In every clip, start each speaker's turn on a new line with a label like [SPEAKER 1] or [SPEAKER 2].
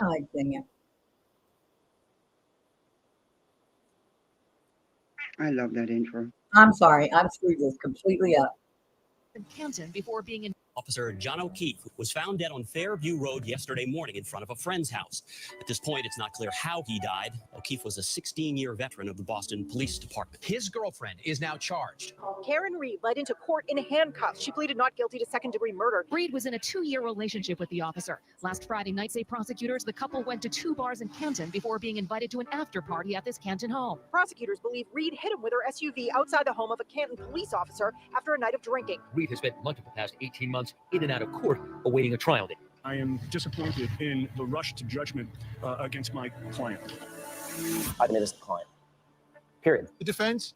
[SPEAKER 1] Oh, dang it.
[SPEAKER 2] I love that intro.
[SPEAKER 1] I'm sorry. I've screwed this completely up.
[SPEAKER 3] In Canton before being in. Officer John O'Keefe was found dead on Fairview Road yesterday morning in front of a friend's house. At this point, it's not clear how he died. O'Keefe was a 16-year veteran of the Boston Police Department.
[SPEAKER 4] His girlfriend is now charged.
[SPEAKER 5] Karen Reed led into court in handcuffs. She pleaded not guilty to second-degree murder.
[SPEAKER 3] Reed was in a 2-year relationship with the officer. Last Friday night, say prosecutors, the couple went to 2 bars in Canton before being invited to an after party at this Canton home.
[SPEAKER 5] Prosecutors believe Reed hit him with her SUV outside the home of a Canton police officer after a night of drinking.
[SPEAKER 4] Reed has spent much of the past 18 months in and out of court awaiting a trial date.
[SPEAKER 6] I am disappointed in the rush to judgment against my client.
[SPEAKER 7] I admit as the client. Period.
[SPEAKER 4] The defense?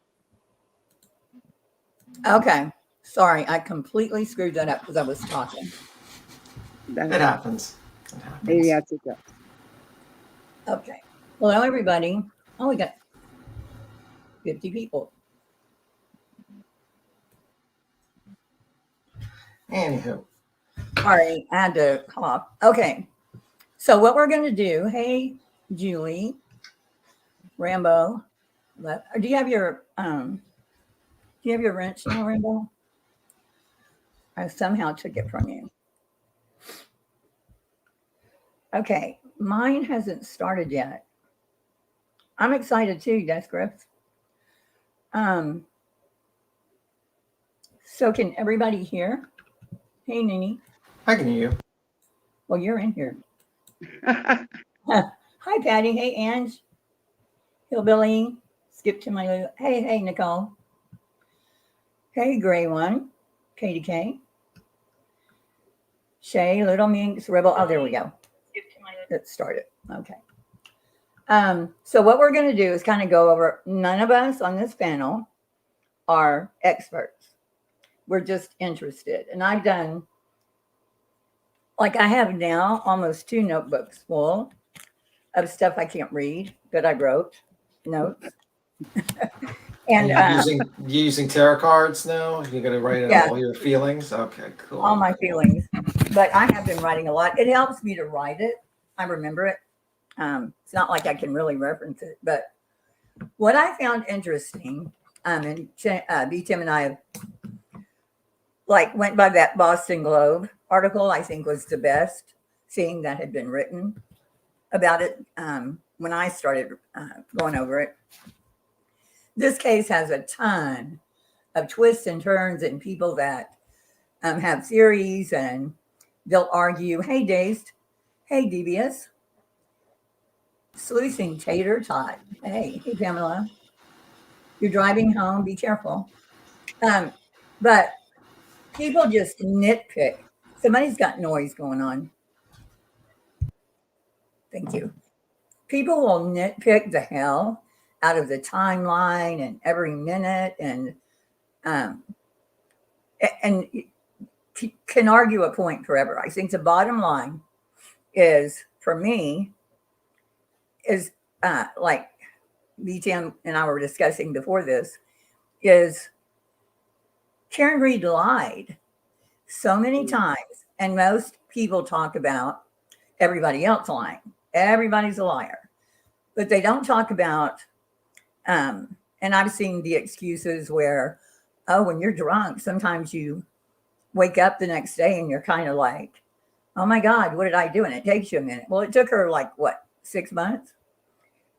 [SPEAKER 1] Okay. Sorry. I completely screwed that up because I was talking.
[SPEAKER 8] It happens.
[SPEAKER 2] Yes, it does.
[SPEAKER 1] Okay. Hello, everybody. Oh, we got 50 people.
[SPEAKER 8] Anywho.
[SPEAKER 1] Sorry, I had to cough. Okay. So what we're going to do, hey, Julie, Rambo, do you have your wrench now, Rambo? I somehow took it from you. Okay. Mine hasn't started yet. I'm excited too, Des Griffiths. So can everybody hear? Hey, Nini.
[SPEAKER 8] I can hear you.
[SPEAKER 1] Well, you're in here. Hi, Patty. Hey, Ange. Hillbilly. Skip to my. Hey, Nicole. Hey, Gray One. Katie K. Shay, Little Minx, Rebel. Oh, there we go. It started. Okay. So what we're going to do is kind of go over. None of us on this panel are experts. We're just interested. And I've done, like I have now, almost 2 notebooks full of stuff I can't read that I wrote notes. And
[SPEAKER 8] you're using tarot cards now? You're going to write out all your feelings? Okay, cool.
[SPEAKER 1] All my feelings. But I have been writing a lot. It helps me to write it. I remember it. It's not like I can really reference it. But what I found interesting, and BTim and I went by that Boston Globe article, I think was the best thing that had been written about it when I started going over it. This case has a ton of twists and turns and people that have theories, and they'll argue, hey, Dazed, hey, Devious, sleuthing tater tot, hey, Pamela, you're driving home, be careful. But people just nitpick. Somebody's got noise going on. Thank you. People will nitpick the hell out of the timeline and every minute, and can argue a point forever. I think the bottom line is, for me, is like BTim and I were discussing before this, is Karen Reed lied so many times, and most people talk about everybody else lying. Everybody's a liar, but they don't talk about, and I've seen the excuses where, oh, when you're drunk, sometimes you wake up the next day and you're kind of like, oh my God, what did I do? And it takes you a minute. Well, it took her 6 months?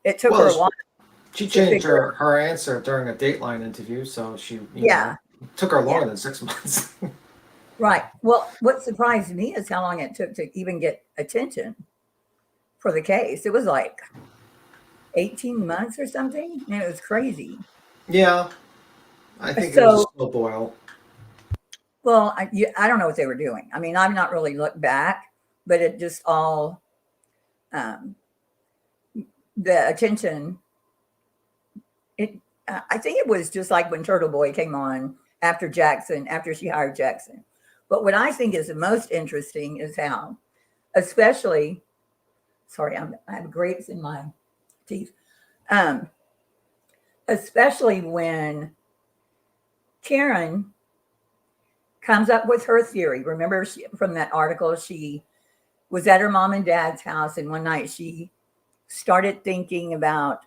[SPEAKER 1] It took her a while.
[SPEAKER 8] She changed her answer during a Dateline interview, so she it took her longer than 6 months.
[SPEAKER 1] Right. Well, what surprised me is how long it took to even get attention for the case. It was 18 months or something. And it was crazy.
[SPEAKER 8] Yeah. I think it was a slow boil.
[SPEAKER 1] Well, I don't know what they were doing. I mean, I've not really looked back, but it just all, the attention, I think it was just like when Turtle Boy came on after she hired Jackson. But what I think is the most interesting is how, especially, sorry, I have grapes in my teeth, especially when Karen comes up with her theory. Remember, from that article, she was at her mom and dad's house, and one night she started thinking about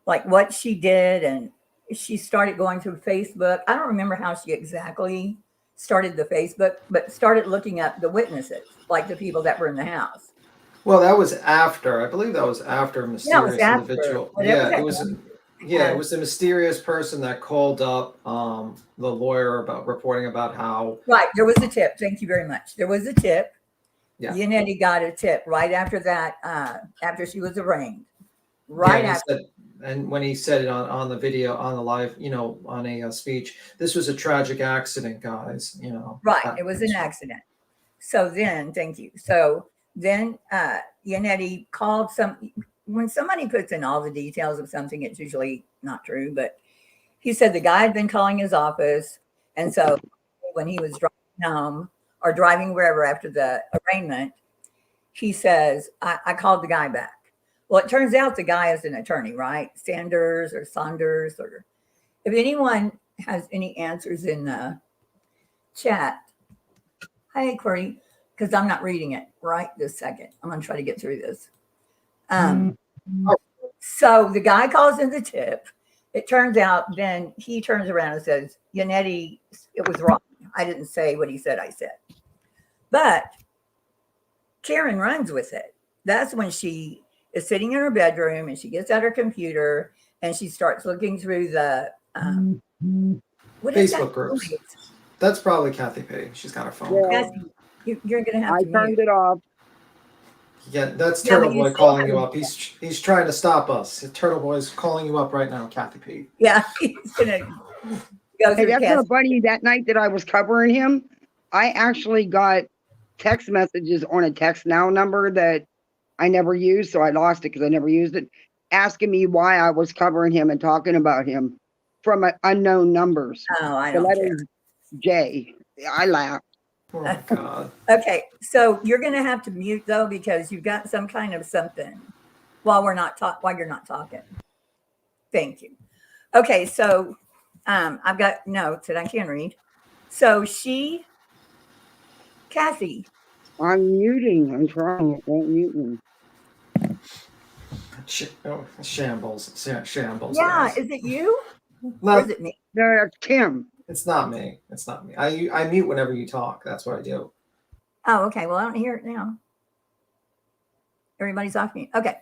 [SPEAKER 1] like what she did, and she started going through Facebook. I don't remember how she exactly started the Facebook, but started looking up the witnesses, like the people that were in the house.
[SPEAKER 8] Well, that was after. I believe that was after a mysterious
[SPEAKER 1] after.
[SPEAKER 8] individual.
[SPEAKER 1] Whatever
[SPEAKER 8] Yeah,
[SPEAKER 1] that
[SPEAKER 8] it was.
[SPEAKER 1] was.
[SPEAKER 8] Yeah, it was the mysterious person that called up the lawyer about reporting about how.
[SPEAKER 1] Right, there was a tip. Thank you very much. There was a tip.
[SPEAKER 8] Yeah.
[SPEAKER 1] Yannetti got a tip right after that, after she was arraigned. Right
[SPEAKER 8] Yeah,
[SPEAKER 1] after.
[SPEAKER 8] and when he said it on the video, on the live, on a speech, this was a tragic accident, guys.
[SPEAKER 1] Right, it was an accident. So then, thank you. So then Yannetti called when somebody puts in all the details of something, it's usually not true, but he said the guy had been calling his office. And so when he was driving home or driving wherever after the arraignment, he says, I called the guy back. Well, it turns out the guy is an attorney, right? Saunders, or if anyone has any answers in the chat. Hey, Corey, because I'm not reading it right this second. I'm going to try to get through this. So the guy calls in the tip. It turns out then he turns around and says, Yannetti, it was wrong. I didn't say what he said I said. But Karen runs with it. That's when she is sitting in her bedroom and she gets out her computer and she starts looking through the what is
[SPEAKER 8] Facebook
[SPEAKER 1] that?
[SPEAKER 8] groups. That's probably Kathy P. She's got her phone.
[SPEAKER 2] Yeah.
[SPEAKER 1] You're going to have
[SPEAKER 2] I
[SPEAKER 1] to
[SPEAKER 2] turned
[SPEAKER 1] mute.
[SPEAKER 2] it off.
[SPEAKER 8] Yeah, that's
[SPEAKER 1] Yeah,
[SPEAKER 8] Turtle
[SPEAKER 1] but you
[SPEAKER 8] Boy
[SPEAKER 1] still
[SPEAKER 8] calling you
[SPEAKER 1] have-
[SPEAKER 8] up. He's trying to stop us. Turtle Boy's calling you up right now, Kathy P.
[SPEAKER 1] Yeah, he's going to go
[SPEAKER 2] Hey,
[SPEAKER 1] through
[SPEAKER 2] that's
[SPEAKER 1] Cass.
[SPEAKER 2] not funny. That night that I was covering him, I actually got text messages on a text now number that I never used, so I lost it because I never used it, asking me why I was covering him and talking about him from unknown numbers.
[SPEAKER 1] Oh, I
[SPEAKER 2] The
[SPEAKER 1] don't care.
[SPEAKER 2] letter J. I laughed.
[SPEAKER 8] Oh my God.
[SPEAKER 1] Okay, so you're going to have to mute though because you've got some kind of something while you're not talking. Thank you. Okay, so I've got notes that I can read. So Kathy,
[SPEAKER 2] I'm muting. I'm trying. It won't mute me.
[SPEAKER 8] Shambles. Shambles.
[SPEAKER 1] yeah,
[SPEAKER 8] guys.
[SPEAKER 1] is it you or
[SPEAKER 8] No,
[SPEAKER 1] is it me?
[SPEAKER 2] No, that's Kim.
[SPEAKER 8] it's not me. It's not me. I mute whenever you talk. That's what I do.
[SPEAKER 1] Oh, okay. Well, I don't hear it now. Everybody's off mute. Okay.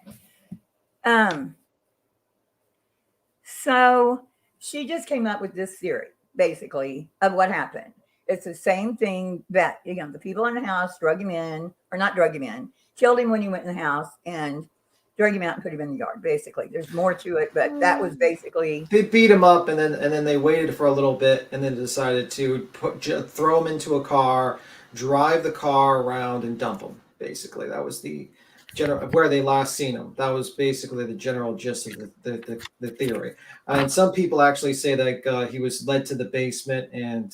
[SPEAKER 1] So she just came up with this theory, basically, of what happened. It's the same thing that, the people in the house drug him in, or not drug him in, killed him when he went in the house and drug him out and put him in the yard, basically. There's more to it, but that was basically.
[SPEAKER 8] They beat him up, and then they waited for a little bit, and then decided to throw him into a car, drive the car around, and dump him. Basically, that was the general where they last seen him. That was basically the general gist of the theory. And some people actually say that he was led to the basement and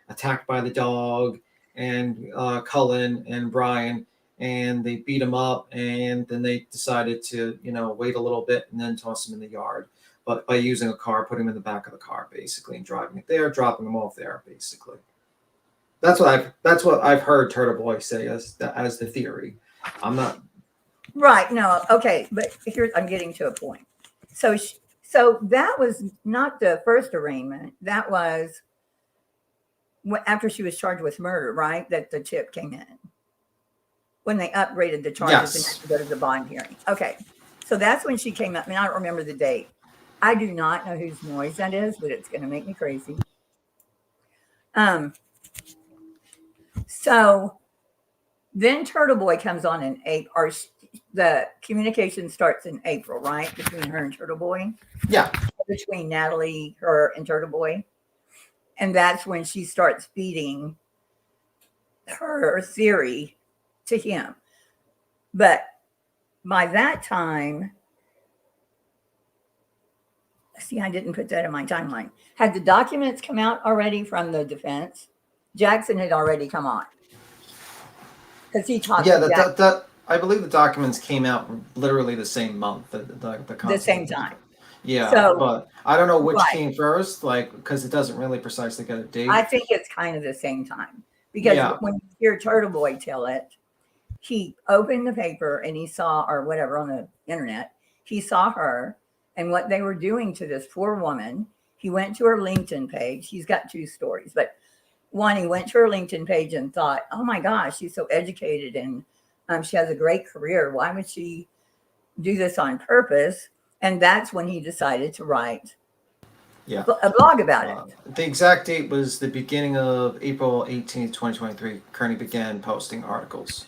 [SPEAKER 8] attacked by the dog and Cullen and Brian. And they beat him up, and then they decided to, wait a little bit and then toss him in the yard. But by using a car, put him in the back of the car, basically, and driving it there, dropping him off there, basically. That's what I've heard Turtle Boy say as the theory. I'm not
[SPEAKER 1] Right. No. Okay. But here I'm getting to a point. So that was not the first arraignment. That was after she was charged with murder, right? That the tip came in. When they upgraded the charges and had to go to the bond hearing. Okay. So that's when she came up. I mean, I don't remember the date. I do not know whose noise that is, but it's going to make me crazy. So then Turtle Boy comes on in April, or the communication starts in April, right? Between her and Turtle Boy.
[SPEAKER 8] Yeah.
[SPEAKER 1] Between Natalie, her, and Turtle Boy. And that's when she starts feeding her theory to him. But by that time, see, I didn't put that in my timeline. Had the documents come out already from the defense? Jackson had already come on. Because he talked to
[SPEAKER 8] that I believe the documents came out literally the same month.
[SPEAKER 1] the same time.
[SPEAKER 8] Yeah,
[SPEAKER 1] So,
[SPEAKER 8] but I don't know which
[SPEAKER 1] right.
[SPEAKER 8] came first, because it doesn't really precisely get a date.
[SPEAKER 1] I think it's kind of the same time. Because
[SPEAKER 8] Yeah.
[SPEAKER 1] when you hear Turtle Boy tell it, he opened the paper and he saw, or whatever on the internet, he saw her and what they were doing to this poor woman. He went to her LinkedIn page. He's got two stories, but one, he went to her LinkedIn page and thought, oh my gosh, she's so educated and she has a great career. Why would she do this on purpose? And that's when he decided to write a blog about it.
[SPEAKER 8] The exact date was the beginning of April 18th, 2023. Kearney began posting articles.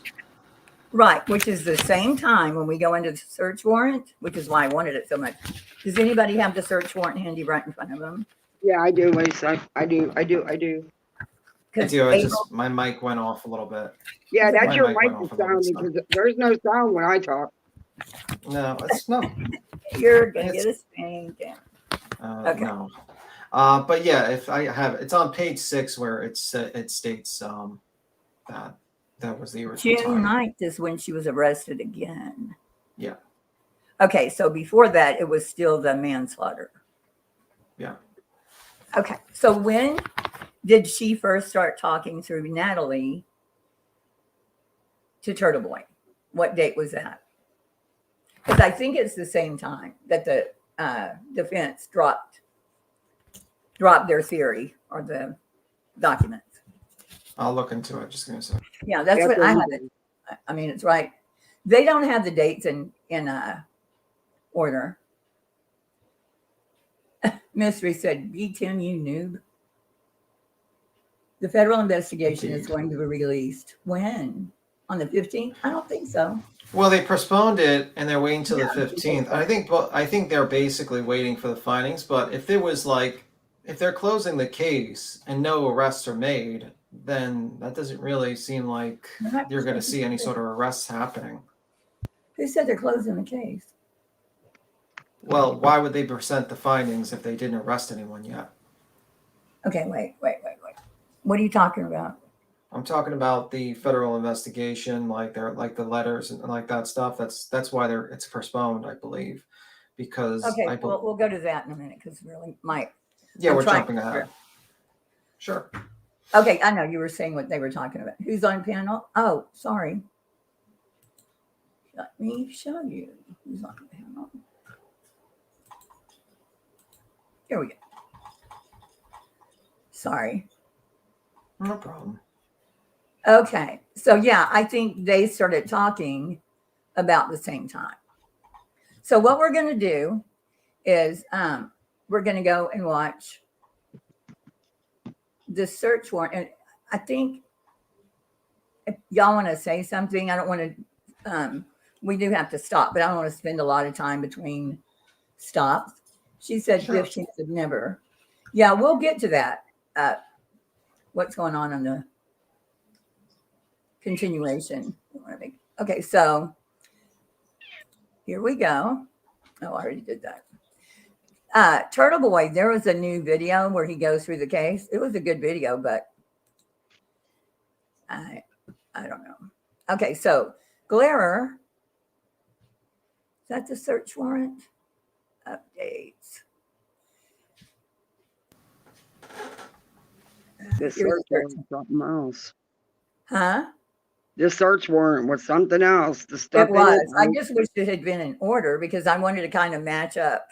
[SPEAKER 1] Right, which is the same time when we go into the search warrant, which is why I wanted it so much. Does anybody have the search warrant handy right in front of them?
[SPEAKER 2] Yeah, I do, Lisa. I do.
[SPEAKER 8] I do. My mic went off a little bit.
[SPEAKER 2] Yeah, that's
[SPEAKER 8] My
[SPEAKER 2] your
[SPEAKER 8] mic
[SPEAKER 2] mic
[SPEAKER 8] went
[SPEAKER 2] to
[SPEAKER 8] off a little
[SPEAKER 2] sound
[SPEAKER 8] bit,
[SPEAKER 2] because there's no sound when I talk.
[SPEAKER 8] No, it's no.
[SPEAKER 1] You're gonna get a spanking. Okay.
[SPEAKER 8] No. But yeah, if I have, it's on page 6 where it states that was the original
[SPEAKER 1] June
[SPEAKER 8] time.
[SPEAKER 1] 9th is when she was arrested again.
[SPEAKER 8] Yeah.
[SPEAKER 1] Okay, so before that, it was still the manslaughter.
[SPEAKER 8] Yeah.
[SPEAKER 1] Okay, so when did she first start talking through Natalie to Turtle Boy? What date was that? Because I think it's the same time that the defense dropped their theory or the documents.
[SPEAKER 8] I'll look into it. Just give me a second.
[SPEAKER 1] Yeah, that's what I have. I mean, it's right. They don't have the dates in order. Mystery said, BTim, you noob. The federal investigation is going to be released. When? On the 15th? I don't think so.
[SPEAKER 8] Well, they postponed it and they're waiting till the 15th. I think they're basically waiting for the findings. But if they're closing the case and no arrests are made, then that doesn't really seem like you're going to see any sort of arrests happening.
[SPEAKER 1] Who said they're closing the case?
[SPEAKER 8] Well, why would they present the findings if they didn't arrest anyone yet?
[SPEAKER 1] Okay, wait. What are you talking about?
[SPEAKER 8] I'm talking about the federal investigation, like the letters and like that stuff. That's why it's postponed, I believe, because
[SPEAKER 1] okay, we'll go to that in a minute because really, Mike.
[SPEAKER 8] Yeah, we're jumping ahead. Sure.
[SPEAKER 1] Okay, I know you were saying what they were talking about. Who's on panel? Oh, sorry. Let me show you who's on panel. Here we go. Sorry.
[SPEAKER 8] No problem.
[SPEAKER 1] Okay, so yeah, I think they started talking about the same time. So what we're going to do is we're going to go and watch the search warrant. And I think if y'all want to say something, I don't want to, we do have to stop, but I don't want to spend a lot of time between stops. She said
[SPEAKER 8] Sure.
[SPEAKER 1] 15th of never. Yeah, we'll get to that. What's going on the continuation? Okay, so here we go. Oh, I already did that. Turtle Boy, there was a new video where he goes through the case. It was a good video, but I don't know. Okay, so Glarer, is that the search warrant? Updates.
[SPEAKER 2] The search warrant was something else.
[SPEAKER 1] Huh?
[SPEAKER 2] The search warrant was something else. The stuff
[SPEAKER 1] It was.
[SPEAKER 2] in it.
[SPEAKER 1] I just wish it had been in order because I wanted to kind of match up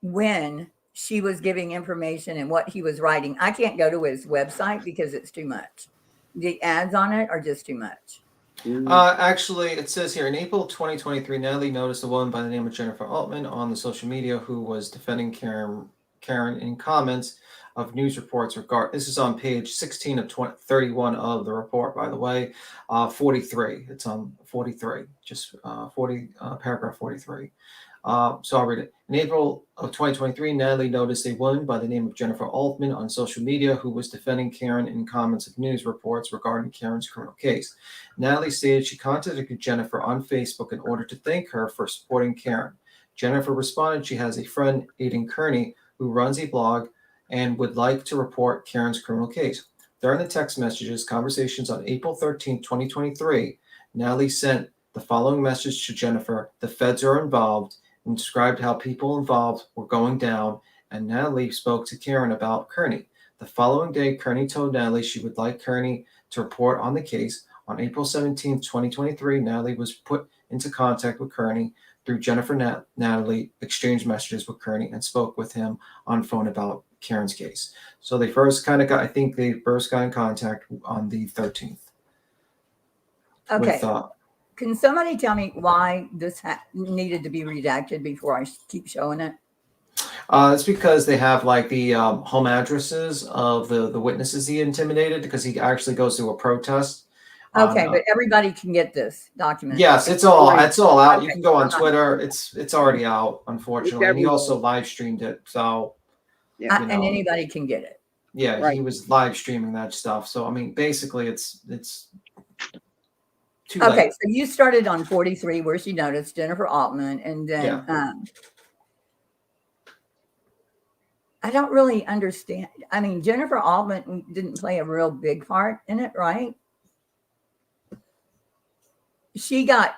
[SPEAKER 1] when she was giving information and what he was writing. I can't go to his website because it's too much. The ads on it are just too much.
[SPEAKER 8] Actually, it says here in April 2023, Natalie noticed a woman by the name of Jennifer Altman on the social media who was defending Karen in comments of news reports this is on page 16 of 31 of the report, by the way. 43. It's on 43, just 40 paragraph 43. So I'll read it. In April of 2023, Natalie noticed a woman by the name of Jennifer Altman on social media who was defending Karen in comments of news reports regarding Karen's criminal case. Natalie stated she contacted Jennifer on Facebook in order to thank her for supporting Karen. Jennifer responded she has a friend, Aiden Kearney, who runs a blog and would like to report Karen's criminal case. During the text messages conversations on April 13, 2023, Natalie sent the following message to Jennifer: "The feds are involved," and described how people involved were going down, and Natalie spoke to Karen about Kearney. The following day, Kearney told Natalie she would like Kearney to report on the case. On April 17th, 2023, Natalie was put into contact with Kearney through Jennifer. Natalie exchanged messages with Kearney and spoke with him on phone about Karen's case. So they first kind of got, I think they first got in contact on the 13th.
[SPEAKER 1] Okay.
[SPEAKER 8] With,
[SPEAKER 1] can somebody tell me why this needed to be redacted before I keep showing it?
[SPEAKER 8] It's because they have like the home addresses of the witnesses he intimidated, because he actually goes to a protest.
[SPEAKER 1] Okay, but everybody can get this document.
[SPEAKER 8] Yes, it's all out.
[SPEAKER 1] Okay.
[SPEAKER 8] You can go on Twitter. It's already out, unfortunately. And he
[SPEAKER 2] everywhere.
[SPEAKER 8] also live streamed it. So
[SPEAKER 2] Yeah.
[SPEAKER 8] you know.
[SPEAKER 1] And anybody can get it.
[SPEAKER 8] yeah,
[SPEAKER 2] Right.
[SPEAKER 8] he was live streaming that stuff. So I mean, basically it's too late.
[SPEAKER 1] Okay, so you started on 43 where she noticed Jennifer Altman, and then I don't really understand. I mean, Jennifer Altman didn't play a real big part in it, right? She got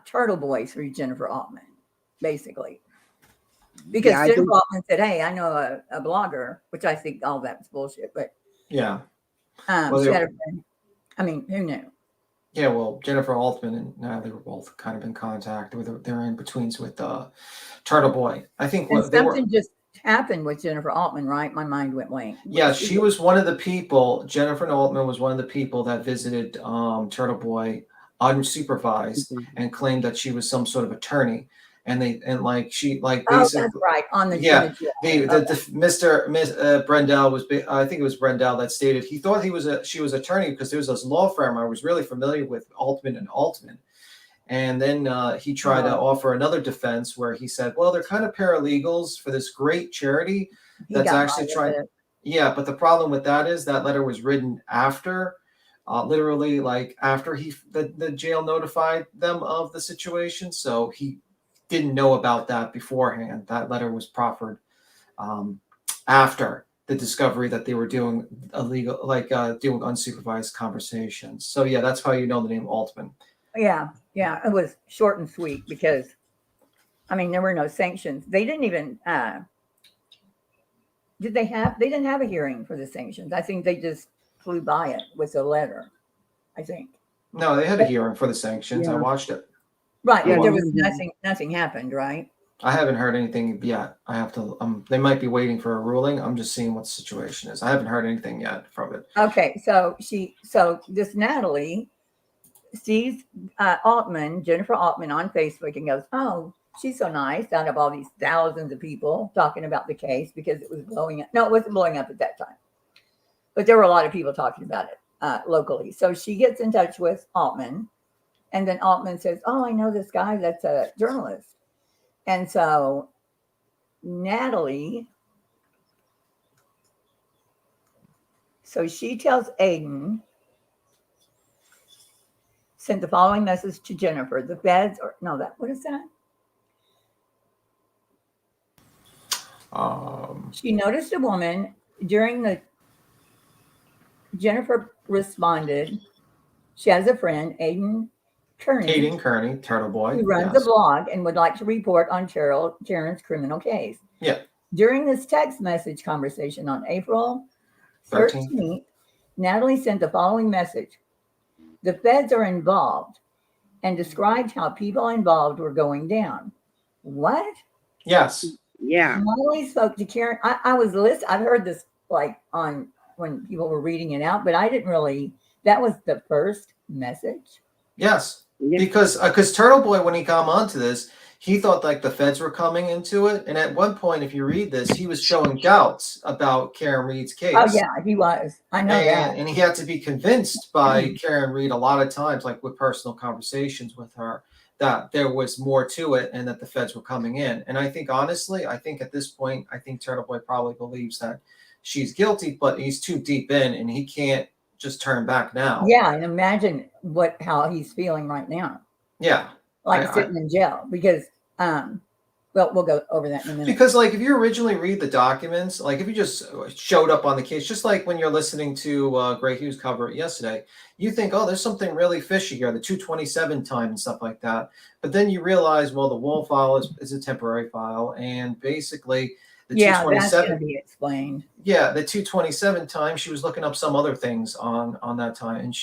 [SPEAKER 1] Turtle Boy through Jennifer Altman, basically. Because
[SPEAKER 2] Yeah, I
[SPEAKER 1] Jennifer
[SPEAKER 2] think-
[SPEAKER 1] Altman said, hey, I know a blogger, which I think all that's bullshit, but
[SPEAKER 8] Yeah. Well,
[SPEAKER 1] she
[SPEAKER 8] they-
[SPEAKER 1] had a friend. I mean, who knew?
[SPEAKER 8] Yeah, well, Jennifer Altman and Natalie were both kind of in contact with, they're in betweens with Turtle Boy. I think
[SPEAKER 1] And
[SPEAKER 8] what they were.
[SPEAKER 1] something just happened with Jennifer Altman, right? My mind went blank.
[SPEAKER 8] Yeah, she was one of the people. Jennifer Altman was one of the people that visited Turtle Boy unsupervised and claimed that she was some sort of attorney, and she
[SPEAKER 1] Oh,
[SPEAKER 8] basically.
[SPEAKER 1] that's right. On the
[SPEAKER 8] Yeah,
[SPEAKER 1] Jenny
[SPEAKER 8] the Brendel was. I think it was Brendel that stated he thought she was attorney because there was this law firm I was really familiar with, Altman and Altman, and then he tried to offer another defense where he said, well, they're kind of paralegals for this great charity
[SPEAKER 1] He
[SPEAKER 8] that's
[SPEAKER 1] got
[SPEAKER 8] actually
[SPEAKER 1] by
[SPEAKER 8] trying.
[SPEAKER 1] with it.
[SPEAKER 8] Yeah, but the problem with that is that letter was written after. Literally, like after the jail notified them of the situation, so he didn't know about that beforehand. That letter was proffered after the discovery that they were doing illegal, doing unsupervised conversations. So yeah, that's how you know the name Altman.
[SPEAKER 1] Yeah, it was short and sweet because, I mean, there were no sanctions. They didn't even. They didn't have a hearing for the sanctions. I think they just flew by it with a letter, I think.
[SPEAKER 8] No, they had a hearing for the sanctions. I
[SPEAKER 2] Yeah.
[SPEAKER 8] watched it.
[SPEAKER 1] Right.
[SPEAKER 2] Yeah,
[SPEAKER 1] There was
[SPEAKER 2] they-
[SPEAKER 1] nothing happened, right?
[SPEAKER 8] I haven't heard anything yet. I have to. They might be waiting for a ruling. I'm just seeing what the situation is. I haven't heard anything yet from it.
[SPEAKER 1] Okay, so this Natalie sees Jennifer Altman on Facebook and goes, oh, she's so nice, out of all these thousands of people talking about the case because it was blowing up. No, it wasn't blowing up at that time. But there were a lot of people talking about it locally. So she gets in touch with Altman, and then Altman says, oh, I know this guy that's a journalist. And so Natalie, so she tells Aiden, sent the following message to Jennifer. The feds are, no, that, what is that? She noticed a woman during the, Jennifer responded, she has a friend, Aiden Kearney,
[SPEAKER 8] Turtle Boy,
[SPEAKER 1] who runs
[SPEAKER 8] yes.
[SPEAKER 1] a blog and would like to report on Karen's criminal case.
[SPEAKER 8] Yeah.
[SPEAKER 1] During this text message conversation on April 13th, Natalie sent the following message. The feds are involved, and described how people involved were going down. What?
[SPEAKER 8] Yes.
[SPEAKER 2] Yeah.
[SPEAKER 1] Natalie spoke to Karen. I was listening. I've heard this like on when people were reading it out, but I didn't really. That was the first message.
[SPEAKER 8] Yes.
[SPEAKER 2] Yeah.
[SPEAKER 8] Because Turtle Boy, when he came onto this, he thought like the feds were coming into it. And at one point, if you read this, he was showing doubts about Karen Reed's case.
[SPEAKER 1] Oh yeah, he was. I know that.
[SPEAKER 8] And he had to be convinced by Karen Reed a lot of times, like with personal conversations with her, that there was more to it and that the feds were coming in. And I think, honestly, at this point, I think Turtle Boy probably believes that she's guilty, but he's too deep in and he can't just turn back now.
[SPEAKER 1] Yeah, and imagine how he's feeling right now.
[SPEAKER 8] Yeah.
[SPEAKER 1] Like sitting in jail because well, we'll go over that in a minute.
[SPEAKER 8] Because like if you originally read the documents, like if you just showed up on the case, just like when you're listening to Gray Hughes cover it yesterday, you think, oh, there's something really fishy here, the 227 time and stuff like that. But then you realize, well, the wall file is a temporary file. And basically The
[SPEAKER 1] Yeah, that's going to
[SPEAKER 8] 227,
[SPEAKER 1] be explained.
[SPEAKER 8] yeah, the 227 time she was looking up some other things on that time,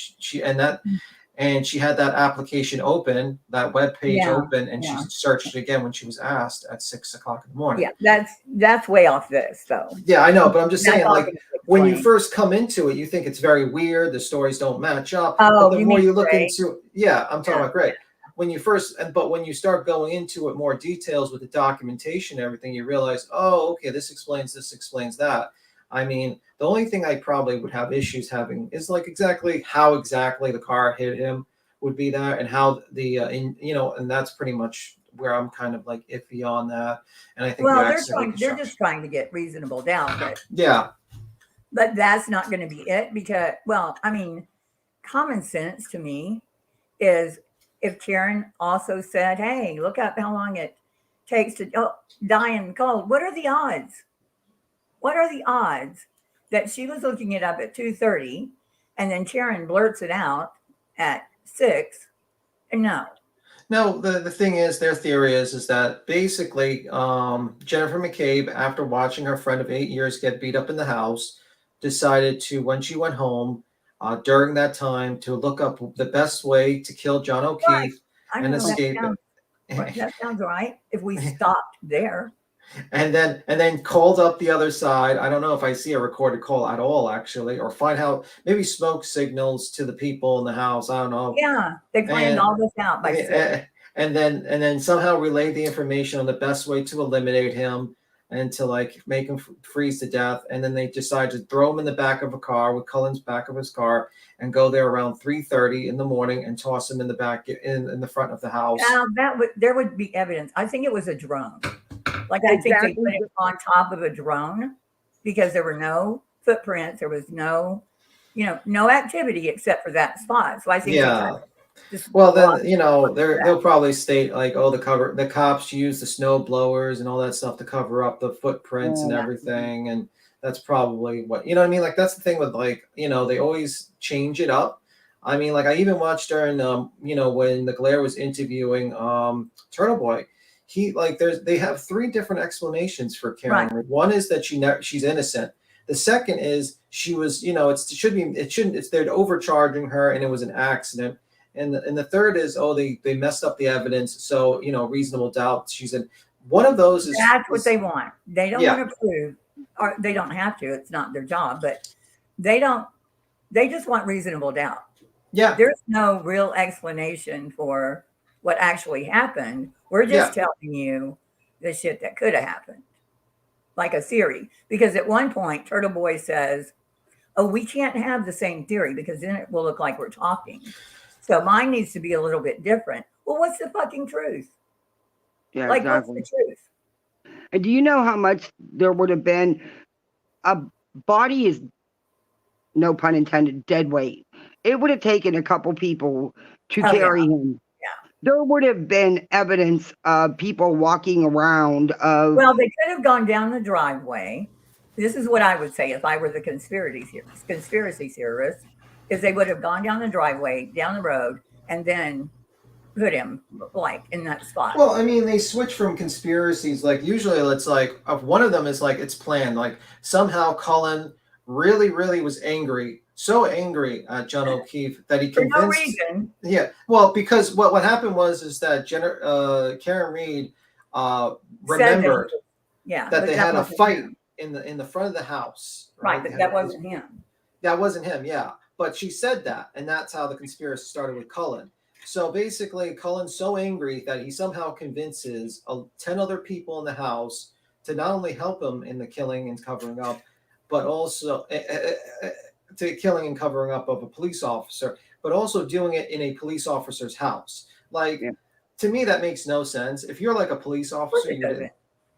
[SPEAKER 8] and she had that application open, that web page
[SPEAKER 1] Yeah,
[SPEAKER 8] open, and she
[SPEAKER 1] yeah,
[SPEAKER 8] searched it again when she was asked at 6 o'clock in the morning.
[SPEAKER 1] yeah. That's way off this, though.
[SPEAKER 8] Yeah, I know, but I'm just
[SPEAKER 1] That's
[SPEAKER 8] saying,
[SPEAKER 1] all
[SPEAKER 8] like,
[SPEAKER 1] gonna be
[SPEAKER 8] when you
[SPEAKER 1] explained.
[SPEAKER 8] first come into it, you think it's very weird. The stories don't match up.
[SPEAKER 1] Oh,
[SPEAKER 8] But the
[SPEAKER 1] you
[SPEAKER 8] more
[SPEAKER 1] mean
[SPEAKER 8] you look
[SPEAKER 1] Gray?
[SPEAKER 8] into, yeah, I'm talking
[SPEAKER 1] Yeah,
[SPEAKER 8] about Gray. But when you start going into it more details with the documentation and everything, you realize, oh, okay, this explains that. I mean, the only thing I probably would have issues having is like exactly how exactly the car hit him would be that, and how and that's pretty much where I'm kind of like iffy on that. And I think the
[SPEAKER 1] well,
[SPEAKER 8] accident
[SPEAKER 1] they're just trying to get reasonable doubt,
[SPEAKER 8] yeah.
[SPEAKER 1] but that's not going to be it because, well, I mean, common sense to me is if Karen also said, "Hey, look up how long it takes to die in cold." What are the odds? What are the odds that she was looking it up at 2:30, and then Karen blurts it out at 6? No.
[SPEAKER 8] No, the thing is, their theory is that basically Jennifer McCabe, after watching her friend of 8 years get beat up in the house, decided to, when she went home during that time, to look up the best way to kill John
[SPEAKER 1] Right.
[SPEAKER 8] O'Keefe
[SPEAKER 1] I
[SPEAKER 8] and
[SPEAKER 1] know
[SPEAKER 8] escape it.
[SPEAKER 1] that sounds right. If we stopped there.
[SPEAKER 8] And then called up the other side. I don't know if I see a recorded call at all, actually, or find out maybe smoke signals to the people in the house. I don't know.
[SPEAKER 1] Yeah, they planned
[SPEAKER 8] And
[SPEAKER 1] all this out by 6.
[SPEAKER 8] and then somehow relayed the information on the best way to eliminate him and to like make him freeze to death. And then they decided to throw him in the back of a car, with Cullen's back of his car, and go there around 3:30 in the morning and toss him in the back in the front of the house.
[SPEAKER 1] There would be evidence. I think it was a drone. Like I think they put it on top of a drone because there were no footprints. There was no activity except for that spot. So I think
[SPEAKER 8] Yeah.
[SPEAKER 1] just
[SPEAKER 8] Well, then they'll probably state like, oh, the cops use the snow blowers and all that stuff to cover up the footprints and everything, and that's probably what what I mean. Like that's the thing with like they always change it up. I mean, like I even watched during when the Glare was interviewing Turtle Boy. They have 3 different explanations for Karen.
[SPEAKER 1] Right.
[SPEAKER 8] One is that she's innocent. The second is she was they're overcharging her and it was an accident. And the third is, they messed up the evidence, so reasonable doubt she's in. One of those is
[SPEAKER 1] that's what they want. They don't want to prove, or they don't have to. It's not their job, but they don't. They just want reasonable doubt.
[SPEAKER 8] Yeah.
[SPEAKER 1] There's no real explanation for what actually happened. We're just telling you the shit that could have happened, like a theory. Because at one point, Turtle Boy says, "Oh, we can't have the same theory because then it will look like we're talking. So mine needs to be a little bit different." Well, what's the fucking truth?
[SPEAKER 2] Yeah,
[SPEAKER 1] Like,
[SPEAKER 2] exactly.
[SPEAKER 1] what's the truth?
[SPEAKER 2] And do you know how much there would have been? A body is, no pun intended, dead weight. It would have taken a couple people to carry him.
[SPEAKER 1] Yeah.
[SPEAKER 2] There would have been evidence of people walking around.
[SPEAKER 1] Well, they could have gone down the driveway. This is what I would say if I were the conspiracy theorist, is they would have gone down the driveway, down the road, and then put him like in that spot.
[SPEAKER 8] Well, I mean, they switch from conspiracies. Like usually, it's like one of them is like it's planned. Like somehow Cullen really, really was angry, so angry at John O'Keefe that he convinced.
[SPEAKER 1] For no reason.
[SPEAKER 8] Yeah, well, because what happened is that Karen Reed remembered that they had a fight in the front of the house.
[SPEAKER 1] Right, but that wasn't him.
[SPEAKER 8] That wasn't him. Yeah, but she said that, and that's how the conspiracy started with Cullen. So basically, Cullen's so angry that he somehow convinces 10 other people in the house to not only help him in the killing and covering up, but also to killing and covering up of a police officer, but also doing it in a police officer's house. Like, to me, that makes no sense. If you're like a police officer,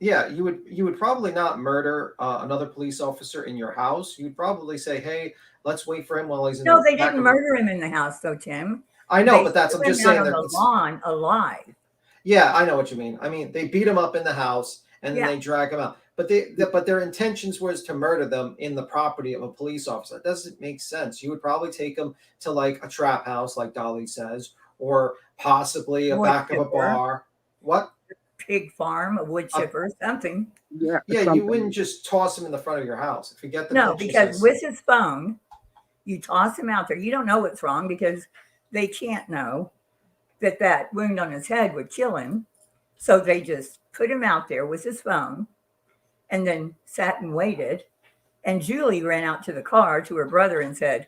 [SPEAKER 8] you would probably not murder another police officer in your house. You'd probably say, hey, let's wait for him while he's in
[SPEAKER 1] No, they didn't murder him in the house, though, Tim.
[SPEAKER 8] I know, but I'm just saying
[SPEAKER 1] on the lawn alive.
[SPEAKER 8] Yeah, I know what you mean. I mean, they beat him up in the house and then they drag him out. But their intentions was to murder them in the property of a police officer. That doesn't make sense. You would probably take them to like a trap house, like Dolly says, or possibly a back of a bar. What?
[SPEAKER 1] pig farm, a wood chipper, something.
[SPEAKER 2] Yeah.
[SPEAKER 8] Yeah, you
[SPEAKER 2] something.
[SPEAKER 8] wouldn't just toss him in the front of your house. If you get the
[SPEAKER 1] No,
[SPEAKER 8] pictures,
[SPEAKER 1] because with his phone, you toss him out there. You don't know what's wrong because they can't know that that wound on his head would kill him. So they just put him out there with his phone and then sat and waited. And Julie ran out to the car to her brother and said,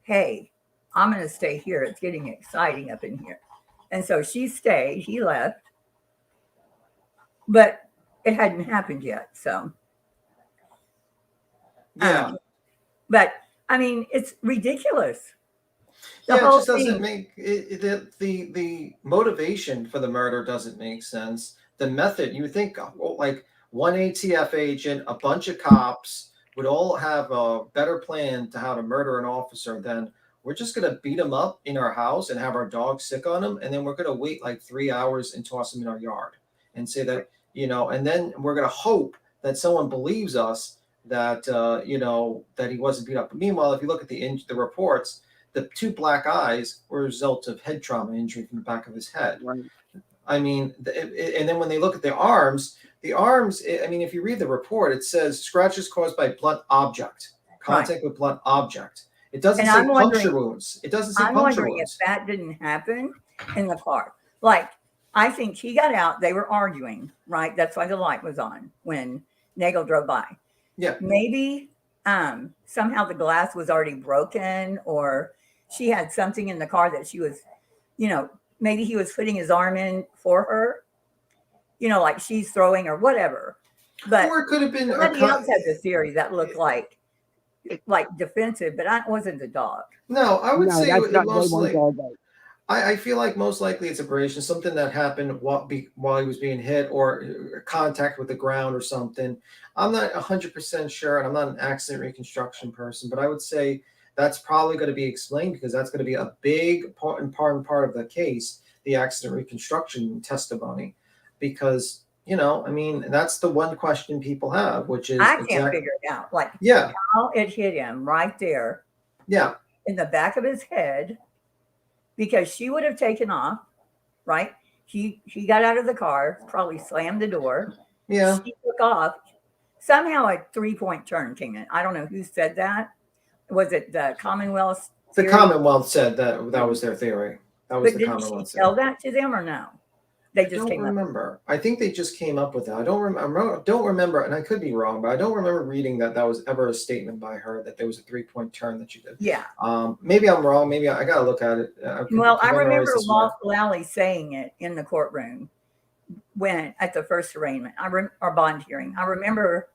[SPEAKER 1] "Hey, I'm going to stay here. It's getting exciting up in here." And so she stayed. He left. But it hadn't happened yet. So,
[SPEAKER 8] yeah,
[SPEAKER 1] but I mean, it's ridiculous. The
[SPEAKER 8] yeah, it
[SPEAKER 1] whole
[SPEAKER 8] just doesn't
[SPEAKER 1] thing.
[SPEAKER 8] make the motivation for the murder doesn't make sense. The method, you would think, like one ATF agent, a bunch of cops would all have a better plan to how to murder an officer than we're just going to beat him up in our house and have our dog sick on him, and then we're going to wait like 3 hours and toss him in our yard and say that, and then we're going to hope that someone believes us that that he wasn't beat up. But meanwhile, if you look at the reports, the 2 black eyes were a result of head trauma injury from the back of his head.
[SPEAKER 2] Right.
[SPEAKER 8] I mean, and then when they look at the arms, I mean, if you read the report, it says scratches caused by blunt object, contact with blunt object. It doesn't
[SPEAKER 1] And
[SPEAKER 8] say
[SPEAKER 1] I'm
[SPEAKER 8] puncture
[SPEAKER 1] wondering-
[SPEAKER 8] wounds. It doesn't say
[SPEAKER 1] I'm
[SPEAKER 8] puncture
[SPEAKER 1] wondering if
[SPEAKER 8] wounds.
[SPEAKER 1] that didn't happen in the car. Like, I think he got out. They were arguing, right? That's why the light was on when Nagel drove by.
[SPEAKER 8] Yeah.
[SPEAKER 1] Maybe somehow the glass was already broken, or she had something in the car that she was, maybe he was putting his arm in for her, like she's throwing or whatever. But
[SPEAKER 8] Or it could have been
[SPEAKER 1] somebody else had the theory that looked like defensive, but I wasn't the dog.
[SPEAKER 8] No, I would say
[SPEAKER 2] that's
[SPEAKER 8] it
[SPEAKER 2] not
[SPEAKER 8] mostly.
[SPEAKER 2] Day 1 dog.
[SPEAKER 8] I feel like most likely it's abrasion, something that happened while he was being hit or contact with the ground or something. I'm not 100% sure, and I'm not an accident reconstruction person, but I would say that's probably going to be explained because that's going to be a big part of the case, the accident reconstruction testimony, because I mean, that's the one question people have, which is
[SPEAKER 1] I can't figure it out. Like,
[SPEAKER 8] yeah,
[SPEAKER 1] how it hit him right there
[SPEAKER 8] yeah,
[SPEAKER 1] in the back of his head, because she would have taken off, right? He got out of the car, probably slammed the door.
[SPEAKER 8] yeah.
[SPEAKER 1] She took off. Somehow a 3-point turn came in. I don't know who said that. Was it the Commonwealth?
[SPEAKER 8] The
[SPEAKER 1] theory?
[SPEAKER 8] Commonwealth said that was their theory. That was
[SPEAKER 1] But
[SPEAKER 8] the
[SPEAKER 1] didn't she
[SPEAKER 8] Commonwealth.
[SPEAKER 1] tell that to them or no? They
[SPEAKER 8] I
[SPEAKER 1] just
[SPEAKER 8] don't
[SPEAKER 1] came up.
[SPEAKER 8] remember. I think they just came up with it. I don't remember, and I could be wrong, but I don't remember reading that was ever a statement by her that there was a 3-point turn that she did.
[SPEAKER 1] Yeah.
[SPEAKER 8] Maybe I'm wrong. Maybe I gotta look at it.
[SPEAKER 1] Well, I remember
[SPEAKER 8] this morning.
[SPEAKER 1] Lally saying it in the courtroom when at the first arraignment, or bond hearing. I remember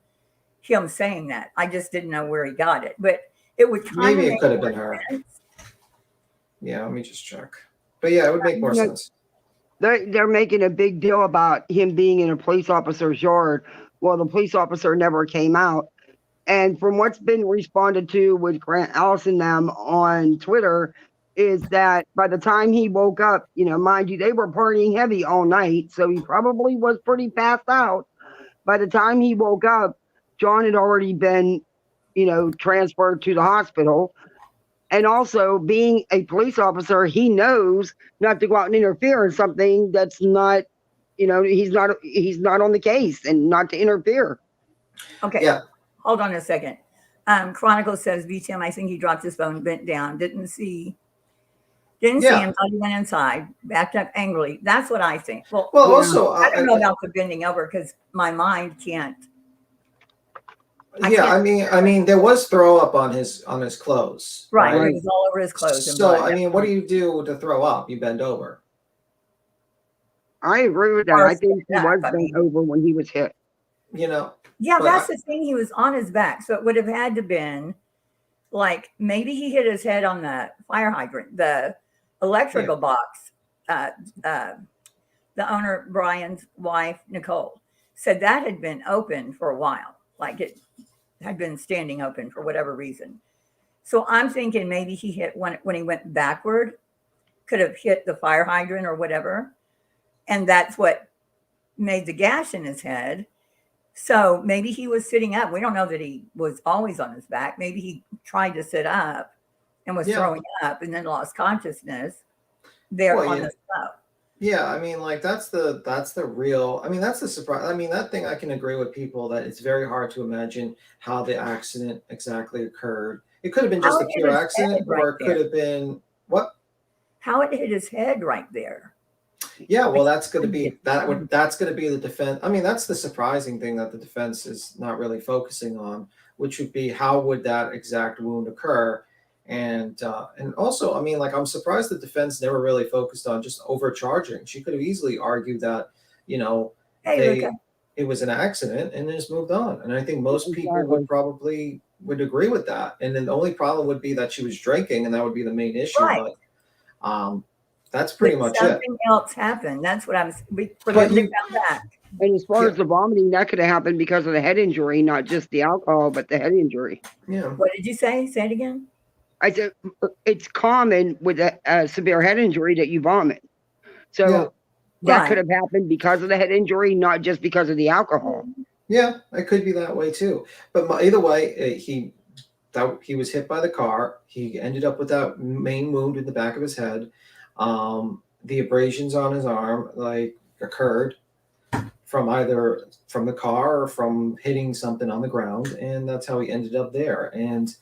[SPEAKER 1] him saying that. I just didn't know where he got it, but it would kind
[SPEAKER 8] Maybe
[SPEAKER 1] of
[SPEAKER 8] it could have been her. Yeah, let me just check. But yeah, it would make more sense.
[SPEAKER 2] They're making a big deal about him being in a police officer's yard. Well, the police officer never came out. And from what's been responded to with Grant Allison them on Twitter, is that by the time he woke up, mind you, they were partying heavy all night, so he probably was pretty passed out. By the time he woke up, John had already been, transferred to the hospital. And also, being a police officer, he knows not to go out and interfere in something that's not, he's not on the case, and not to interfere.
[SPEAKER 1] Okay.
[SPEAKER 8] Yeah.
[SPEAKER 1] Hold on a second. Chronicle says BTim, I think he dropped his phone, bent down, didn't see him until he went inside, backed up angrily. That's what I think. Well,
[SPEAKER 8] also,
[SPEAKER 1] I don't know about the bending over because my mind can't.
[SPEAKER 8] I mean, there was throw up on his clothes.
[SPEAKER 1] Right. It was all over his clothes. And
[SPEAKER 8] So,
[SPEAKER 1] blood.
[SPEAKER 8] I mean, what do you do to throw up? You bend over.
[SPEAKER 2] I agree with that. I think he was bent over when he was hit.
[SPEAKER 1] Yeah,
[SPEAKER 8] but
[SPEAKER 1] that's the thing. He was on his back. So it would have had to been like maybe he hit his head on the fire hydrant, the electrical box. The owner, Brian's wife, Nicole, said that had been open for a while. Like it had been standing open for whatever reason. So I'm thinking maybe he hit when he went backward, could have hit the fire hydrant or whatever. And that's what made the gash in his head. So maybe he was sitting up. We don't know that he was always on his back. Maybe he tried to sit up and was throwing up and then lost consciousness there on the snow.
[SPEAKER 8] Yeah, I mean, like that's the real. I mean, that's the surprise. I mean, that thing I can agree with people that it's very hard to imagine how the accident exactly occurred. It could have been
[SPEAKER 1] How
[SPEAKER 8] just a
[SPEAKER 1] it hit
[SPEAKER 8] pure
[SPEAKER 1] his
[SPEAKER 8] accident,
[SPEAKER 1] head right
[SPEAKER 8] or it could
[SPEAKER 1] there.
[SPEAKER 8] have been what?
[SPEAKER 1] How it hit his head right there.
[SPEAKER 8] Yeah, well,
[SPEAKER 1] Like,
[SPEAKER 8] that's going to be that's going to be the defense. I mean, that's the surprising thing that the defense is not really focusing on, which would be how would that exact wound occur, and also, I mean, like I'm surprised the defense never really focused on just overcharging. She could have easily argued that, you know,
[SPEAKER 1] hey, look,
[SPEAKER 8] it was an accident and then just moved on, and I think most people
[SPEAKER 2] Exactly.
[SPEAKER 8] would agree with that. And then the only problem would be that she was drinking, and that would be the main issue.
[SPEAKER 1] right.
[SPEAKER 8] But that's
[SPEAKER 1] But
[SPEAKER 8] pretty much it.
[SPEAKER 1] something else happened. That's what for
[SPEAKER 8] But
[SPEAKER 1] them to
[SPEAKER 8] you-
[SPEAKER 1] come back.
[SPEAKER 2] And as far
[SPEAKER 8] Yeah.
[SPEAKER 2] as the vomiting, that could have happened because of the head injury, not just the alcohol, but the head injury.
[SPEAKER 8] Yeah.
[SPEAKER 1] What did you say? Say it again.
[SPEAKER 2] I said it's common with a severe head injury that you vomit. So
[SPEAKER 8] Yeah.
[SPEAKER 2] that
[SPEAKER 1] Right.
[SPEAKER 2] could have happened because of the head injury, not just because of the alcohol.
[SPEAKER 8] Yeah, it could be that way too. But either way, he was hit by the car. He ended up with that main wound in the back of his head. The abrasions on his arm like occurred from either from the car or from hitting something on the ground, and that's how he ended up there. And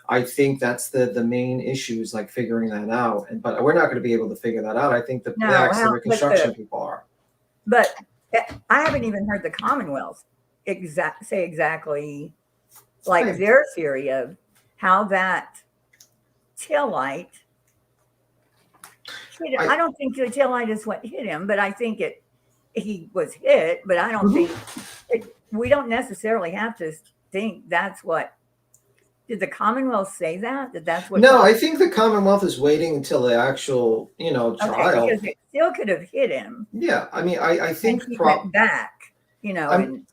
[SPEAKER 8] I think that's the main issue is like figuring that out. But we're not going to be able to figure that out. I think the
[SPEAKER 1] No,
[SPEAKER 8] accident
[SPEAKER 1] but
[SPEAKER 8] reconstruction people are.
[SPEAKER 1] But I haven't even heard the Commonwealth say exactly like
[SPEAKER 8] Right.
[SPEAKER 1] their theory of how that tail light hit him. I don't think the tail light is what hit him, but I think he was hit. But I don't think we don't necessarily have to think that's what. Did the Commonwealth say that that's what?
[SPEAKER 8] No, I think the Commonwealth is waiting until the actual, trial.
[SPEAKER 1] Okay, because it still could have hit him.
[SPEAKER 8] Yeah, I mean, I think
[SPEAKER 1] and he went back, and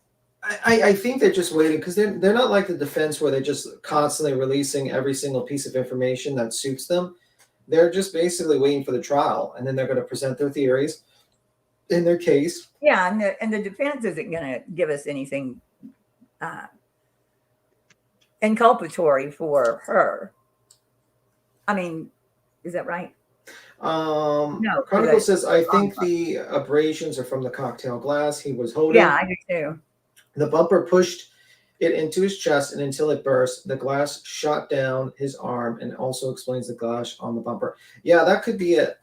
[SPEAKER 8] I think they're just waiting because they're not like the defense where they're just constantly releasing every single piece of information that suits them. They're just basically waiting for the trial, and then they're going to present their theories in their case.
[SPEAKER 1] yeah, and the defense isn't going to give us anything inculpatory for her. I mean, is that right? No,
[SPEAKER 8] Chronicle says, I think the abrasions are from the cocktail glass he was holding.
[SPEAKER 1] Yeah, I do too.
[SPEAKER 8] The bumper pushed it into his chest, and until it burst, the glass shot down his arm, and also explains the glass on the bumper. Yeah, that could be it.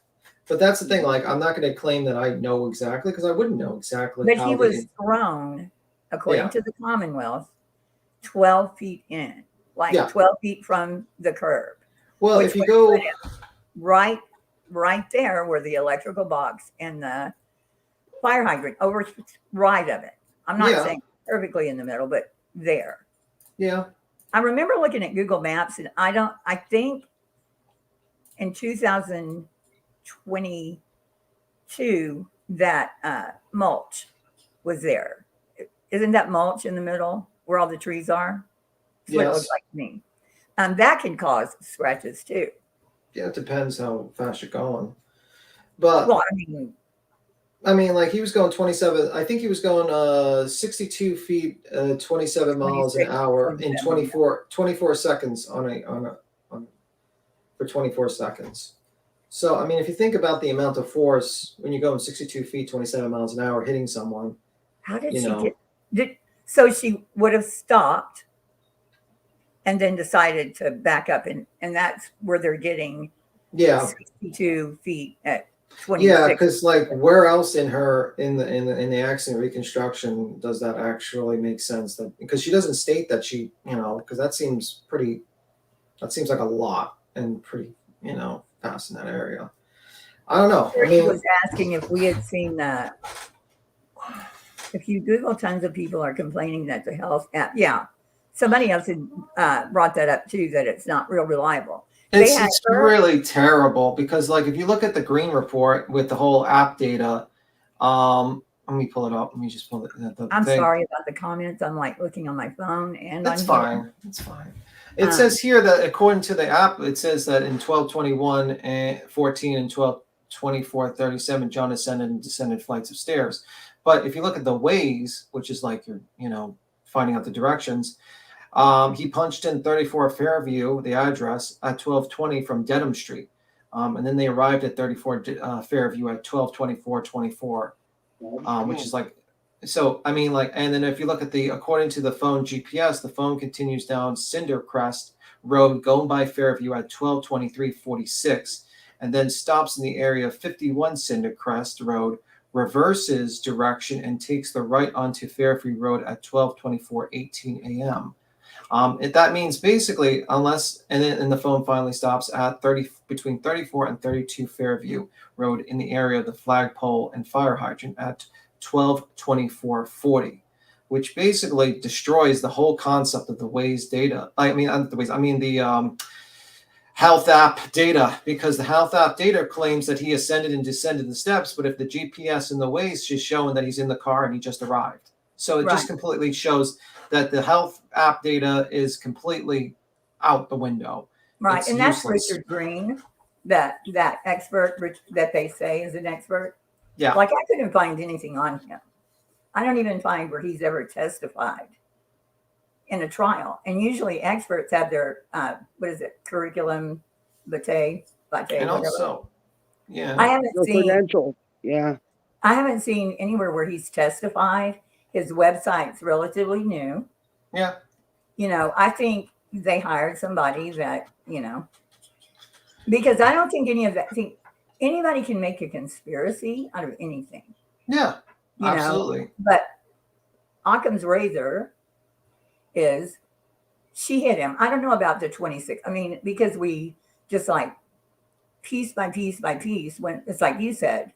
[SPEAKER 8] But that's the thing. Like, I'm not going to claim that I know exactly because I wouldn't know exactly.
[SPEAKER 1] But he was thrown, according to the Commonwealth, 12 feet in, like 12 feet from the curb.
[SPEAKER 8] Well, if you go
[SPEAKER 1] right there where the electrical box and the fire hydrant, over right of it. I'm not saying perfectly in the middle, but there.
[SPEAKER 8] Yeah.
[SPEAKER 1] I remember looking at Google Maps, and I think in 2022 that mulch was there. Isn't that mulch in the middle where all the trees are? That's what it looks like to me. That can cause scratches too.
[SPEAKER 8] Yeah, it depends how fast you're going. But
[SPEAKER 1] well,
[SPEAKER 8] I mean, like he was going 27. I think he was going 62 feet, 27 miles an hour in 24 seconds for 24 seconds. So I mean, if you think about the amount of force when you're going 62 feet, 27 miles an hour, hitting someone.
[SPEAKER 1] How did she get? So she would have stopped and then decided to back up, and that's where they're getting 62 feet at 26.
[SPEAKER 8] Yeah, because like where else in the accident reconstruction does that actually make sense? That because she doesn't state that she, because that seems like a lot and pretty, fast in that area. I don't know.
[SPEAKER 1] She was asking if we had seen that. If you Google, tons of people are complaining that the health app, somebody else had brought that up too, that it's not real reliable.
[SPEAKER 8] It's really terrible because, like, if you look at the green report with the whole app data, let me pull it up. Let me just pull it.
[SPEAKER 1] I'm sorry about the comments. I'm like looking on my phone, and
[SPEAKER 8] that's fine. It's fine. It says here that according to the app, it says that in 12:21 and 14 and 12:24:37, John ascended and descended flights of stairs. But if you look at the Waze, which is like you're, finding out the directions, he punched in 34 Fairview, the address, at 12:20 from Dedham Street. And then they arrived at 34 Fairview at 12:24:24, which is like, so I mean, like, and then if you look at according to the phone GPS, the phone continues down Cindercrest Road, going by Fairview at 12:23:46, and then stops in the area of 51 Cindercrest Road, reverses direction, and takes the right onto Fairview Road at 12:24:18 a.m. That means basically, unless, and the phone finally stops at between 34 and 32 Fairview Road in the area of the flagpole and fire hydrant at 12:24:40, which basically destroys the whole concept of the Waze data. I mean, not the Waze, I mean the health app data, because the health app data claims that he ascended and descended the steps, but if the GPS in the Waze is showing that he's in the car and he just arrived. So it just completely shows that the health app data is completely out the window.
[SPEAKER 1] Right.
[SPEAKER 8] It's
[SPEAKER 1] And that's
[SPEAKER 8] useless.
[SPEAKER 1] Richard Green, that expert that they say is an expert.
[SPEAKER 8] Yeah.
[SPEAKER 1] Like, I couldn't find anything on him. I don't even find where he's ever testified in a trial. And usually experts have their, curriculum vitae,
[SPEAKER 8] And
[SPEAKER 1] whatever.
[SPEAKER 8] also, yeah.
[SPEAKER 1] I haven't
[SPEAKER 2] No
[SPEAKER 1] seen
[SPEAKER 2] credentials. Yeah.
[SPEAKER 1] I haven't seen anywhere where he's testified. His website's relatively new.
[SPEAKER 8] Yeah.
[SPEAKER 1] You know, I think they hired somebody that, because I don't think anybody can make a conspiracy out of anything.
[SPEAKER 8] Yeah.
[SPEAKER 1] You
[SPEAKER 8] Absolutely.
[SPEAKER 1] know? But Occam's razor is she hit him. I don't know about the 26. I mean, because we just like piece by piece by piece, when it's like you said,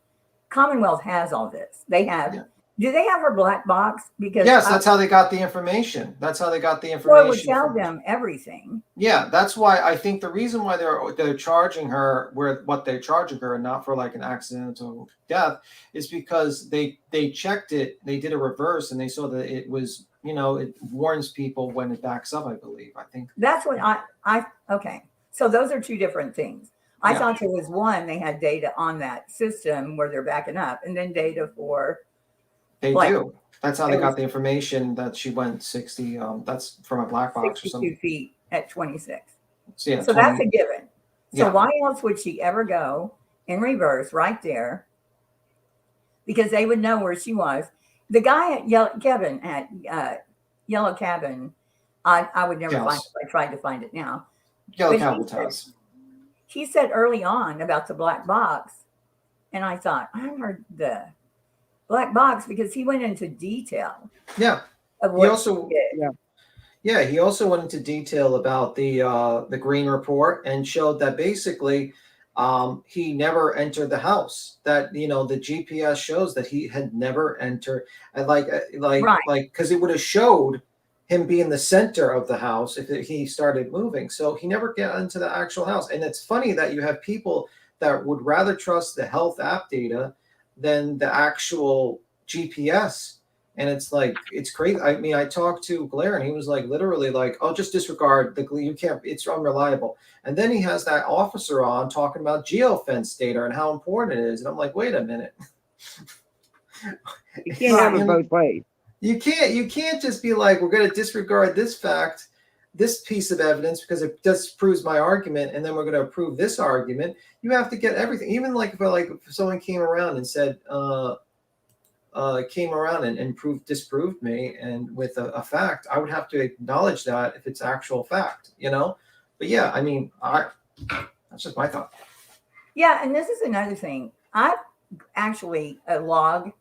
[SPEAKER 1] Commonwealth has all this. They have.
[SPEAKER 8] Yeah.
[SPEAKER 1] Do they have her black box? Because
[SPEAKER 8] yes, that's how they got the information. That's how they got the information.
[SPEAKER 1] Well, it would tell them everything.
[SPEAKER 8] Yeah, that's why I think the reason why they're charging her what they're charging her and not for like an accidental death is because they checked it, they did a reverse, and they saw that it was, it warns people when it backs up, I believe. I think
[SPEAKER 1] That's what I okay. So those are two different things. I thought there was one, they had data on that system where they're backing up, and then data for
[SPEAKER 8] they do. That's how they got the information that she went 60. That's from a black box or
[SPEAKER 1] 62
[SPEAKER 8] something.
[SPEAKER 1] feet at 26.
[SPEAKER 8] So, yeah,
[SPEAKER 1] so that's a given. So
[SPEAKER 8] Yeah.
[SPEAKER 1] why else would she ever go in reverse right there? Because they would know where she was. The guy at Yellow Cabin, I would never
[SPEAKER 8] Yes.
[SPEAKER 1] find it. I tried to find it now.
[SPEAKER 8] Yellow
[SPEAKER 1] But
[SPEAKER 8] Cabin House.
[SPEAKER 1] He said early on about the black box, and I thought, I heard the black box because he went into detail
[SPEAKER 8] Yeah.
[SPEAKER 1] of
[SPEAKER 8] He
[SPEAKER 1] what
[SPEAKER 8] also
[SPEAKER 1] he did.
[SPEAKER 8] Yeah, he also went into detail about the Green report and showed that basically he never entered the house. That the GPS shows that he had never entered, and like because it would have showed him being the center of the house if he started moving. So he never got into the actual house. And it's funny that you have people that would rather trust the health app data than the actual GPS. And it's like, it's crazy. I mean, I talked to Blair and he was like, literally like, oh, just disregard you can't, it's unreliable. And then he has that officer on talking about geofence data and how important it is. And I'm like, wait a minute.
[SPEAKER 2] You can't have it both ways.
[SPEAKER 8] You can't just be like, we're going to disregard this fact, this piece of evidence, because it just proves my argument, and then we're going to approve this argument. You have to get everything. Even like if someone came around and said, came around and disproved me, and with a fact, I would have to acknowledge that if it's actual fact, But yeah, I mean, that's just my thought.
[SPEAKER 1] Yeah, and this is another thing. A log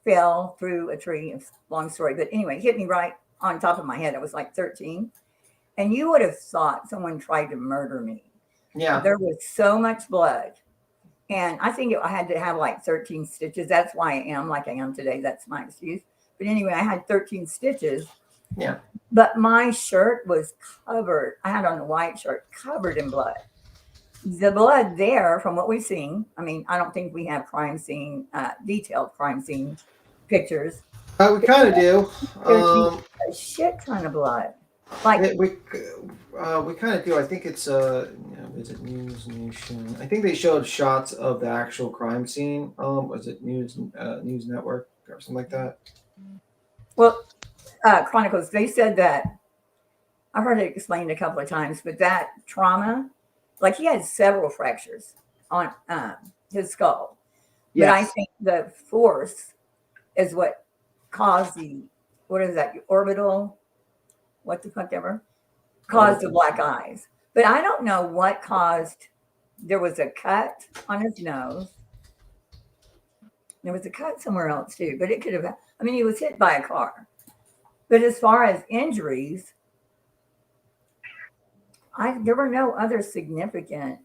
[SPEAKER 1] fell through a tree. It's a long story, but anyway, hit me right on top of my head. I was like 13, and you would have thought someone tried to murder me.
[SPEAKER 8] Yeah,
[SPEAKER 1] there was so much blood. And I think I had to have like 13 stitches. That's why I am like I am today. That's my excuse. But anyway, I had 13 stitches.
[SPEAKER 8] Yeah.
[SPEAKER 1] But my shirt was covered. I had on a white shirt covered in blood. The blood there, from what we've seen, I mean, I don't think we have detailed crime scene pictures.
[SPEAKER 8] We kind of do.
[SPEAKER 1] A shit ton of blood. Like
[SPEAKER 8] we kind of do. I think it's is it News Nation? I think they showed shots of the actual crime scene. Was it News Network or something like that?
[SPEAKER 1] Well, Chronicles, they said that, I heard it explained a couple of times, but that trauma like he had several fractures on his skull. But I
[SPEAKER 2] Yes.
[SPEAKER 1] think the force is what caused what is that, orbital, what the fuck ever, caused the black eyes. But I don't know what caused, there was a cut on his nose. There was a cut somewhere else too, but it could have, I mean, he was hit by a car. But as far as injuries, there were no other significant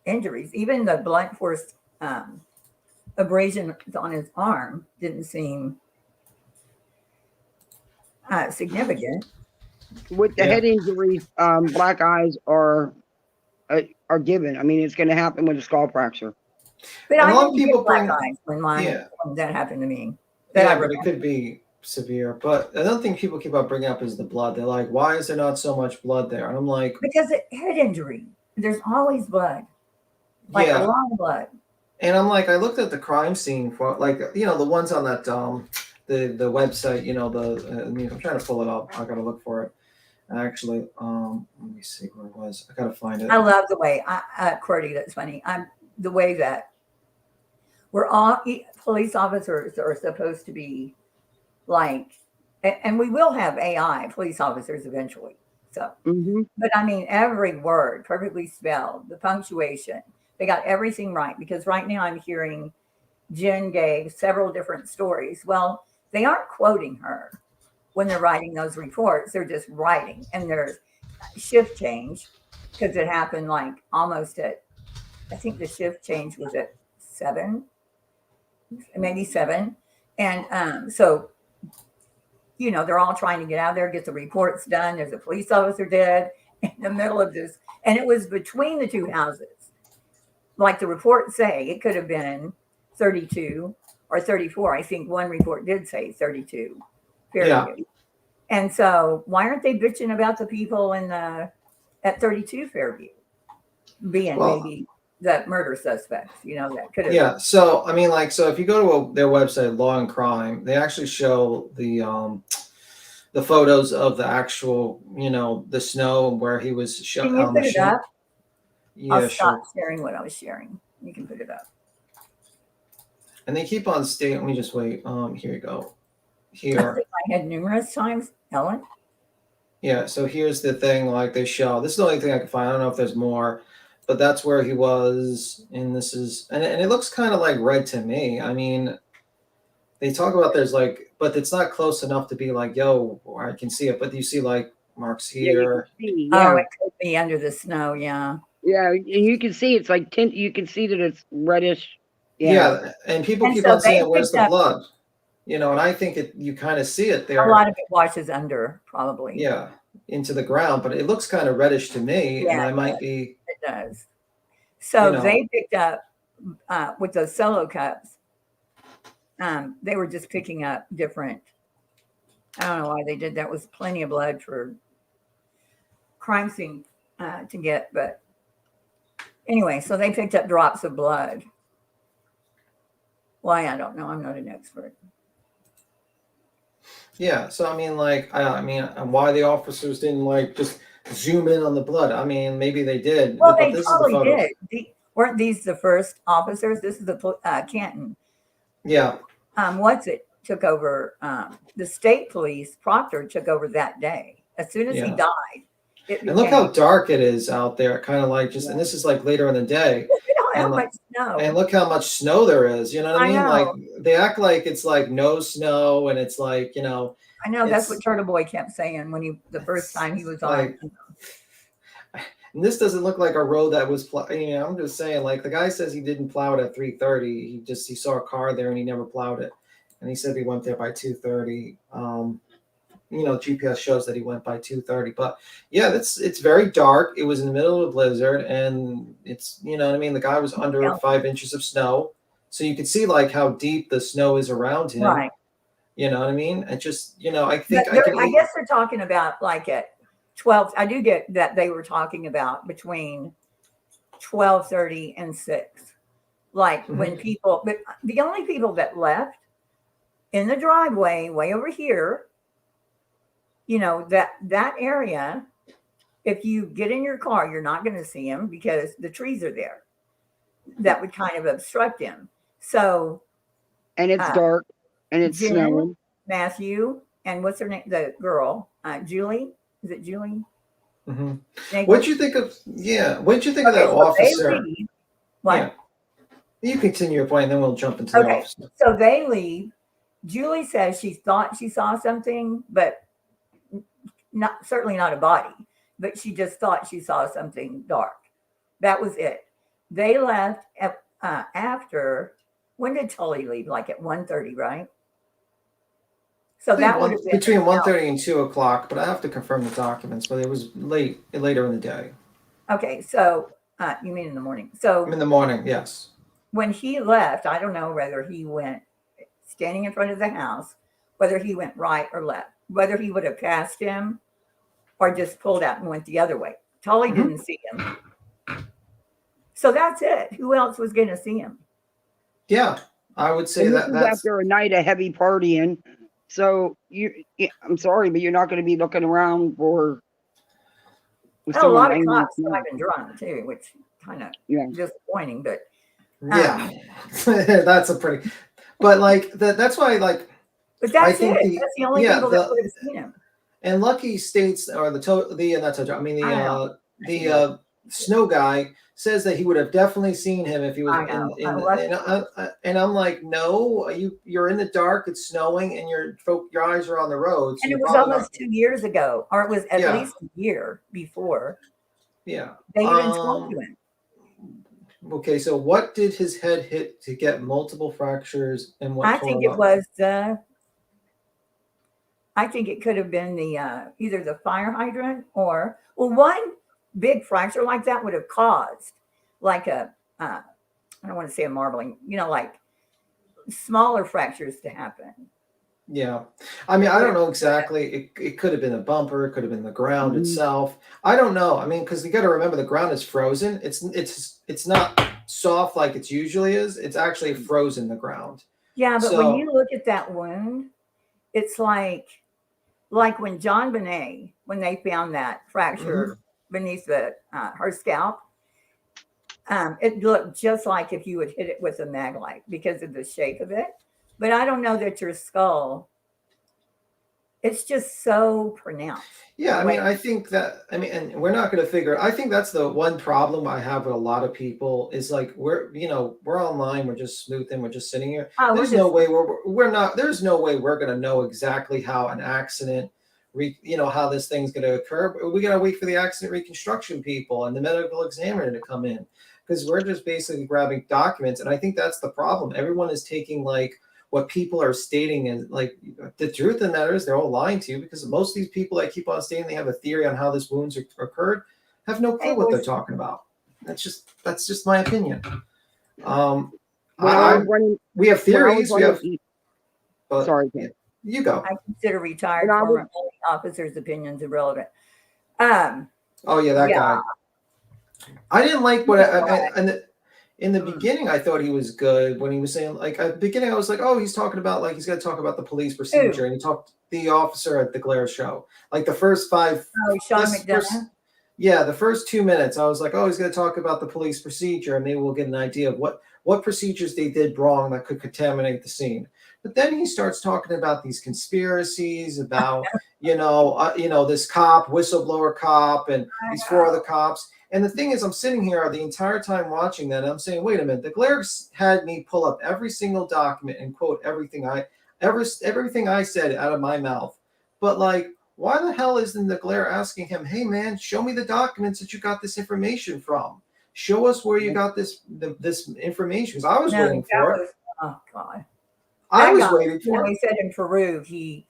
[SPEAKER 1] injuries. Even the blunt force abrasion on his arm didn't seem significant.
[SPEAKER 2] With the head injuries, black eyes are given. I mean, it's going to happen with a skull fracture.
[SPEAKER 1] But
[SPEAKER 8] A
[SPEAKER 1] I
[SPEAKER 8] lot of
[SPEAKER 1] didn't
[SPEAKER 8] people
[SPEAKER 1] get black
[SPEAKER 8] bring-
[SPEAKER 1] eyes when that happened to me.
[SPEAKER 8] Yeah, but it could be severe. But another thing people keep on bringing up is the blood. They're like, why is there not so much blood there? And I'm like,
[SPEAKER 1] because head injury, there's always blood, like
[SPEAKER 8] yeah.
[SPEAKER 1] a lot of blood.
[SPEAKER 8] And I'm like, I looked at the crime scene for, like, you know, the ones on that the website, you know, I'm trying to pull it up. I gotta look for it. Actually, let me see where it was. I gotta find it.
[SPEAKER 1] I love the way Cordy, that's funny. The way that we're all police officers are supposed to be like, and we will have AI police officers eventually. So, but I mean, every word perfectly spelled, the punctuation, they got everything right. Because right now I'm hearing Jenn gave several different stories. Well, they aren't quoting her when they're writing those reports. They're just writing, and there's shift change because it happened like almost at, I think the shift change was at 7, maybe 7. And so, you know, they're all trying to get out there, get the reports done. There's a police officer dead in the middle of this. And it was between the two houses. Like the reports say, it could have been 32 or 34. I think one report did say 32.
[SPEAKER 8] Yeah.
[SPEAKER 1] And so why aren't they bitching about the people at 32 Fairview being maybe the murder suspects, you know, that could have.
[SPEAKER 8] Yeah. So, I mean, like, so if you go to their website, Law and Crime, they actually show the photos of the actual, you know, the snow where he was shot.
[SPEAKER 1] Can you put it up?
[SPEAKER 8] Yeah,
[SPEAKER 1] I'll
[SPEAKER 8] sure.
[SPEAKER 1] stop sharing what I was sharing. You can put it up.
[SPEAKER 8] And they keep on stating, let me just wait. Here you go.
[SPEAKER 1] I
[SPEAKER 8] Here.
[SPEAKER 1] think I had numerous times, Ellen.
[SPEAKER 8] Yeah, so here's the thing, like they show. This is the only thing I can find. I don't know if there's more, but that's where he was. And this is, and it looks kind of like red to me. I mean, they talk about there's like, but it's not close enough to be like, yo, I can see it. But you see like marks here.
[SPEAKER 1] Oh, it could be under the snow. Yeah.
[SPEAKER 2] Yeah, you can see it's like tint. You can see that it's reddish.
[SPEAKER 8] Yeah, and people
[SPEAKER 1] And
[SPEAKER 8] keep
[SPEAKER 1] so
[SPEAKER 8] on saying,
[SPEAKER 1] they
[SPEAKER 8] "Where's the
[SPEAKER 1] picked up-
[SPEAKER 8] blood?" You know, and I think you kind of see it there.
[SPEAKER 1] A lot of it washes under, probably.
[SPEAKER 8] Yeah, into the ground, but it looks kind of reddish to me, and
[SPEAKER 1] Yeah,
[SPEAKER 8] I might be.
[SPEAKER 1] It does. So
[SPEAKER 8] You know.
[SPEAKER 1] they picked up with those solo cups. They were just picking up different. I don't know why they did that. It was plenty of blood for crime scene to get, but anyway, so they picked up drops of blood. Why, I don't know. I'm not an expert.
[SPEAKER 8] Yeah, so I mean, like, I mean, and why the officers didn't like just zoom in on the blood? I mean, maybe they did.
[SPEAKER 1] Well,
[SPEAKER 8] but
[SPEAKER 1] they
[SPEAKER 8] this
[SPEAKER 1] probably
[SPEAKER 8] is the photo.
[SPEAKER 1] did. Weren't these the first officers? This is the Canton.
[SPEAKER 8] Yeah,
[SPEAKER 1] Took over the state police. Proctor took over that day. As soon as he
[SPEAKER 8] Yeah.
[SPEAKER 1] died, it
[SPEAKER 8] and look
[SPEAKER 1] became-
[SPEAKER 8] how dark it is out there. Kind of like just, and this is like later in the day.
[SPEAKER 1] We don't have
[SPEAKER 8] and
[SPEAKER 1] much snow.
[SPEAKER 8] And look how much snow there is. You know what I
[SPEAKER 1] I
[SPEAKER 8] mean?
[SPEAKER 1] know.
[SPEAKER 8] Like they act like it's like no snow, and it's like, you know.
[SPEAKER 1] I know that's
[SPEAKER 8] it's
[SPEAKER 1] what Turtle Boy kept saying when the first time he was
[SPEAKER 8] like,
[SPEAKER 1] on.
[SPEAKER 8] And this doesn't look like a road that was, you know, I'm just saying, like the guy says he didn't plow it at 3:30. He saw a car there and he never plowed it. And he said he went there by 2:30. You know, GPS shows that he went by 2:30. But yeah, it's very dark. It was in the middle of a blizzard, and it's, you know what I mean? The guy was under 5 inches of snow. So you could see like how deep the snow is around him.
[SPEAKER 1] Right.
[SPEAKER 8] You know what I mean? And just, you know, I think
[SPEAKER 1] I guess they're talking about like at 12. I do get that they were talking about between 12:30 and 6. Like when people, but the only people that left in the driveway way over here, you know, that area if you get in your car, you're not going to see him because the trees are there. That would kind of obstruct him. So,
[SPEAKER 2] And it's dark and it's
[SPEAKER 1] Jenn,
[SPEAKER 2] snowing.
[SPEAKER 1] Matthew, and what's her name? The girl, Julie. Is it Julie?
[SPEAKER 8] Mm-hmm. What'd you think of? Yeah, what'd you think of that
[SPEAKER 1] so
[SPEAKER 8] officer?
[SPEAKER 1] What?
[SPEAKER 8] Yeah. You continue your point, and then we'll jump into the officer.
[SPEAKER 1] So they leave. Julie says she thought she saw something, but certainly not a body. But she just thought she saw something dark. That was it. They left after. When did Tully leave? Like at 1:30, right? So that would have been
[SPEAKER 8] between 1:30 and 2 o'clock, but I have to confirm the documents. But it was later in the day.
[SPEAKER 1] Okay, so you mean in the morning? So
[SPEAKER 8] in the morning, yes.
[SPEAKER 1] When he left, I don't know whether he went standing in front of the house, whether he went right or left, whether he would have passed him or just pulled out and went the other way. Tully didn't see him. So that's it. Who else was going to see him?
[SPEAKER 8] Yeah, I would say that's
[SPEAKER 2] after a night of heavy partying. So I'm sorry, but you're not going to be looking around for.
[SPEAKER 1] A lot of cops driving drunk too, which kind of disappointing. But
[SPEAKER 8] yeah, that's a pretty. But like that's why like.
[SPEAKER 1] But that's it. That's the only people that would have seen him.
[SPEAKER 8] And Lucky states, or the snow guy says that he would have definitely seen him if he was and I'm like, no, you're in the dark, it's snowing, and your eyes are on the road. So
[SPEAKER 1] and it was almost 2 years ago, or it was at least a year before.
[SPEAKER 8] Yeah.
[SPEAKER 1] They even spoke to him.
[SPEAKER 8] Okay, so what did his head hit to get multiple fractures and what?
[SPEAKER 1] I think it was I think it could have been the either the fire hydrant or one big fracture like that would have caused like a I don't want to say a marbling, like smaller fractures to happen.
[SPEAKER 8] Yeah, I mean, I don't know exactly. It could have been a bumper. It could have been the ground itself. I don't know. I mean, because you got to remember the ground is frozen. It's not soft like it usually is. It's actually frozen, the ground.
[SPEAKER 1] Yeah, but when you look at that wound, it's like when John Bonet, when they found that fracture beneath her scalp, it looked just like if you would hit it with a mag light because of the shape of it. But I don't know that your skull, it's just so pronounced.
[SPEAKER 8] Yeah, I mean, I think that, and we're not going to figure, I think that's the one problem I have with a lot of people is like, we're online, we're just smoothing, we're just sitting here. There's no way there's no way we're going to know exactly how an accident, how this thing's going to occur. We got to wait for the accident reconstruction people and the medical examiner to come in because we're just basically grabbing documents. And I think that's the problem. Everyone is taking like, what people are stating and like the truth of the matter is they're all lying to you because most of these people that keep on stating they have a theory on how this wounds occurred have no clue what they're talking about. That's just my opinion. We have theories.
[SPEAKER 2] Sorry,
[SPEAKER 8] you go.
[SPEAKER 1] I consider retired former officers' opinions irrelevant.
[SPEAKER 8] That guy. I didn't like what in the beginning, I thought he was good when he was saying, like, at the beginning, I was like, oh, he's talking about, like, he's going to talk about the police procedure. And he talked to the officer at the Glare show. Like, the first five.
[SPEAKER 1] Oh, Sean McDonough?
[SPEAKER 8] The first 2 minutes, I was like, oh, he's going to talk about the police procedure. And maybe we'll get an idea of what procedures they did wrong that could contaminate the scene. But then he starts talking about these conspiracies, about, this cop, whistleblower cop, and these 4 other cops. And the thing is, I'm sitting here the entire time watching that, and I'm saying, wait a minute, the Glare had me pull up every single document and quote everything I said out of my mouth. But like, why the hell isn't the Glare asking him, hey man, show me the documents that you got this information from. Show us where you got this information. Because I was waiting for it.
[SPEAKER 1] Oh God.
[SPEAKER 8] I was waiting for it.
[SPEAKER 1] He said in Peru, he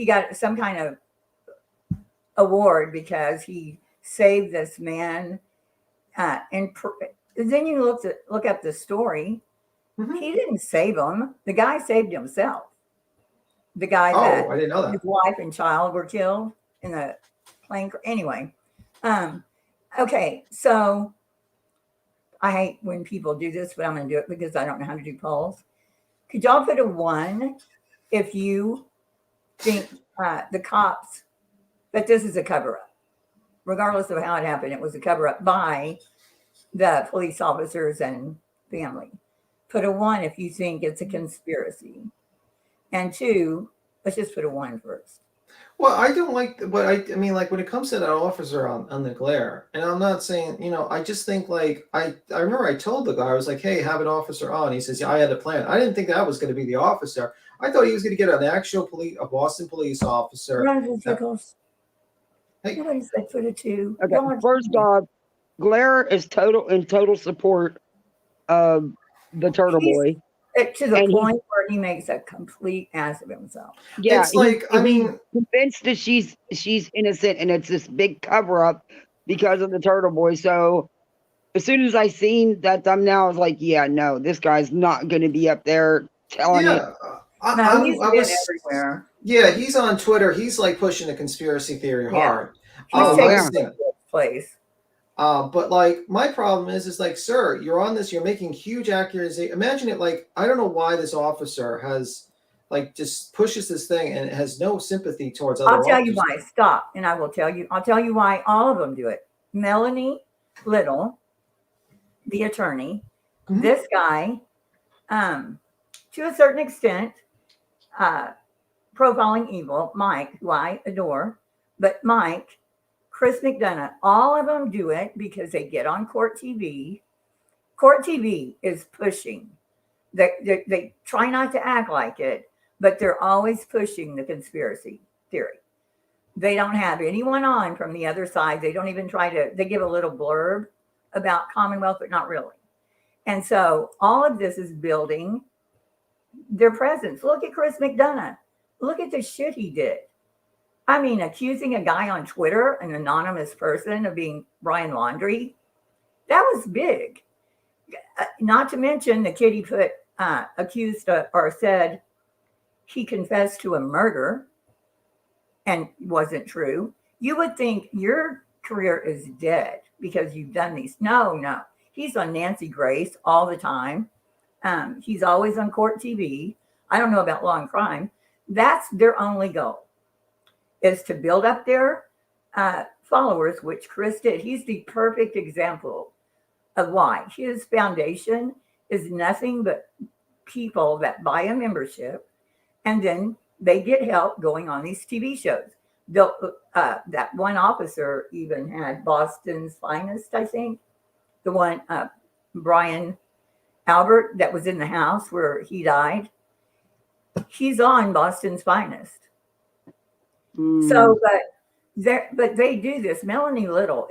[SPEAKER 1] got some kind of award because he saved this man. And then you look up the story. He didn't save him. The guy saved himself. The guy that
[SPEAKER 8] I didn't know that
[SPEAKER 1] his wife and child were killed in the plane. Anyway, okay. So I hate when people do this, but I'm going to do it because I don't know how to do polls. Could y'all put a 1 if you think the cops that this is a cover-up? regardless of how it happened, it was a cover up by the police officers and family. Put a 1 if you think it's a conspiracy. And 2, let's just put a 1 first.
[SPEAKER 8] Well, I don't like, but I mean, like when it comes to that officer on the glare, and I'm not saying, I just think like I remember I told the guy, I was like, hey, have an officer on. He says, yeah, I had a plan. I didn't think that was going to be the officer. I thought he was going to get an actual a Boston police officer.
[SPEAKER 1] Run in circles.
[SPEAKER 8] Hey.
[SPEAKER 1] Nobody said put a 2.
[SPEAKER 2] Okay, first off, Glare is in total support of the Turtle Boy.
[SPEAKER 1] To the
[SPEAKER 2] And
[SPEAKER 1] point where he makes a complete ass of himself.
[SPEAKER 2] Yeah,
[SPEAKER 8] It's like, I mean,
[SPEAKER 2] convinced that she's innocent, and it's this big cover up because of the Turtle Boy. So as soon as I seen that thumbnail, I was like, yeah, no, this guy's not going to be up there telling it.
[SPEAKER 1] No, he's been everywhere.
[SPEAKER 8] Yeah, he's on Twitter. He's like pushing the conspiracy theory hard.
[SPEAKER 1] He's taking
[SPEAKER 2] yeah.
[SPEAKER 1] place.
[SPEAKER 8] But like my problem is like, sir, you're on this, you're making huge accuracy. Imagine it like, I don't know why this officer has like just pushes this thing and has no sympathy towards other
[SPEAKER 1] I'll tell you
[SPEAKER 8] officers.
[SPEAKER 1] why. Stop. And I'll tell you why all of them do it. Melanie Little, the attorney, this guy, to a certain extent, profiling evil, Mike, who I adore, but Mike, Chris McDonough, all of them do it because they get on court TV. Court TV is pushing. They try not to act like it, but they're always pushing the conspiracy theory. They don't have anyone on from the other side. They don't even they give a little blurb about Commonwealth, but not really. And so all of this is building their presence. Look at Chris McDonough. Look at the shit he did. I mean, accusing a guy on Twitter, an anonymous person, of being Brian Laundrie, that was big. Not to mention the kid he put accused or said he confessed to a murder and wasn't true. You would think your career is dead because you've done these. No. He's on Nancy Grace all the time. He's always on court TV. I don't know about law and crime. That's their only goal, is to build up their followers, which Chris did. He's the perfect example of why. His foundation is nothing but people that buy a membership, and then they get help going on these TV shows. That one officer even had Boston's Finest, I think. The one, Brian Albert, that was in the house where he died. He's on Boston's Finest. So, but they do this. Melanie Little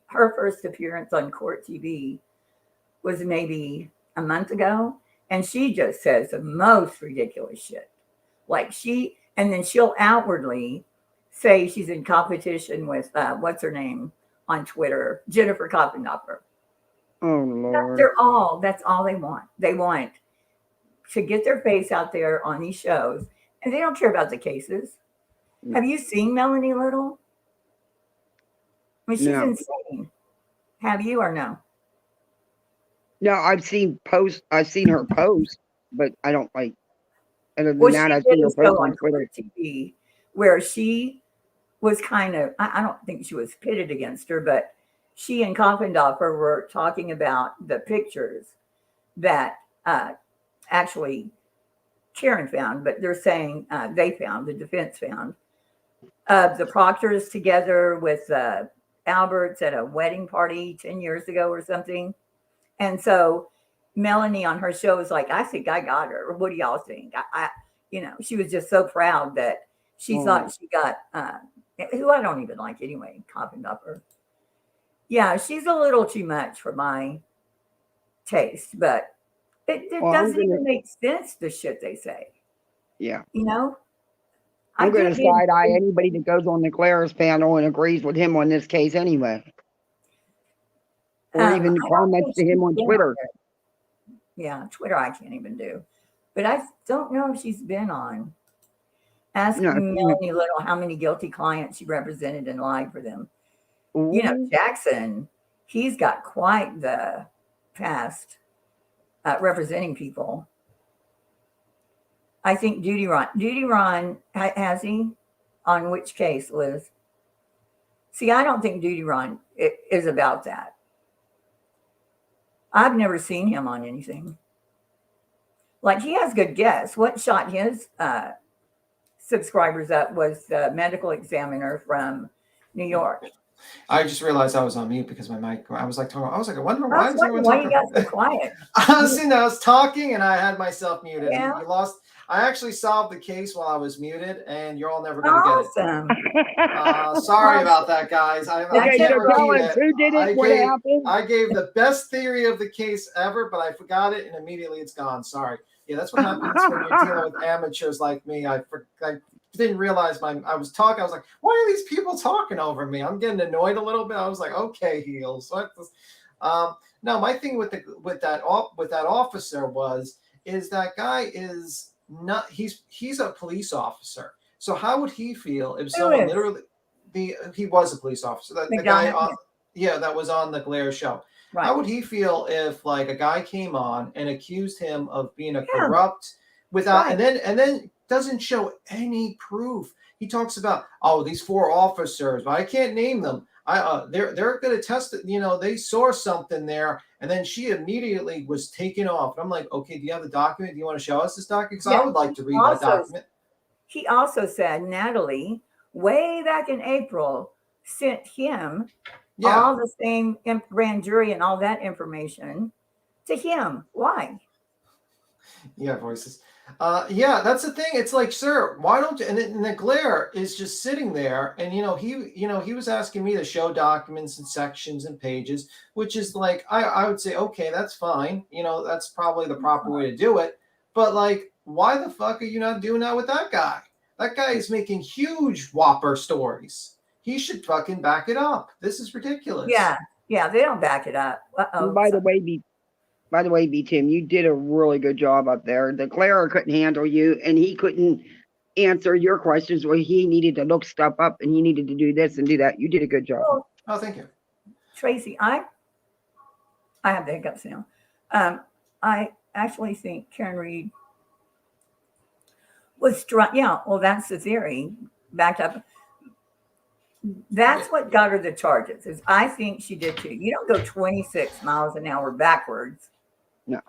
[SPEAKER 1] her first appearance on court TV was maybe a month ago, and she just says the most ridiculous shit. And then she'll outwardly say she's in competition with what's her name on Twitter, Jennifer Kopendorfer.
[SPEAKER 2] Oh Lord!
[SPEAKER 1] That's all they want. They want to get their face out there on these shows, and they don't care about the cases. Have you seen Melanie Little? I mean, she's insane. Have you or no?
[SPEAKER 2] No, I've seen her post, but I don't like. Other than that, I've seen her post on Twitter
[SPEAKER 1] TV, where she was kind of. I don't think she was pitted against her, but she and Kopendorfer were talking about the pictures that actually Karen found, but they're saying the defense found, of the Proctors together with Alberts at a wedding party 10 years ago or something. And so Melanie on her show was like, I think I got her. What do y'all think? She was just so proud that she thought she got, who I don't even like anyway, Kopendorfer. Yeah, she's a little too much for my taste, but it doesn't even make sense, the shit they say.
[SPEAKER 2] Yeah. I'm going to side eye anybody that goes on the Claire's panel and agrees with him on this case anyway. Or even comments to him on Twitter.
[SPEAKER 1] Yeah, Twitter I can't even do. But I don't know if she's been on. Ask Melanie Little how many guilty clients she represented and lied for them.
[SPEAKER 2] Ooh.
[SPEAKER 1] Jackson, he's got quite the past representing people. I think Duty Ron has he? On which case, Liz? See, I don't think Duty Ron is about that. I've never seen him on anything. Like, he has good guests. What shot his subscribers up was the medical examiner from New York.
[SPEAKER 8] I just realized I was on mute because my mic. I was like, I wonder
[SPEAKER 1] I
[SPEAKER 8] why
[SPEAKER 1] was
[SPEAKER 8] is everyone
[SPEAKER 1] wondering why you
[SPEAKER 8] talking?
[SPEAKER 1] got so quiet.
[SPEAKER 8] I was talking and I had myself muted.
[SPEAKER 1] Yeah.
[SPEAKER 8] You lost. I actually solved the case while I was muted, and you're all never going to get it.
[SPEAKER 1] Awesome.
[SPEAKER 8] Sorry about that, guys. I
[SPEAKER 2] Okay,
[SPEAKER 8] can't
[SPEAKER 2] so tell
[SPEAKER 8] repeat
[SPEAKER 2] us
[SPEAKER 8] it.
[SPEAKER 2] who did it, what happened?
[SPEAKER 8] I gave the best theory of the case ever, but I forgot it, and immediately it's gone. Sorry. Yeah, that's what happens when you're dealing with amateurs like me. I didn't realize I was talking. I was like, why are these people talking over me? I'm getting annoyed a little bit. I was like, okay, heels. No, my thing with that officer is that guy is not. He's a police officer. So how would he feel if someone literally he was a police officer? The guy that was on the Glare show. Right. How would he feel if like a guy came on and accused him of being a corrupt without and then doesn't show any proof? He talks about, these 4 officers, but I can't name them. They're going to test it. They saw something there, and then she immediately was taken off. And I'm like, okay, do you have the document? Do you want to show us this document? Because I would like to read that document.
[SPEAKER 1] He also said Natalie, way back in April, sent him all the same grand jury and all that information to him. Why?
[SPEAKER 8] Yeah, voices. That's the thing. It's like, sir, why don't you? And the Glare is just sitting there, and he was asking me to show documents and sections and pages, which is like, I would say, okay, that's fine. That's probably the proper way to do it. But like, why the fuck are you not doing that with that guy? That guy is making huge whopper stories. He should fucking back it up. This is ridiculous.
[SPEAKER 1] Yeah, they don't back it up.
[SPEAKER 2] By the way, BTim, you did a really good job up there. The Glare couldn't handle you, and he couldn't answer your questions where he needed to look stuff up and he needed to do this and do that. You did a good job.
[SPEAKER 8] Oh, thank you.
[SPEAKER 1] Tracy, I have the hiccups now. I actually think Karen Reed was strong. Yeah, well, that's the theory. Backed up. That's what got her the charges. Is I think she did too. You don't go 26 miles an hour backwards.
[SPEAKER 2] No.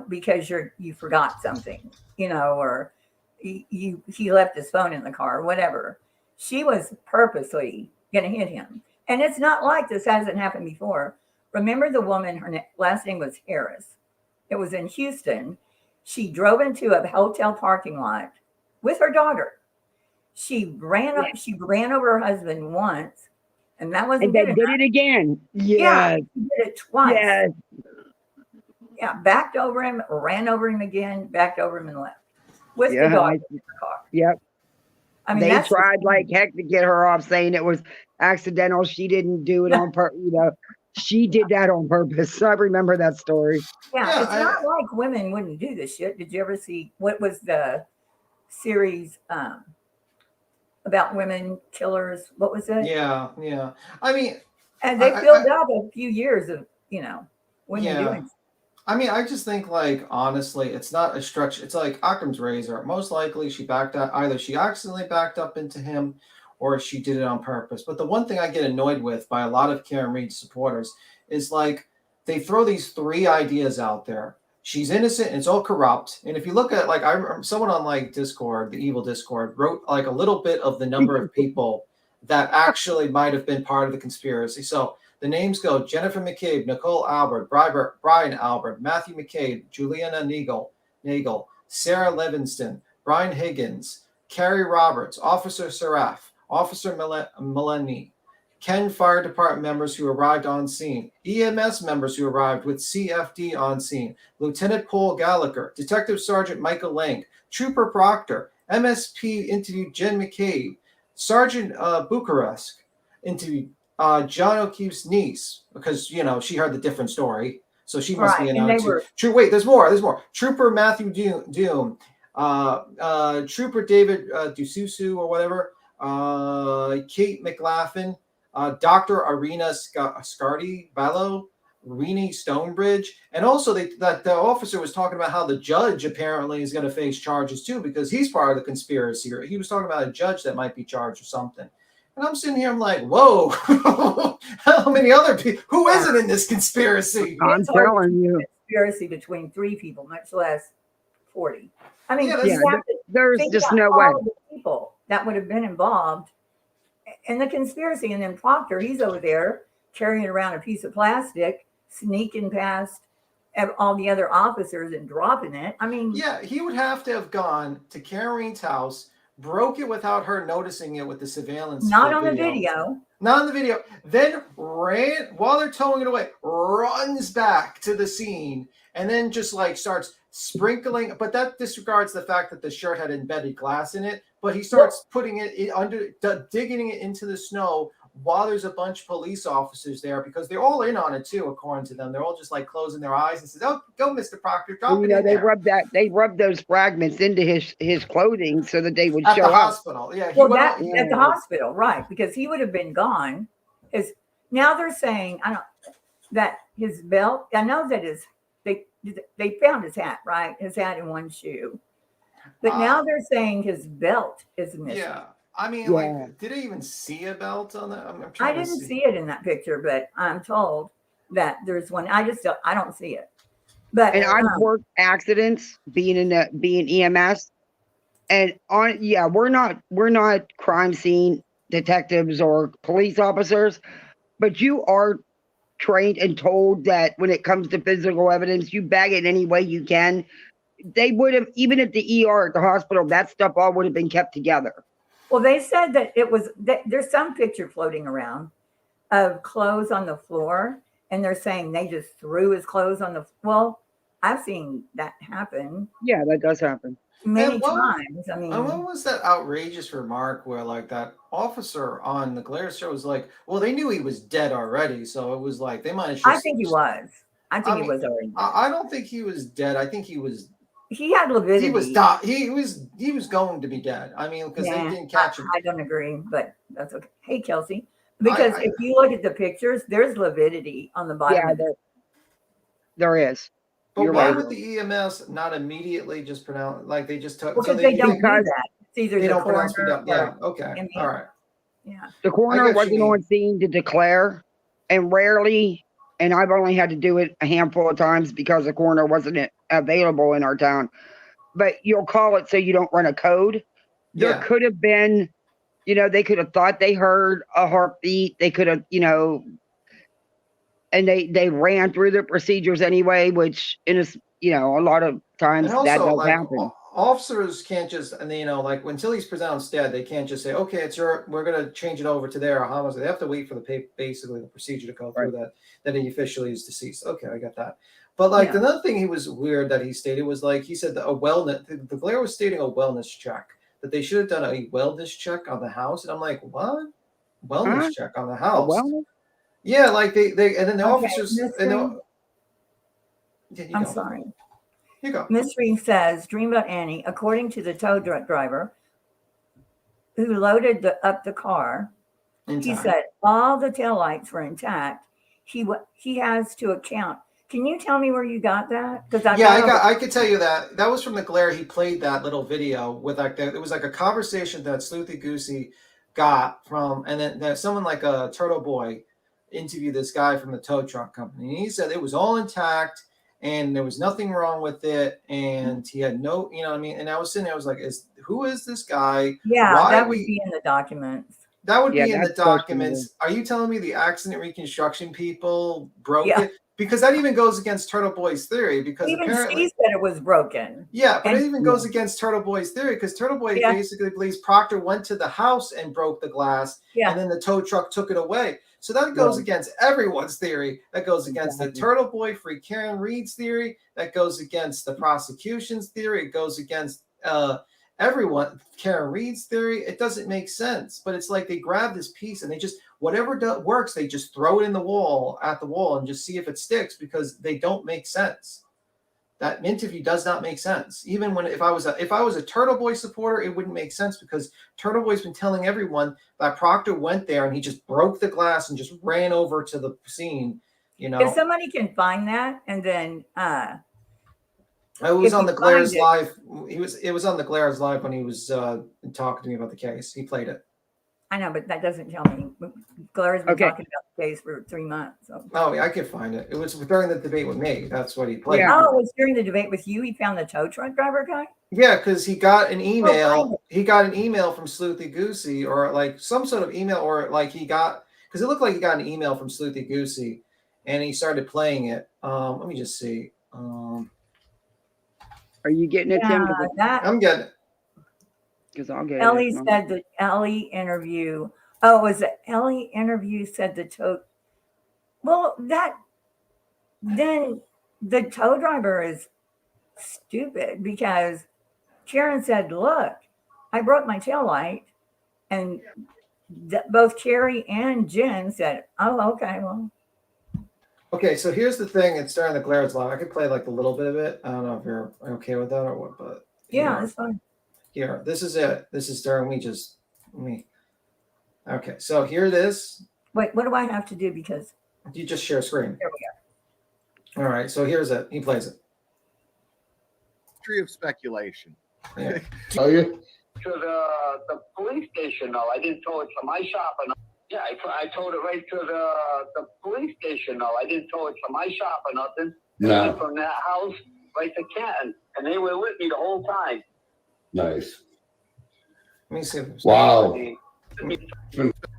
[SPEAKER 1] Because you forgot something. Or he left his phone in the car, or whatever. She was purposely going to hit him, and it's not like this hasn't happened before. Remember the woman? Her last name was Harris. It was in Houston. She drove into a hotel parking lot with her daughter. She ran over her husband once, and that wasn't.
[SPEAKER 2] And they did it again.
[SPEAKER 1] Yeah, she did it twice.
[SPEAKER 2] Yes.
[SPEAKER 1] Yeah, backed over him, ran over him again, backed over him and left with the dog in the car.
[SPEAKER 2] Yep.
[SPEAKER 1] I mean,
[SPEAKER 2] they tried like heck to get her off, saying it was accidental. She didn't do it on purpose. She did that on purpose. I remember that story.
[SPEAKER 1] Yeah, it's not like women wouldn't do this shit. Did you ever see what was the series? About women killers. What was it?
[SPEAKER 8] Yeah. I mean,
[SPEAKER 1] and they filled up a few years of women doing.
[SPEAKER 8] I mean, I just think like honestly, it's not a structure. It's like Occam's razor. Most likely, she backed up. Either she accidentally backed up into him, or she did it on purpose. But the one thing I get annoyed with by a lot of Karen Reed supporters is like they throw these 3 ideas out there. She's innocent and it's all corrupt. And if you look at like, I remember someone on like Discord, the evil Discord, wrote like a little bit of the number of people that actually might have been part of the conspiracy. So the names go: Jennifer McCabe, Nicole Albert, Brian Albert, Matthew McCabe, Juliana Nagel, Sarah Livingston, Brian Higgins, Carrie Roberts, Officer Seraph, Officer Melanie, Ken Fire Department members who arrived on scene, EMS members who arrived with CFD on scene, Lieutenant Paul Gallagher, Detective Sergeant Michael Lang, Trooper Proctor, MSP interviewed Jenn McCabe, Sergeant Bucharest interviewed John O'Keefe's niece, because she heard the different story, so she must be in on it too. Wait, there's more. Trooper Matthew Doom, Trooper David Dususu or whatever, Kate McLaughlin, Dr. Irina Scardi Ballo, Renee Stonebridge, and also that the officer was talking about how the judge apparently is going to face charges too because he's part of the conspiracy. Or he was talking about a judge that might be charged or something. And I'm sitting here, I'm like, whoa, how many other people? Who isn't in this conspiracy?
[SPEAKER 2] I'm
[SPEAKER 1] It's hard to
[SPEAKER 2] telling
[SPEAKER 1] keep
[SPEAKER 2] you.
[SPEAKER 1] a conspiracy between 3 people, much less 40. I mean,
[SPEAKER 8] Yeah,
[SPEAKER 1] you
[SPEAKER 2] Yeah,
[SPEAKER 1] have to
[SPEAKER 2] there's
[SPEAKER 1] think
[SPEAKER 2] just
[SPEAKER 1] about
[SPEAKER 2] no way.
[SPEAKER 1] all of the people that would have been involved in the conspiracy. And then Proctor, he's over there carrying around a piece of plastic, sneaking past all the other officers and dropping it. I mean,
[SPEAKER 8] Yeah, he would have to have gone to Karen's house, broke it without her noticing it with the surveillance.
[SPEAKER 1] not on the video.
[SPEAKER 8] Not in the video. Then ran while they're towing it away, runs back to the scene, and then just like starts sprinkling. But that disregards the fact that the shirt had embedded glass in it. But he starts putting it under, digging it into the snow while there's a bunch of police officers there because they're all in on it too, according to them. They're all just like closing their eyes and says, "Oh, go, Mr. Proctor, drop
[SPEAKER 2] And,
[SPEAKER 8] it
[SPEAKER 2] you know,
[SPEAKER 8] in
[SPEAKER 2] they
[SPEAKER 8] there."
[SPEAKER 2] rubbed those fragments into his clothing so that they would
[SPEAKER 8] At
[SPEAKER 2] show
[SPEAKER 8] the
[SPEAKER 2] up.
[SPEAKER 8] hospital, yeah. He
[SPEAKER 1] Well,
[SPEAKER 8] went
[SPEAKER 1] that
[SPEAKER 8] on,
[SPEAKER 1] at the hospital, right? Because he would have been gone. Is now they're saying I don't that his belt. I know that they found his hat, right? His hat and one shoe, but now they're saying his belt is missing.
[SPEAKER 8] yeah. I mean,
[SPEAKER 2] Yeah.
[SPEAKER 8] like, did I even see a belt on that? I'm
[SPEAKER 1] I
[SPEAKER 8] trying to
[SPEAKER 1] didn't see it in that picture, but I'm told that there's one. I don't see it. But
[SPEAKER 2] And I've worked accidents being EMS, and we're not crime scene detectives or police officers, but you are trained and told that when it comes to physical evidence, you bag it any way you can. They would have, even at the ER at the hospital, that stuff all would have been kept together.
[SPEAKER 1] well, they said that it was. There's some picture floating around of clothes on the floor, and they're saying they just threw his clothes on the. Well, I've seen that happen
[SPEAKER 2] Yeah, that does happen.
[SPEAKER 1] many
[SPEAKER 8] And what-
[SPEAKER 1] times. I mean,
[SPEAKER 8] And what was that outrageous remark where, like, that officer on the Glare show was like, "Well, they knew he was dead already, so it was like they might have."
[SPEAKER 1] I think he was. I think
[SPEAKER 8] I
[SPEAKER 1] he was already. Dead.
[SPEAKER 8] I don't think he was dead. I think he was.
[SPEAKER 1] He had lividity.
[SPEAKER 8] He was going to be dead. I mean, because they didn't catch him.
[SPEAKER 1] I don't agree, but that's okay. Hey, Kelsey, because if you look at the pictures, there's lividity on the bottom.
[SPEAKER 2] Yeah, there is.
[SPEAKER 8] But
[SPEAKER 2] You're
[SPEAKER 8] why
[SPEAKER 2] right.
[SPEAKER 8] would the EMS not immediately just pronounce like they just took?
[SPEAKER 1] Because they don't do
[SPEAKER 2] because
[SPEAKER 1] that. It's either
[SPEAKER 8] They
[SPEAKER 1] the
[SPEAKER 8] don't pronounce me
[SPEAKER 1] coroner
[SPEAKER 8] down. Yeah.
[SPEAKER 1] or
[SPEAKER 8] Okay.
[SPEAKER 1] ME.
[SPEAKER 8] All right.
[SPEAKER 1] yeah.
[SPEAKER 2] The
[SPEAKER 8] I
[SPEAKER 2] coroner
[SPEAKER 8] get what you
[SPEAKER 2] wasn't on scene to declare, and rarely, and I've only had to do it a handful of times because the coroner wasn't available in our town. But you'll call it so you don't run a code. There
[SPEAKER 8] Yeah.
[SPEAKER 2] could have been, they could have thought they heard a heartbeat. They could have, and they ran through the procedures anyway, which a lot of times
[SPEAKER 8] And
[SPEAKER 2] that
[SPEAKER 8] also,
[SPEAKER 2] does
[SPEAKER 8] like,
[SPEAKER 2] happen.
[SPEAKER 8] officers can't just, and like until he's pronounced dead, they can't just say, "Okay, we're gonna change it over to their homicide." They have to wait for basically the procedure to go through that he officially is deceased. Okay, I got that. But like another thing he was weird that he stated was like he said that a wellness. The Glare was stating a wellness check that they should have done a wellness check on the house, and I'm like, what? Wellness check on the house?
[SPEAKER 2] Well,
[SPEAKER 8] Yeah, like they and then the officers.
[SPEAKER 1] I'm sorry.
[SPEAKER 8] You go.
[SPEAKER 1] Mystery says, Dream About Annie, according to the tow truck driver who loaded up the car, he said all the taillights were intact. He has to account. Can you tell me where you got that? Because
[SPEAKER 8] I could tell you that was from the Glare. He played that little video with like it was like a conversation that Sleuthy Goosey got from, and then someone like a Turtle Boy interviewed this guy from the tow truck company. And he said it was all intact and there was nothing wrong with it, and he had no, you know what I mean? And I was sitting there, I was like, who is this guy?
[SPEAKER 1] Yeah, that would be in the documents.
[SPEAKER 8] That would be in the documents. Are you telling me the accident reconstruction people broke it? Because that even goes against Turtle Boy's theory. Because
[SPEAKER 1] even
[SPEAKER 8] apparently,
[SPEAKER 1] she said it was broken.
[SPEAKER 8] Yeah, but it even goes against Turtle Boy's theory because Turtle Boy basically believes Proctor went to the house and broke the glass, and then the tow truck took it away. So that goes against everyone's theory. That goes against the Turtle Boy, Free Karen Reed's theory. That goes against the prosecution's theory. It goes against everyone, Karen Reed's theory. It doesn't make sense. But it's like they grab this piece and they just, whatever works, they just throw it in the wall, and just see if it sticks because they don't make sense. That interview does not make sense. Even when if I was a Turtle Boy supporter, it wouldn't make sense because Turtle Boy's been telling everyone that Proctor went there and he just broke the glass and just ran over to the scene.
[SPEAKER 1] If somebody can find that, and then
[SPEAKER 8] it was on the Glare's live. It was on the Glare's live when he was talking to me about the case. He played it.
[SPEAKER 1] I know, but that doesn't tell me. Gloria's been
[SPEAKER 2] Okay.
[SPEAKER 1] talking about the case for 3 months. So.
[SPEAKER 8] Oh, yeah, I could find it. It was during the debate with me. That's what he played.
[SPEAKER 2] Yeah.
[SPEAKER 1] Oh, it was during the debate with you. He found the tow truck driver guy.
[SPEAKER 8] Yeah, because he got an email.
[SPEAKER 1] find it.
[SPEAKER 8] He got an email from Sleuthy Goosey, or like some sort of email, or like he got, because it looked like he got an email from Sleuthy Goosey, and he started playing it. Let me just see.
[SPEAKER 2] Are you getting it, Tim?
[SPEAKER 1] Yeah, that
[SPEAKER 8] I'm getting it.
[SPEAKER 2] Because I'll get
[SPEAKER 1] Ellie
[SPEAKER 2] it.
[SPEAKER 1] said that Ellie interview. Oh, was it Ellie interview said the tow? Well, then the tow driver is stupid because Karen said, "Look, I broke my tail light," and both Carrie and Jenn said, "Oh, okay, well."
[SPEAKER 8] Okay, so here's the thing. It's during the Glaird's Live. I could play like a little bit of it. I don't know if you're okay with that or what, but
[SPEAKER 1] Yeah, that's fine.
[SPEAKER 8] here, this is it. This is during me. Okay, so here it is.
[SPEAKER 1] Wait, what do I have to do? Because
[SPEAKER 8] You just share screen.
[SPEAKER 1] there we
[SPEAKER 8] All right, so here's it. He plays it.
[SPEAKER 9] History of speculation.
[SPEAKER 8] Yeah.
[SPEAKER 10] Tell you?
[SPEAKER 11] To the police station, though. I didn't tow it to my shop. And yeah, I towed it right to the police station, though. I didn't tow it to my shop or nothing.
[SPEAKER 10] No.
[SPEAKER 11] Went from that house right to Canton, and they were with me the whole time.
[SPEAKER 10] Nice.
[SPEAKER 8] Let me see. If there's
[SPEAKER 10] Wow.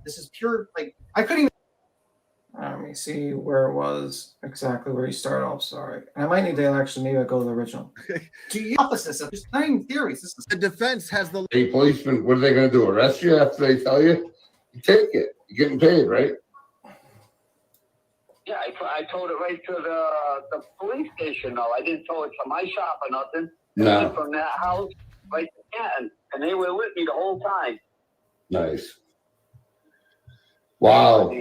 [SPEAKER 8] This is pure, like, I couldn't even. Let me see where it was exactly where you started off. Sorry. I might need to actually maybe go to the original. To the opposite. There's 9 theories. This is
[SPEAKER 9] The defense has the
[SPEAKER 10] Hey, policeman, what are they going to do? Arrest you after they tell you? You take it. You're getting paid, right?
[SPEAKER 11] Yeah, I towed it right to the police station, though. I didn't tow it to my shop or nothing.
[SPEAKER 10] No.
[SPEAKER 11] Went from that house right to Canton, and they were with me the whole time.
[SPEAKER 10] Nice. Wow.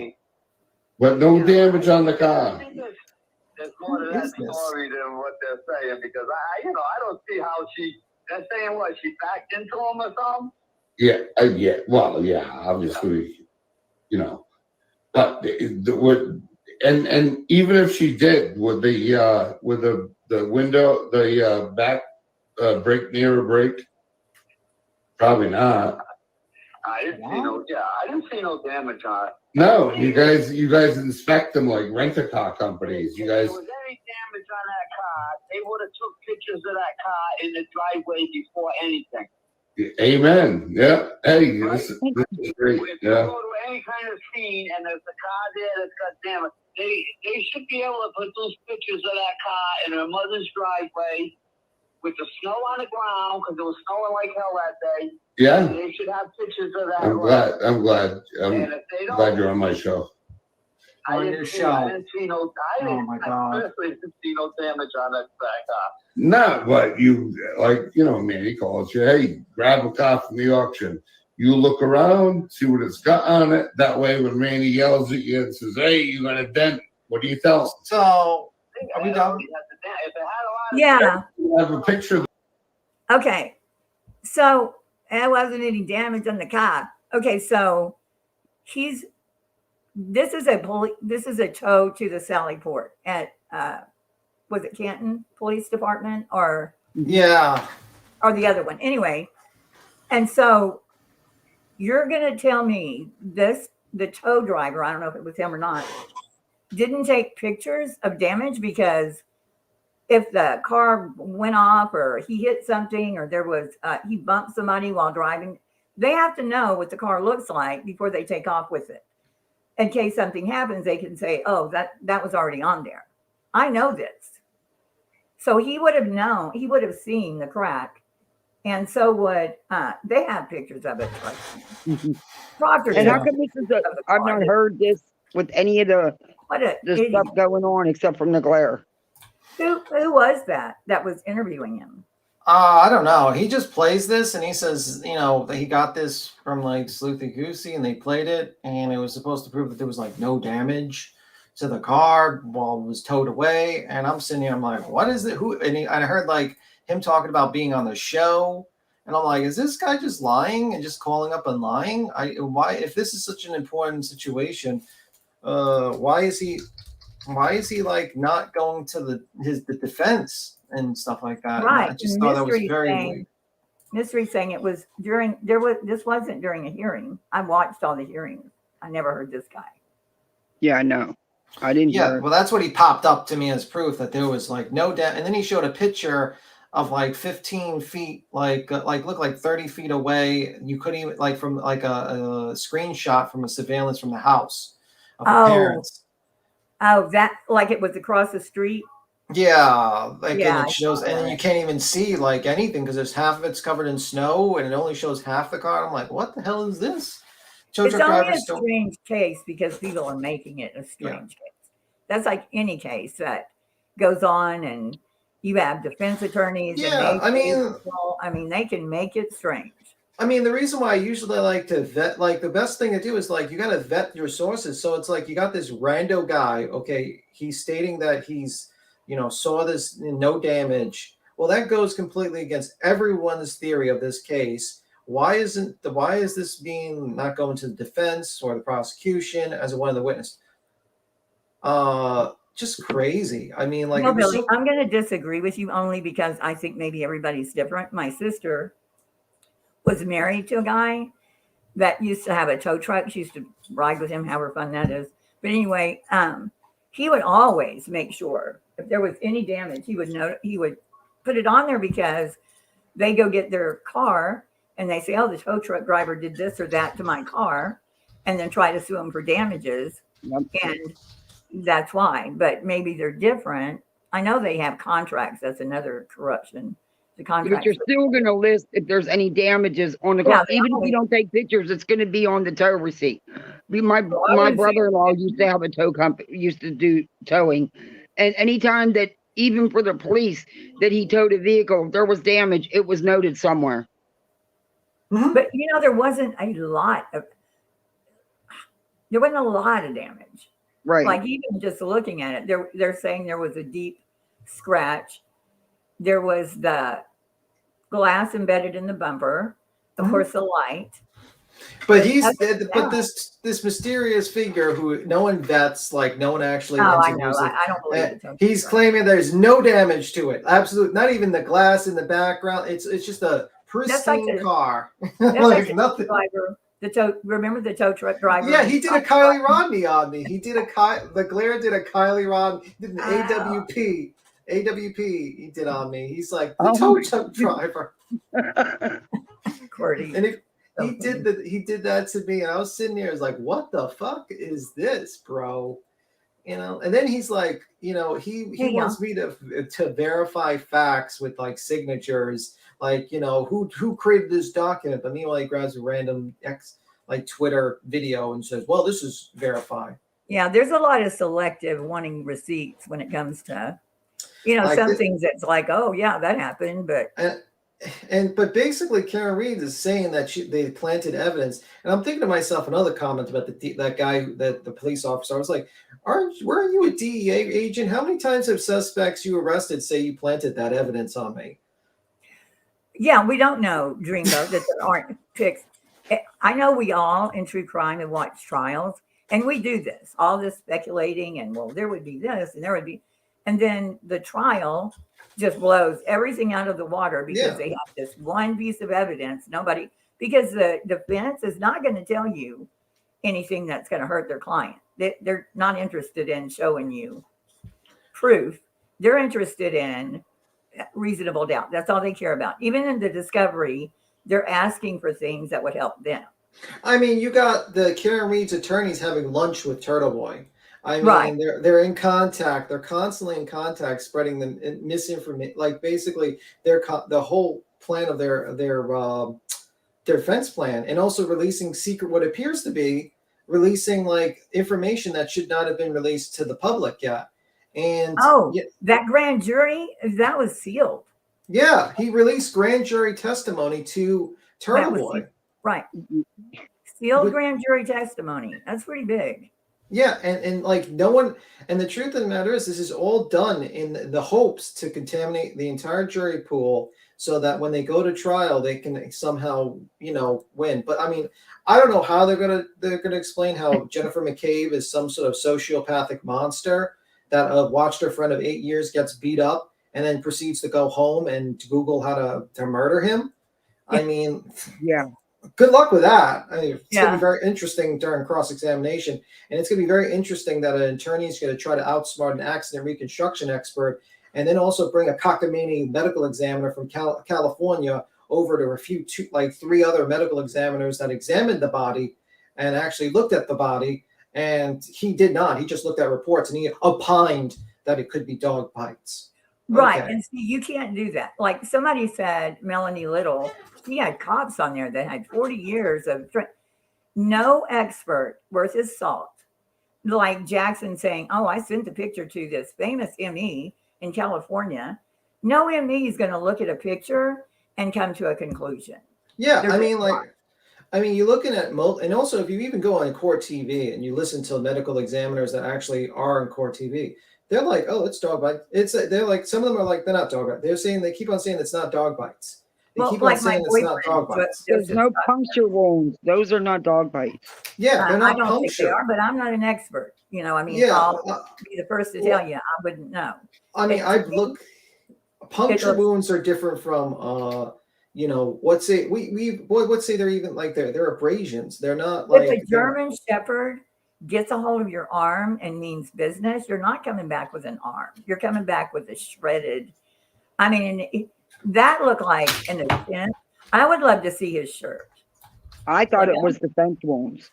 [SPEAKER 10] But no damage on the car.
[SPEAKER 11] There's more to that story than what they're saying, because I don't see how they're saying what, she backed into him or something?
[SPEAKER 10] Yeah. Yeah. Well, yeah, obviously, but and even if she did, would the window, the back brake mirror break? Probably not.
[SPEAKER 11] I didn't see no damage on it.
[SPEAKER 10] No, you guys inspect them like rent-a-car companies. You guys.
[SPEAKER 11] If there was any damage on that car, they would have took pictures of that car in the driveway before anything.
[SPEAKER 10] Amen. Yeah. Hey,
[SPEAKER 11] Right?
[SPEAKER 10] this is great.
[SPEAKER 11] If
[SPEAKER 10] Yeah.
[SPEAKER 11] you go to any kind of scene and there's a car there that's got damage, they should be able to put those pictures of that car in her mother's driveway with the snow on the ground, because it was snowing like hell that day.
[SPEAKER 10] Yeah.
[SPEAKER 11] And they should have pictures of that.
[SPEAKER 10] I'm glad. I'm glad.
[SPEAKER 11] And
[SPEAKER 10] I'm
[SPEAKER 11] if they don't,
[SPEAKER 10] glad you're on my show.
[SPEAKER 8] on your show.
[SPEAKER 11] I didn't see no.
[SPEAKER 8] Oh my God.
[SPEAKER 11] I personally didn't see no damage on that car.
[SPEAKER 10] No, but you Manny calls you. Hey, grab a car from the auction. You look around, see what it's got on it. That way, when Manny yells at you and says, "Hey, you got a dent," what do you tell him?
[SPEAKER 8] So, are we done?
[SPEAKER 11] If it had a lot of
[SPEAKER 1] Yeah.
[SPEAKER 10] You have a picture.
[SPEAKER 1] Okay. So there wasn't any damage on the car. Okay. So this is a tow to the Sally Port at, was it Canton Police Department or
[SPEAKER 8] Yeah.
[SPEAKER 1] the other one? Anyway. And so you're going to tell me the tow driver, I don't know if it was him or not, didn't take pictures of damage, because if the car went off or he hit something or there was he bumped somebody while driving, they have to know what the car looks like before they take off with it. In case something happens, they can say, "Oh, that was already on there." I know this. So he would have known, he would have seen the crack, and so would they have pictures of it. Proctor,
[SPEAKER 2] And how come I've not heard this with any of the stuff going on except from the glare?
[SPEAKER 1] Who was that was interviewing him?
[SPEAKER 8] I don't know. He just plays this and he says, that he got this from like Sleuthy Goosey and they played it and it was supposed to prove that there was like no damage to the car while it was towed away. And I'm sitting here, I'm like, what is it? Who? And I heard like him talking about being on the show. And I'm like, is this guy just lying and just calling up and lying? Why, if this is such an important situation, why is he like not going to the defense and stuff like that?
[SPEAKER 1] Right.
[SPEAKER 8] And I just thought that was very weird.
[SPEAKER 1] Mystery saying it was this wasn't during a hearing. I watched all the hearings. I never heard this guy.
[SPEAKER 2] Yeah, no, I didn't
[SPEAKER 8] Yeah,
[SPEAKER 2] hear it.
[SPEAKER 8] well, that's what he popped up to me as proof that there was like no doubt. And then he showed a picture of like 15 feet, like look like 30 feet away. You couldn't even like from like a screenshot from a surveillance from the house of the parents.
[SPEAKER 1] Oh, that like it was across the street.
[SPEAKER 8] Yeah, like
[SPEAKER 1] Yeah,
[SPEAKER 8] and
[SPEAKER 1] I
[SPEAKER 8] it shows,
[SPEAKER 1] saw
[SPEAKER 8] and then
[SPEAKER 1] that.
[SPEAKER 8] you can't even see like anything because there's half of it's covered in snow, and it only shows half the car. I'm like, what the hell is this? Tow
[SPEAKER 1] It's
[SPEAKER 8] truck
[SPEAKER 1] only
[SPEAKER 8] driver
[SPEAKER 1] a
[SPEAKER 8] still.
[SPEAKER 1] strange case because people are making it a strange case. That's like any case that goes on, and you have defense attorneys, and
[SPEAKER 8] Yeah, I mean,
[SPEAKER 1] they can make it strange.
[SPEAKER 8] I mean, the reason why I usually like to vet, like the best thing to do is like you got to vet your sources. So it's like you got this rando guy. Okay, he's stating that he's, saw this no damage. Well, that goes completely against everyone's theory of this case. Why is this being not going to the defense or the prosecution as one of the witnesses? Just crazy. I mean, like
[SPEAKER 1] No, Billy, I'm going to disagree with you only because I think maybe everybody's different. My sister was married to a guy that used to have a tow truck. She used to ride with him, however fun that is. But anyway, he would always make sure if there was any damage, he would put it on there because they go get their car and they say, oh, the tow truck driver did this or that to my car, and then try to sue him for damages.
[SPEAKER 2] Yep.
[SPEAKER 1] And that's why. But maybe they're different. I know they have contracts. That's another corruption. The contract.
[SPEAKER 2] But you're still going to list if there's any damages on the car. Even if you don't take pictures, it's going to be on the tow receipt. My brother-in-law used to have a tow company, used to do towing. And anytime that, even for the police, that he towed a vehicle, if there was damage, it was noted somewhere.
[SPEAKER 1] But there wasn't a lot of damage.
[SPEAKER 2] Right.
[SPEAKER 1] Like even just looking at it, they're saying there was a deep scratch. There was the glass embedded in the bumper, of course, the light.
[SPEAKER 8] But this mysterious figure who no one vets, like no one actually.
[SPEAKER 1] Oh, I know. I don't believe it.
[SPEAKER 8] He's claiming there's no damage to it. Absolutely, not even the glass in the background. It's just a pristine car.
[SPEAKER 1] Like nothing. Remember the tow truck driver?
[SPEAKER 8] Yeah, he did a Kylie Rodney on me. He did the Glare did a Kylie Rodney, did an AWP. He did on me. He's like the tow truck driver.
[SPEAKER 1] Cordy.
[SPEAKER 8] And he did that to me, and I was sitting there, I was like, what the fuck is this, bro? And then he's like, he wants me to verify facts with like signatures, like, who created this document, but meanwhile he grabs a random Twitter video and says, well, this is verified.
[SPEAKER 1] Yeah, there's a lot of selective wanting receipts when it comes to some things that's like, oh yeah, that happened, but
[SPEAKER 8] but basically Karen Reed is saying that they planted evidence, and I'm thinking to myself another comment about that guy, that the police officer. I was like, weren't you a DEA agent? How many times have suspects you arrested say you planted that evidence on me?
[SPEAKER 1] Yeah, we don't know, Dreamboat, that there aren't pics. I know we all in true crime have watched trials, and we do this, all this speculating, and well, there would be this, and there would be, and then the trial just blows everything out of the water because they have this one piece of evidence. Because the defense is not going to tell you anything that's going to hurt their client. They're not interested in showing you proof. They're interested in reasonable doubt. That's all they care about. Even in the discovery, they're asking for things that would help them.
[SPEAKER 8] I mean, you got the Karen Reed's attorneys having lunch with Turtle Boy. I mean, they're in contact. They're constantly in contact, spreading the misinformation. Like basically, the whole plan of their defense plan, and also releasing what appears to be releasing like information that should not have been released to the public yet. And
[SPEAKER 1] that grand jury, that was sealed.
[SPEAKER 8] Yeah, he released grand jury testimony to Turtle Boy.
[SPEAKER 1] Right. Sealed grand jury testimony. That's pretty big.
[SPEAKER 8] Yeah, and like no one, and the truth of the matter is this is all done in the hopes to contaminate the entire jury pool so that when they go to trial, they can somehow, win. But I mean, I don't know how they're gonna explain how Jennifer McCabe is some sort of sociopathic monster that watched her friend of 8 years gets beat up and then proceeds to go home and Google how to murder him. I mean,
[SPEAKER 2] Yeah.
[SPEAKER 8] good luck with that. I mean, it's going to
[SPEAKER 1] Yeah.
[SPEAKER 8] be very interesting during cross-examination, and it's going to be very interesting that an attorney is going to try to outsmart an accident reconstruction expert, and then also bring a cockamamie medical examiner from California over to refute three other medical examiners that examined the body and actually looked at the body, and he did not. He just looked at reports and he opined that it could be dog bites.
[SPEAKER 1] Right.
[SPEAKER 8] Okay.
[SPEAKER 1] And see, you can't do that. Like somebody said, Melanie Little, she had cops on there that had 40 years of no expert worth his salt. Like Jackson saying, oh, I sent the picture to this famous ME in California. No ME is going to look at a picture and come to a conclusion.
[SPEAKER 8] Yeah,
[SPEAKER 1] They're
[SPEAKER 8] I mean,
[SPEAKER 1] just
[SPEAKER 8] like,
[SPEAKER 1] not.
[SPEAKER 8] I mean, you're looking at and also if you even go on court TV and you listen to medical examiners that actually are on court TV, they're like, oh, it's dog bite. They're like, some of them are like, they're not dog bite. They keep on saying it's not dog bites. They
[SPEAKER 1] Well,
[SPEAKER 8] keep on
[SPEAKER 1] like my
[SPEAKER 8] saying it's not dog
[SPEAKER 1] boyfriend,
[SPEAKER 8] bites.
[SPEAKER 2] There's
[SPEAKER 1] Joseph
[SPEAKER 2] no
[SPEAKER 1] Scott,
[SPEAKER 2] puncture wounds. Those are not dog bites.
[SPEAKER 8] Yeah, they're
[SPEAKER 1] I
[SPEAKER 8] not
[SPEAKER 1] don't think they
[SPEAKER 8] punctured.
[SPEAKER 1] are, but I'm not an expert. You know, I mean,
[SPEAKER 8] Yeah,
[SPEAKER 1] I'll be the first to tell you, I wouldn't know.
[SPEAKER 8] I mean,
[SPEAKER 1] To me,
[SPEAKER 8] puncture
[SPEAKER 1] looks-
[SPEAKER 8] wounds are different from you know, let's say let's say they're even like they're abrasions. They're not like
[SPEAKER 1] if a German Shepherd gets a hold of your arm and means business, you're not coming back with an arm. You're coming back with a shredded. I mean, that looked like an attempt. I would love to see his shirt.
[SPEAKER 2] I thought it was defense wounds.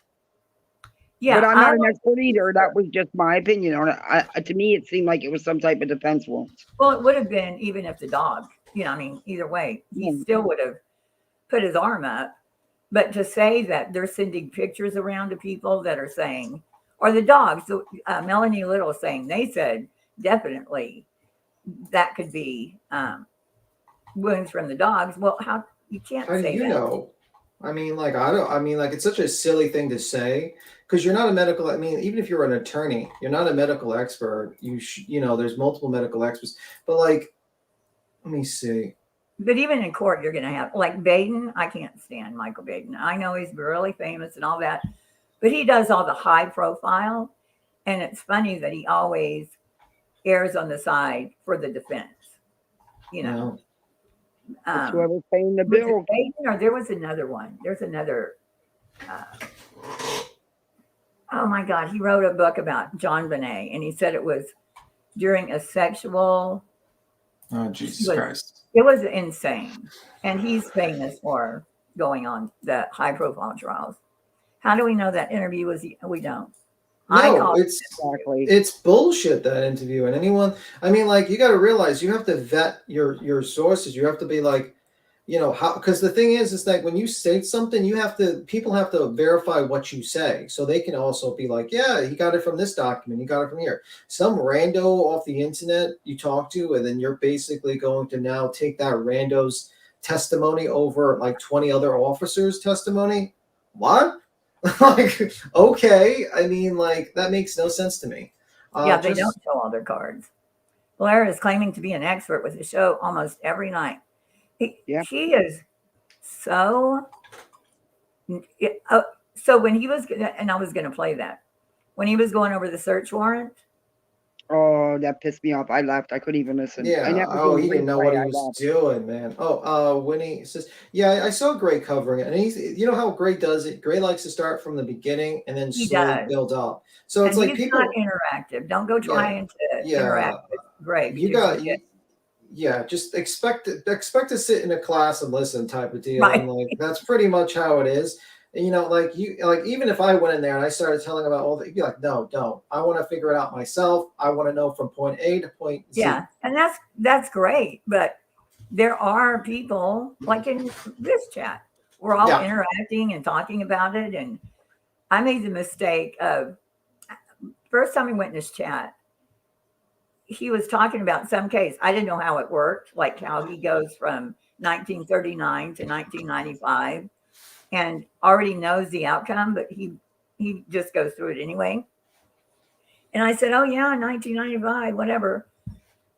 [SPEAKER 1] Yeah,
[SPEAKER 2] but I'm not an expert either. That was just my opinion on it. To me, it seemed like it was some type of defense wounds.
[SPEAKER 1] Well, it would have been even if the dog, you know, I mean, either way, he still would have put his arm up. But to say that they're sending pictures around to people that are saying, or the dogs, Melanie Little saying, they said definitely that could be wounds from the dogs. Well, how you can't
[SPEAKER 8] how do
[SPEAKER 1] say
[SPEAKER 8] you
[SPEAKER 1] that.
[SPEAKER 8] know? I mean, like I mean, like it's such a silly thing to say because you're not a medical. I mean, even if you're an attorney, you're not a medical expert. You know, there's multiple medical experts, but like, let me see.
[SPEAKER 1] But even in court, you're going to have like Baden. I can't stand Michael Baden. I know he's really famous and all that, but he does all the high profile, and it's funny that he always errs on the side for the defense. You know.
[SPEAKER 2] It's whoever's paying the bill.
[SPEAKER 1] Or there was another one. There's another. Oh my God! He wrote a book about John Bonet, and he said it was during a sexual.
[SPEAKER 8] Oh Jesus Christ!
[SPEAKER 1] It was insane, and he's famous for going on the high-profile trials. How do we know that interview was? We don't.
[SPEAKER 8] No, it's bullshit, that interview. And anyone, I mean, like, you got to realize you have to vet your sources. You have to be like, you know, how, because the thing is like when you state something, people have to verify what you say. So they can also be like, yeah, he got it from this document. He got it from here. Some rando off the internet you talk to, and then you're basically going to now take that rando's testimony over like 20 other officers' testimony. What? Like, okay, I mean, like, that makes no sense to me.
[SPEAKER 1] Yeah, they don't show all their cards. Blair is claiming to be an expert with the show almost every night. She is so. So when he was, and I was going to play that, when he was going over the search warrant.
[SPEAKER 2] Oh, that pissed me off. I left. I couldn't even listen.
[SPEAKER 8] Yeah. He didn't know what he was doing, man. Winnie says, yeah, I saw Gray covering it. And you know how Gray does it? Gray likes to start from the beginning and then slowly build up. So it's like people.
[SPEAKER 1] Not interactive. Don't go trying to interact with Gray.
[SPEAKER 8] Just expect to sit in a class and listen type of deal.
[SPEAKER 1] Right.
[SPEAKER 8] And like, that's pretty much how it is. And, you know, like even if I went in there and I started telling about all that, you'd be like, no, don't. I want to figure it out myself. I want to know from point A to point Z.
[SPEAKER 1] Yeah, and that's great. But there are people like in this chat, we're all interacting and talking about it. And I made the mistake of first time we went in this chat, he was talking about some case. I didn't know how it worked, like how he goes from 1939 to 1995. And already knows the outcome, but he just goes through it anyway. And I said, oh, yeah, 1995, whatever.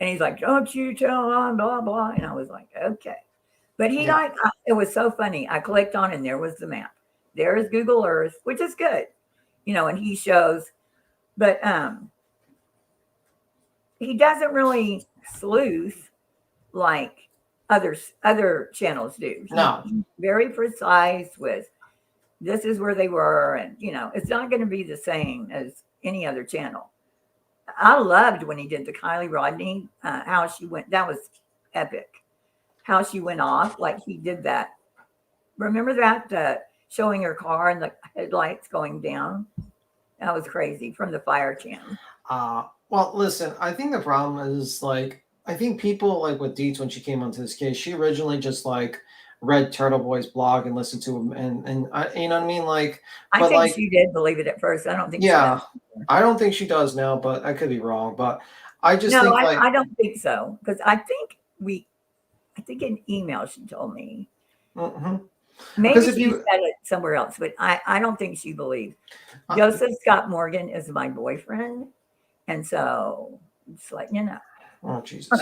[SPEAKER 1] And he's like, don't you tell on, blah, blah. And I was like, okay. But it was so funny. I clicked on and there was the map. There is Google Earth, which is good. You know, and he shows, but he doesn't really sleuth like, other channels do.
[SPEAKER 8] No.
[SPEAKER 1] He's very precise with this is where they were, and it's not going to be the same as any other channel. I loved when he did the Kylie Rodney, how she went. That was epic. How she went off, like he did that. Remember that showing her car and the headlights going down? That was crazy from the fire cam.
[SPEAKER 8] Well, listen, I think the problem is I think people like with Dietz when she came onto this case, she originally just read Turtle Boy's blog and listened to him, and I, you know what I mean?
[SPEAKER 1] I think she did believe it at first. I don't think.
[SPEAKER 8] Yeah,
[SPEAKER 1] she does.
[SPEAKER 8] I don't think she does now, but I could be wrong. But I just
[SPEAKER 1] no,
[SPEAKER 8] think
[SPEAKER 1] I don't think so, because I think in email she told me.
[SPEAKER 8] Mm-hmm.
[SPEAKER 1] Maybe she said it somewhere else, but I don't think she believed. Joseph Scott Morgan is my boyfriend, and so it's
[SPEAKER 8] Oh Jesus.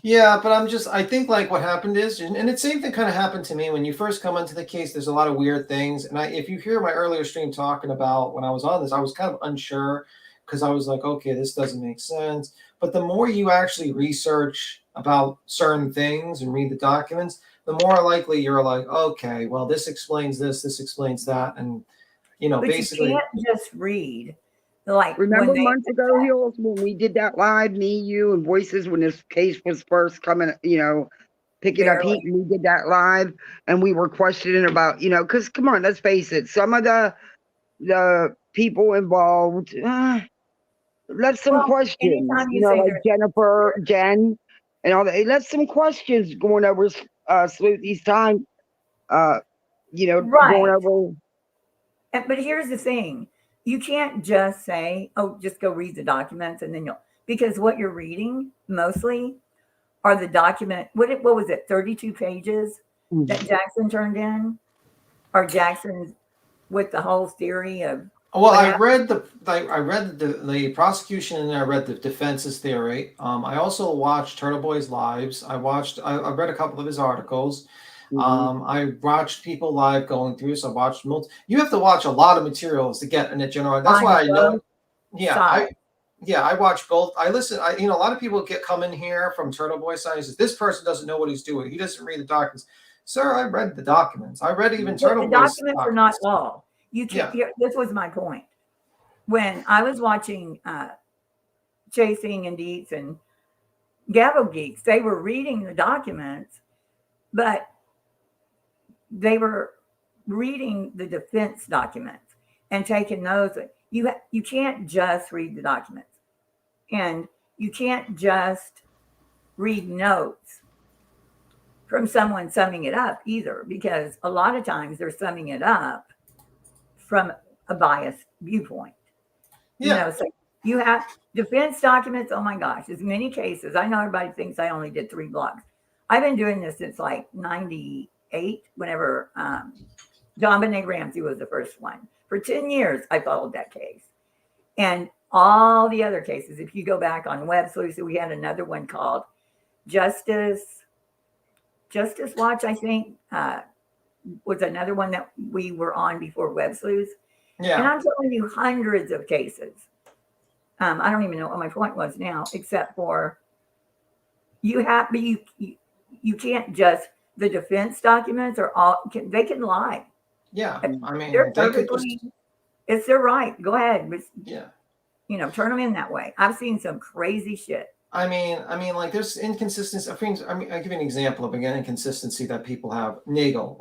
[SPEAKER 8] Yeah, but I think what happened is, and the same thing kind of happened to me when you first come into the case. There's a lot of weird things, and if you hear my earlier stream talking about when I was on this, I was kind of unsure because I was like, okay, this doesn't make sense. But the more you actually research about certain things and read the documents, the more likely you're like, okay, well, this explains this explains that, and
[SPEAKER 1] but
[SPEAKER 8] basically,
[SPEAKER 1] you can't just read.
[SPEAKER 2] Remember months ago, Hills, when we did that live, me, you, and Voices, when this case was first coming, picking up heat, and we did that live, and we were questioning about, because come on, let's face it, some of the people involved left some questions, like Jennifer, Jenn, and all that. They left some questions going over Sleuthie's time,
[SPEAKER 1] right.
[SPEAKER 2] going over.
[SPEAKER 1] But here's the thing. You can't just say, oh, just go read the documents and then because what you're reading mostly are the document. What was it? 32 pages that Jackson turned in, or Jackson with the whole theory of.
[SPEAKER 8] Well, I read the prosecution and I read the defense's theory. I also watched Turtle Boy's lives. I read a couple of his articles. I watched people live going through, so I watched you have to watch a lot of materials to get in a general. That's why I know. Yeah, I watch both. I listen. A lot of people come in here from Turtle Boy side and says this person doesn't know what he's doing. He doesn't read the documents. Sir, I read the documents. I read even Turtle Boy's documents.
[SPEAKER 1] The documents are not all. You can't. Yeah. This was my point. When I was watching Chasing and Dietz and Gavo Geeks, they were reading the documents, but they were reading the defense documents and taking those. You can't just read the documents, and you can't just read notes from someone summing it up either, because a lot of times they're summing it up from a biased viewpoint.
[SPEAKER 8] Yeah.
[SPEAKER 1] So you have defense documents. Oh my gosh, there's many cases. I know everybody thinks I only did 3 blogs. I've been doing this since 98, whenever John Benet Ramsey was the first one. For 10 years, I followed that case. And all the other cases, if you go back on Web Sleuths, we had another one called Justice Watch, I think, was another one that we were on before Web Sleuths.
[SPEAKER 8] Yeah.
[SPEAKER 1] And I'm telling you hundreds of cases. I don't even know what my point was now, except for you can't just, the defense documents are all, they can lie.
[SPEAKER 8] Yeah. I mean,
[SPEAKER 1] they're perfectly, it's their right. Go ahead.
[SPEAKER 8] Yeah.
[SPEAKER 1] Turn them in that way. I've seen some crazy shit.
[SPEAKER 8] I mean, there's inconsistency. I mean, I'll give you an example of an inconsistency that people have. Nagel,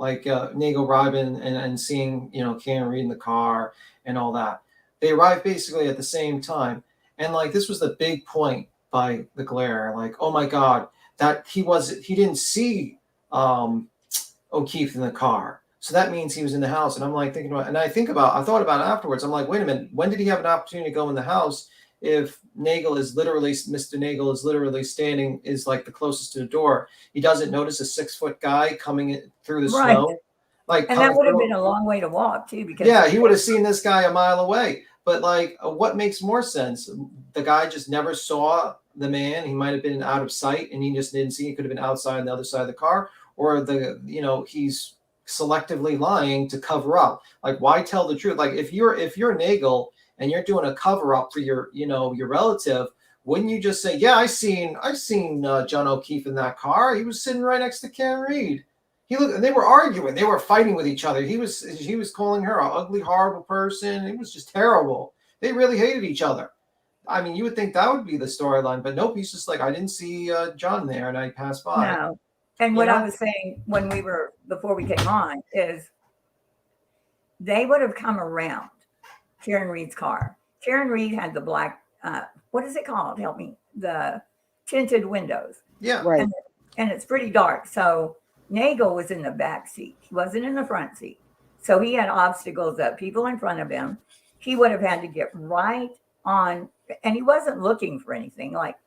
[SPEAKER 8] Nagel arriving and seeing, Karen Reed in the car and all that. They arrive basically at the same time. And this was the big point by the Glare. Oh my God, that he didn't see O'Keefe in the car. So that means he was in the house. And I'm thinking about, and I thought about it afterwards. I'm like, wait a minute, when did he have an opportunity to go in the house? If Mr. Nagel is literally standing, is the closest to the door, he doesn't notice a 6-foot guy coming through the snow.
[SPEAKER 1] And that would have been a long way to walk too, because
[SPEAKER 8] he would have seen this guy a mile away. But what makes more sense? The guy just never saw the man. He might have been out of sight and he just didn't see. He could have been outside on the other side of the car, or he's selectively lying to cover up. Why tell the truth? If you're Nagel and you're doing a cover up for your relative, wouldn't you just say, yeah, I seen John O'Keefe in that car. He was sitting right next to Karen Reed. They were arguing. They were fighting with each other. He was calling her an ugly, horrible person. It was just terrible. They really hated each other. I mean, you would think that would be the storyline, but nope. He's just like, I didn't see John there, and I passed by.
[SPEAKER 1] No. And what I was saying before we came on is they would have come around Karen Reed's car. Karen Reed had the black, what is it called? Help me. The tinted windows.
[SPEAKER 8] Yeah.
[SPEAKER 2] Right.
[SPEAKER 1] And it's pretty dark. So Nagel was in the back seat. He wasn't in the front seat. So he had obstacles up, people in front of him. He would have had to get right on, and he wasn't looking for anything. Like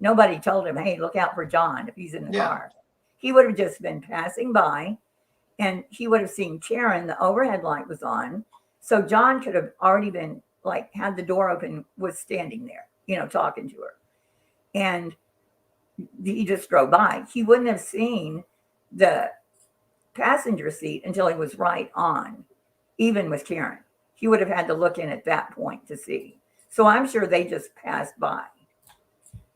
[SPEAKER 1] nobody told him, hey, look out for John if he's in the car. He would have just been passing by, and he would have seen Karen, the overhead light was on. So John could have already been like, had the door open, was standing there, talking to her. And he just drove by. He wouldn't have seen the passenger seat until he was right on, even with Karen. He would have had to look in at that point to see. So I'm sure they just passed by.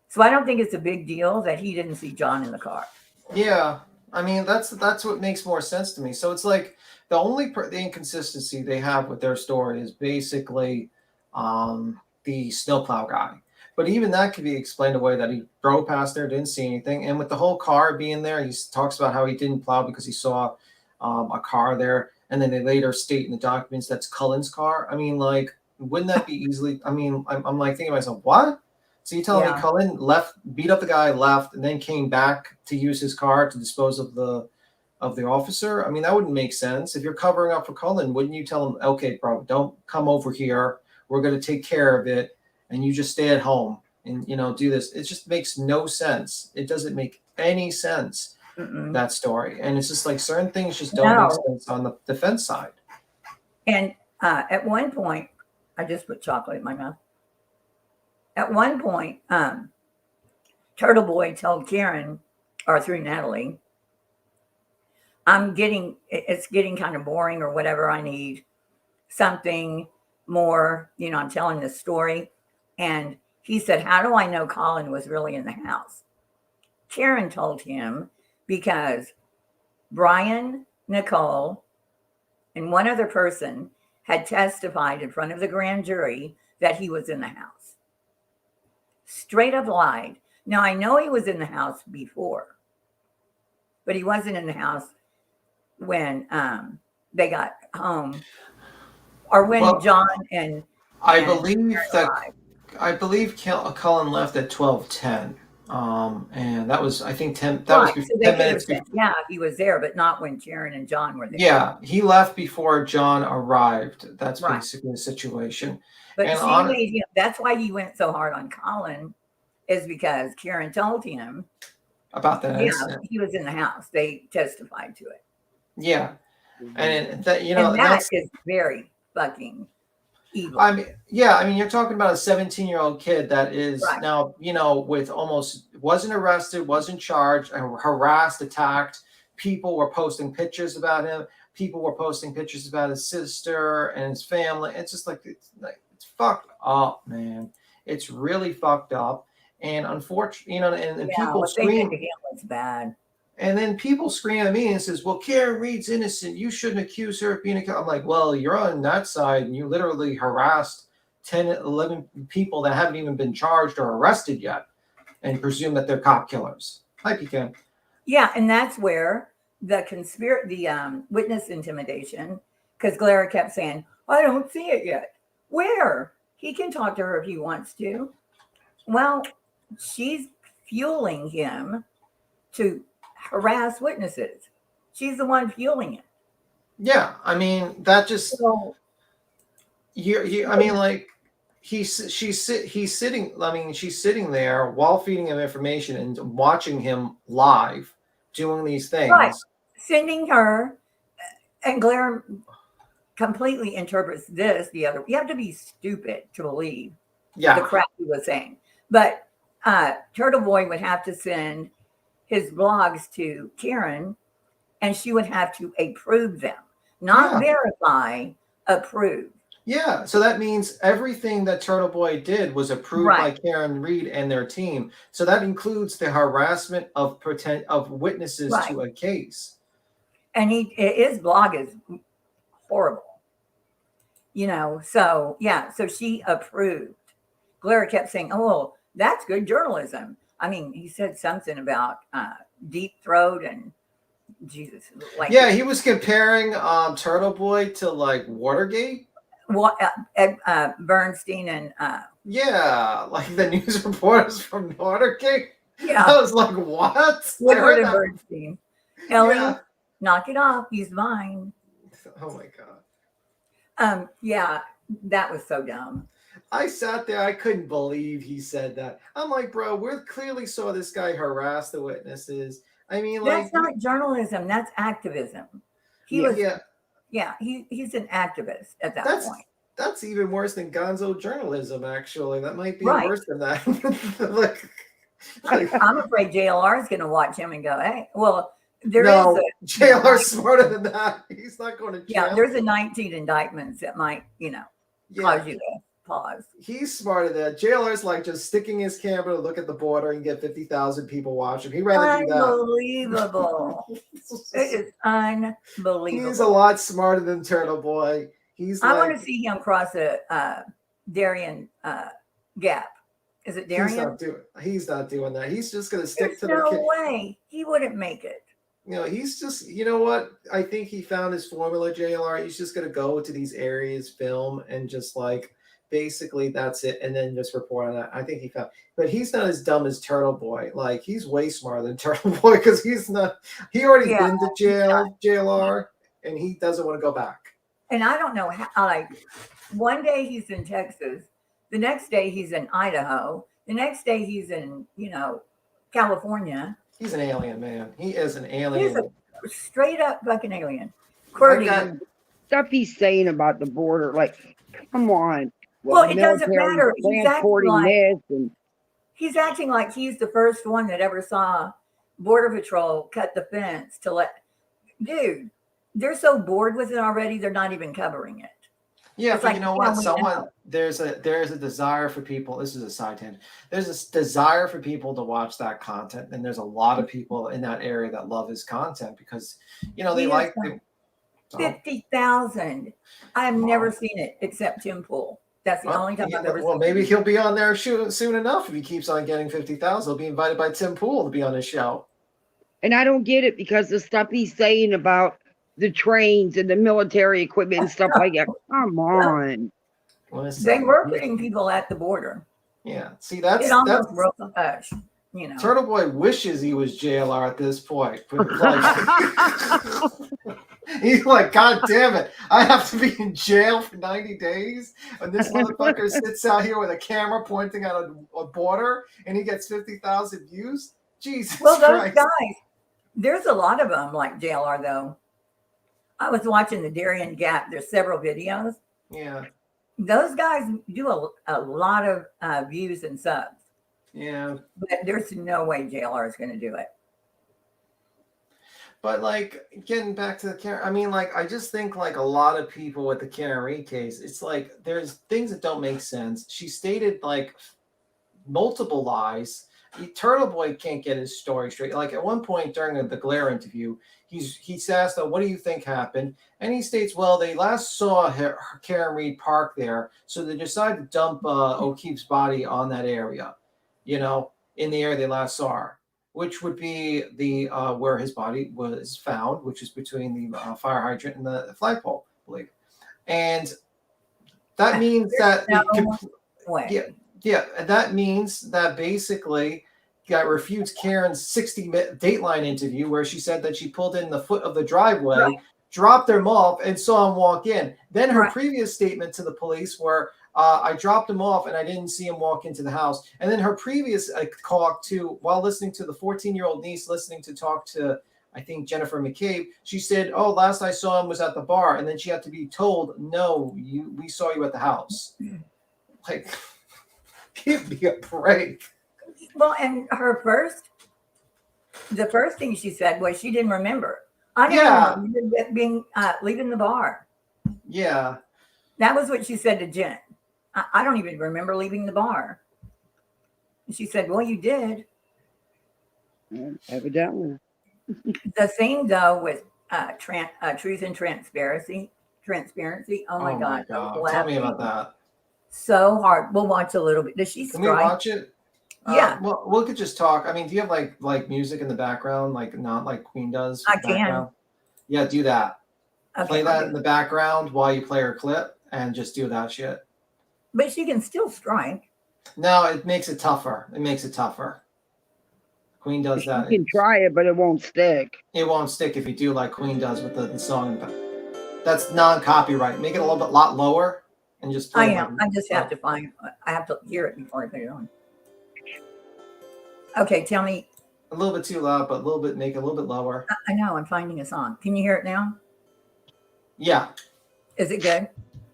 [SPEAKER 1] So I don't think it's a big deal that he didn't see John in the car.
[SPEAKER 8] Yeah. I mean, that's what makes more sense to me. So it's like the inconsistency they have with their story is basically the snowplow guy. But even that could be explained away that he drove past there, didn't see anything. And with the whole car being there, he talks about how he didn't plow because he saw a car there. And then they later state in the documents that's Cullen's car. I mean, like, wouldn't that be easily? I mean, I'm like thinking to myself, what? So you telling me Cullen left, beat up the guy, left, and then came back to use his car to dispose of the officer? I mean, that wouldn't make sense. If you're covering up for Cullen, wouldn't you tell him, okay, bro, don't come over here. We're going to take care of it. And you just stay at home and, do this. It just makes no sense. It doesn't make any sense, that story. And it's just like certain things just don't make sense on the defense side.
[SPEAKER 1] And at one point, I just put chocolate in my mouth. At one point, Turtle Boy told Karen, or through Natalie, it's getting kind of boring or whatever. I need something more, I'm telling this story. And he said, how do I know Colin was really in the house? Karen told him because Brian, Nicole, and one other person had testified in front of the grand jury that he was in the house. Straight up lied. Now, I know he was in the house before, but he wasn't in the house when they got home or when John and
[SPEAKER 8] I believe Cullen left at 12:10, and that was, I think, 10. That was before, 10 minutes before.
[SPEAKER 1] Yeah, he was there, but not when Karen and John were there.
[SPEAKER 8] Yeah, he left before John arrived. That's basically the situation.
[SPEAKER 1] But that's why he went so hard on Colin, is because Karen told him
[SPEAKER 8] about that.
[SPEAKER 1] Yeah, he was in the house. They testified to it.
[SPEAKER 8] Yeah, and that
[SPEAKER 1] that is very fucking evil.
[SPEAKER 8] I mean, you're talking about a 17-year-old kid that is now, with wasn't arrested, wasn't charged, harassed, attacked. People were posting pictures about him. People were posting pictures about his sister and his family. It's just like, it's fucked up, man. It's really fucked up. And unfortunately, and people scream.
[SPEAKER 1] It's bad.
[SPEAKER 8] And then people scream at me and says, well, Karen Reed's innocent. You shouldn't accuse her of being a cop. I'm like, well, you're on that side and you literally harassed 10, 11 people that haven't even been charged or arrested yet and presume that they're cop killers. Hi, Pecan.
[SPEAKER 1] Yeah, and that's where the witness intimidation, because Clara kept saying, I don't see it yet. Where? He can talk to her if he wants to. Well, she's fueling him to harass witnesses. She's the one fueling it.
[SPEAKER 8] Yeah, I mean, that just I mean, like she's sitting. I mean, she's sitting there while feeding him information and watching him live doing these things.
[SPEAKER 1] Right, sending her, and Claire completely interprets this the other. You have to be stupid to believe the crap he was saying. But Turtle Boy would have to send his blogs to Karen, and she would have to approve them, not verify, approve.
[SPEAKER 8] Yeah, so that means everything that Turtle Boy did was approved by
[SPEAKER 1] Right.
[SPEAKER 8] Karen Reed and their team. So that includes the harassment of witnesses
[SPEAKER 1] Right.
[SPEAKER 8] to a case.
[SPEAKER 1] And his blog is horrible. So yeah, so she approved. Blair kept saying, "Oh, well, that's good journalism." I mean, he said something about deep throat and Jesus, like
[SPEAKER 8] Yeah, he was comparing Turtle Boy to like Watergate.
[SPEAKER 1] what Bernstein and
[SPEAKER 8] Yeah, like the news reporters from Watergate.
[SPEAKER 1] yeah,
[SPEAKER 8] I was like, what? I
[SPEAKER 1] Woodward
[SPEAKER 8] heard
[SPEAKER 1] and
[SPEAKER 8] that.
[SPEAKER 1] Bernstein. Ellie,
[SPEAKER 8] Yeah.
[SPEAKER 1] knock it off. He's mine.
[SPEAKER 8] Oh my god.
[SPEAKER 1] Yeah, that was so dumb.
[SPEAKER 8] I sat there, I couldn't believe he said that. I'm like, bro, we clearly saw this guy harass the witnesses. I mean, like,
[SPEAKER 1] That's not journalism. That's activism. He was, yeah, he's an activist at that point.
[SPEAKER 8] That's even worse than gonzo journalism, actually. That might be
[SPEAKER 1] Right.
[SPEAKER 8] worse than that.
[SPEAKER 1] I'm afraid JLR is going to watch him and go, "Hey, well,
[SPEAKER 8] JLR's smarter than that. He's not going to jail.
[SPEAKER 1] Yeah, there's a 19 indictments that might, cause you to pause."
[SPEAKER 8] He's smarter than that. JLR's like just sticking his camera to look at the border and get 50,000 people watching. He'd rather do that.
[SPEAKER 1] Unbelievable. It is unbelievable.
[SPEAKER 8] He's a lot smarter than Turtle Boy.
[SPEAKER 1] I want to see him cross a Darien Gap. Is it Darien?
[SPEAKER 8] He's not doing that. He's just going to stick to
[SPEAKER 1] There's
[SPEAKER 8] the
[SPEAKER 1] no way. He wouldn't make it.
[SPEAKER 8] He's just, you know what? I think he found his formula, JLR. He's just going to go to these areas, film, and just like, basically that's it. And then just report on that. I think he found, but he's not as dumb as Turtle Boy. Like, he's way smarter than Turtle Boy because he already been to jail, JLR, and he doesn't want to go back.
[SPEAKER 1] And I don't know how, like, one day he's in Texas, the next day he's in Idaho, the next day he's in, California.
[SPEAKER 8] He's an alien, man. He is an alien.
[SPEAKER 1] He's a straight up fucking alien. Qwerty.
[SPEAKER 2] Stuff he's saying about the border, like, come on.
[SPEAKER 1] Well, it doesn't matter. He's acting like he's the first one that ever saw Border Patrol cut the fence to let. Dude, they're so bored with it already. They're not even covering it.
[SPEAKER 8] Yeah,
[SPEAKER 1] it's
[SPEAKER 8] but
[SPEAKER 1] like,
[SPEAKER 8] you know what? There's a desire for people. This is a side tangent. There's a desire for people to watch that content, and there's a lot of people in that area that love his content because they like it.
[SPEAKER 1] 50,000. I have never seen it except Tim Pool. That's the only time I've ever seen.
[SPEAKER 8] Well, maybe he'll be on there soon enough if he keeps on getting 50,000. He'll be invited by Tim Pool to be on his show.
[SPEAKER 2] And I don't get it because the stuff he's saying about the trains and the military equipment and stuff like that. Come on.
[SPEAKER 1] They were putting people at the border.
[SPEAKER 8] Yeah. See, that's
[SPEAKER 1] broke the hush.
[SPEAKER 8] Turtle Boy wishes he was JLR at this point. But like, he's like, God damn it. I have to be in jail for 90 days. And this motherfucker sits out here with a camera pointing at a border and he gets 50,000 views. Jesus
[SPEAKER 1] Well, those
[SPEAKER 8] Christ.
[SPEAKER 1] guys, there's a lot of them like JLR, though. I was watching the Darien Gap. There's several videos.
[SPEAKER 8] Yeah.
[SPEAKER 1] Those guys do a lot of views and subs.
[SPEAKER 8] Yeah.
[SPEAKER 1] But there's no way JLR is going to do it.
[SPEAKER 8] But like getting back to the Karen, I mean, like I just think like a lot of people with the Karen Reed case, it's like there's things that don't make sense. She stated like multiple lies. Turtle Boy can't get his story straight. Like at one point during the Glare interview, he's asked, "What do you think happened?" And he states, "Well, they last saw Karen Reed park there, so they decided to dump O'Keefe's body on that area, in the area they last saw her, which would be the where his body was found, which is between the fire hydrant and the flagpole, I believe." And that means that that means that basically that refutes Karen's 60-minute Dateline interview where she said that she pulled in the foot of the driveway, dropped him off, and saw him walk in. Then her previous statement to the police were, I dropped him off and I didn't see him walk into the house. And then her previous talk to, while listening to the 14-year-old niece listening to talk to, I think, Jennifer McCabe, she said, "Oh, last I saw him was at the bar." And then she had to be told, "No, we saw you at the house." Like, give me a break.
[SPEAKER 1] Well, and the first thing she said was she didn't remember. I didn't remember leaving the bar.
[SPEAKER 8] Yeah.
[SPEAKER 1] That was what she said to Jenn. I don't even remember leaving the bar. And she said, well, you did.
[SPEAKER 2] Evidently.
[SPEAKER 1] The thing though with truth and transparency. Oh my God.
[SPEAKER 8] Tell me about that.
[SPEAKER 1] So hard. We'll watch a little bit. Does she
[SPEAKER 8] Can we
[SPEAKER 1] strike?
[SPEAKER 8] watch it?
[SPEAKER 1] Yeah.
[SPEAKER 8] Well, we could just talk. I mean, do you have like music in the background, like not like Queen does?
[SPEAKER 1] I
[SPEAKER 8] in the background? Yeah, do that.
[SPEAKER 1] Okay,
[SPEAKER 8] Play
[SPEAKER 1] I'll
[SPEAKER 8] that
[SPEAKER 1] do
[SPEAKER 8] in the background while you play her clip, and just do that shit.
[SPEAKER 1] But she can still strike.
[SPEAKER 8] No, it makes it tougher. It makes it tougher. Queen does that.
[SPEAKER 2] You can try it, but it won't stick.
[SPEAKER 8] It won't stick if you do like Queen does with the song. That's non-copyright. Make it a lot lower, and just play.
[SPEAKER 1] I am. I just have to find. I have to hear it before I put it on. Okay, tell me.
[SPEAKER 8] A little bit too loud, but a little bit. Make it a little bit lower.
[SPEAKER 1] I know. I'm finding a song. Can you hear it now?
[SPEAKER 8] Yeah.
[SPEAKER 1] Is it good?